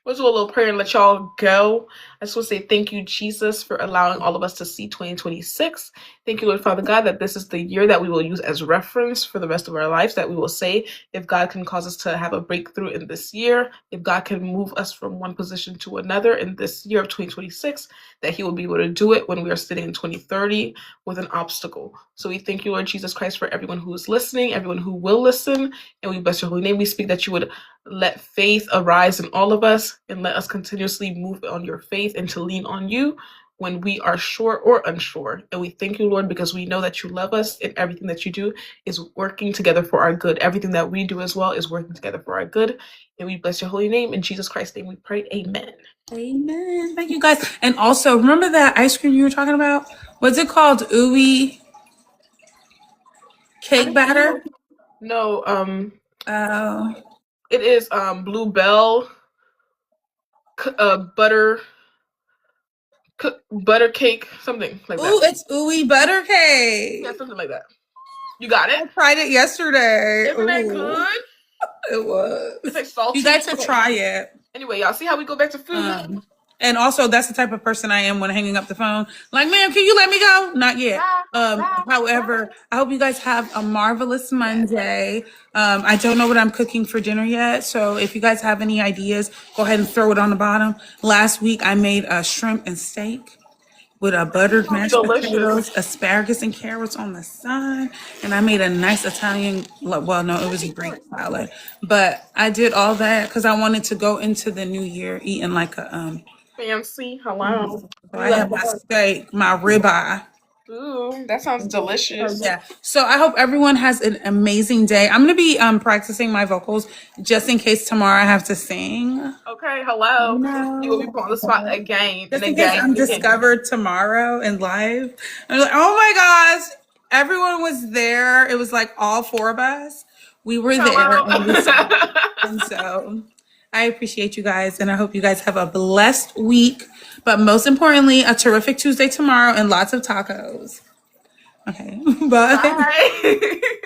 We'll do a little prayer and let y'all go. I just want to say thank you, Jesus, for allowing all of us to see 2026. Thank you, Lord Father God, that this is the year that we will use as reference for the rest of our lives, that we will say if God can cause us to have a breakthrough in this year, if God can move us from one position to another in this year of 2026, that He will be able to do it when we are sitting in 2030 with an obstacle. So we thank you, Lord Jesus Christ, for everyone who is listening, everyone who will listen, and we bless your holy name. We speak that you would let faith arise in all of us and let us continuously move on your faith and to lean on you when we are sure or unsure. And we thank you, Lord, because we know that you love us and everything that you do is working together for our good. Everything that we do as well is working together for our good. And we bless your holy name. In Jesus Christ's name we pray. Amen. Amen. Thank you, guys. And also, remember that ice cream you were talking about? What's it called? Ooey cake batter? No, Oh. it is Bluebell butter butter cake, something like that. Ooh, it's ooey butter cake. Yeah, something like that. You got it? I tried it yesterday. Isn't that Ooh, good? it was. It's like salty. You guys should Okay. try it. Anyway, y'all see how we go back to food? And also, that's the type of person I am when hanging up the phone. Like, ma'am, can you let me go? Not yet. However, I hope you guys have a marvelous Yes. Monday. I don't know what I'm cooking for dinner yet, so if you guys have any ideas, go ahead and throw it on the bottom. Last week, I made a shrimp and steak with a buttered Sounds mashed delicious. potatoes, asparagus and carrots on the side, and I made a nice Italian. Well, no, it was a Greek salad, but I did all that because I wanted to go into the new year eating like a Fancy. Hello. So I have my steak, my ribeye. Ooh, that sounds Oh delicious. yeah. So I hope everyone has an amazing day. I'm gonna be practicing my vocals just in case tomorrow I have to sing. Okay, hello. You will be put on the spot again and Just in case again I'm and again. discovered tomorrow in live. I'm like, oh my gosh, everyone was there. It was like all four of us. We were there Hello. and we sang. And so I appreciate you guys and I hope you guys have a blessed week. But most importantly, a terrific Tuesday tomorrow and lots of tacos. Okay. Bye. Bye.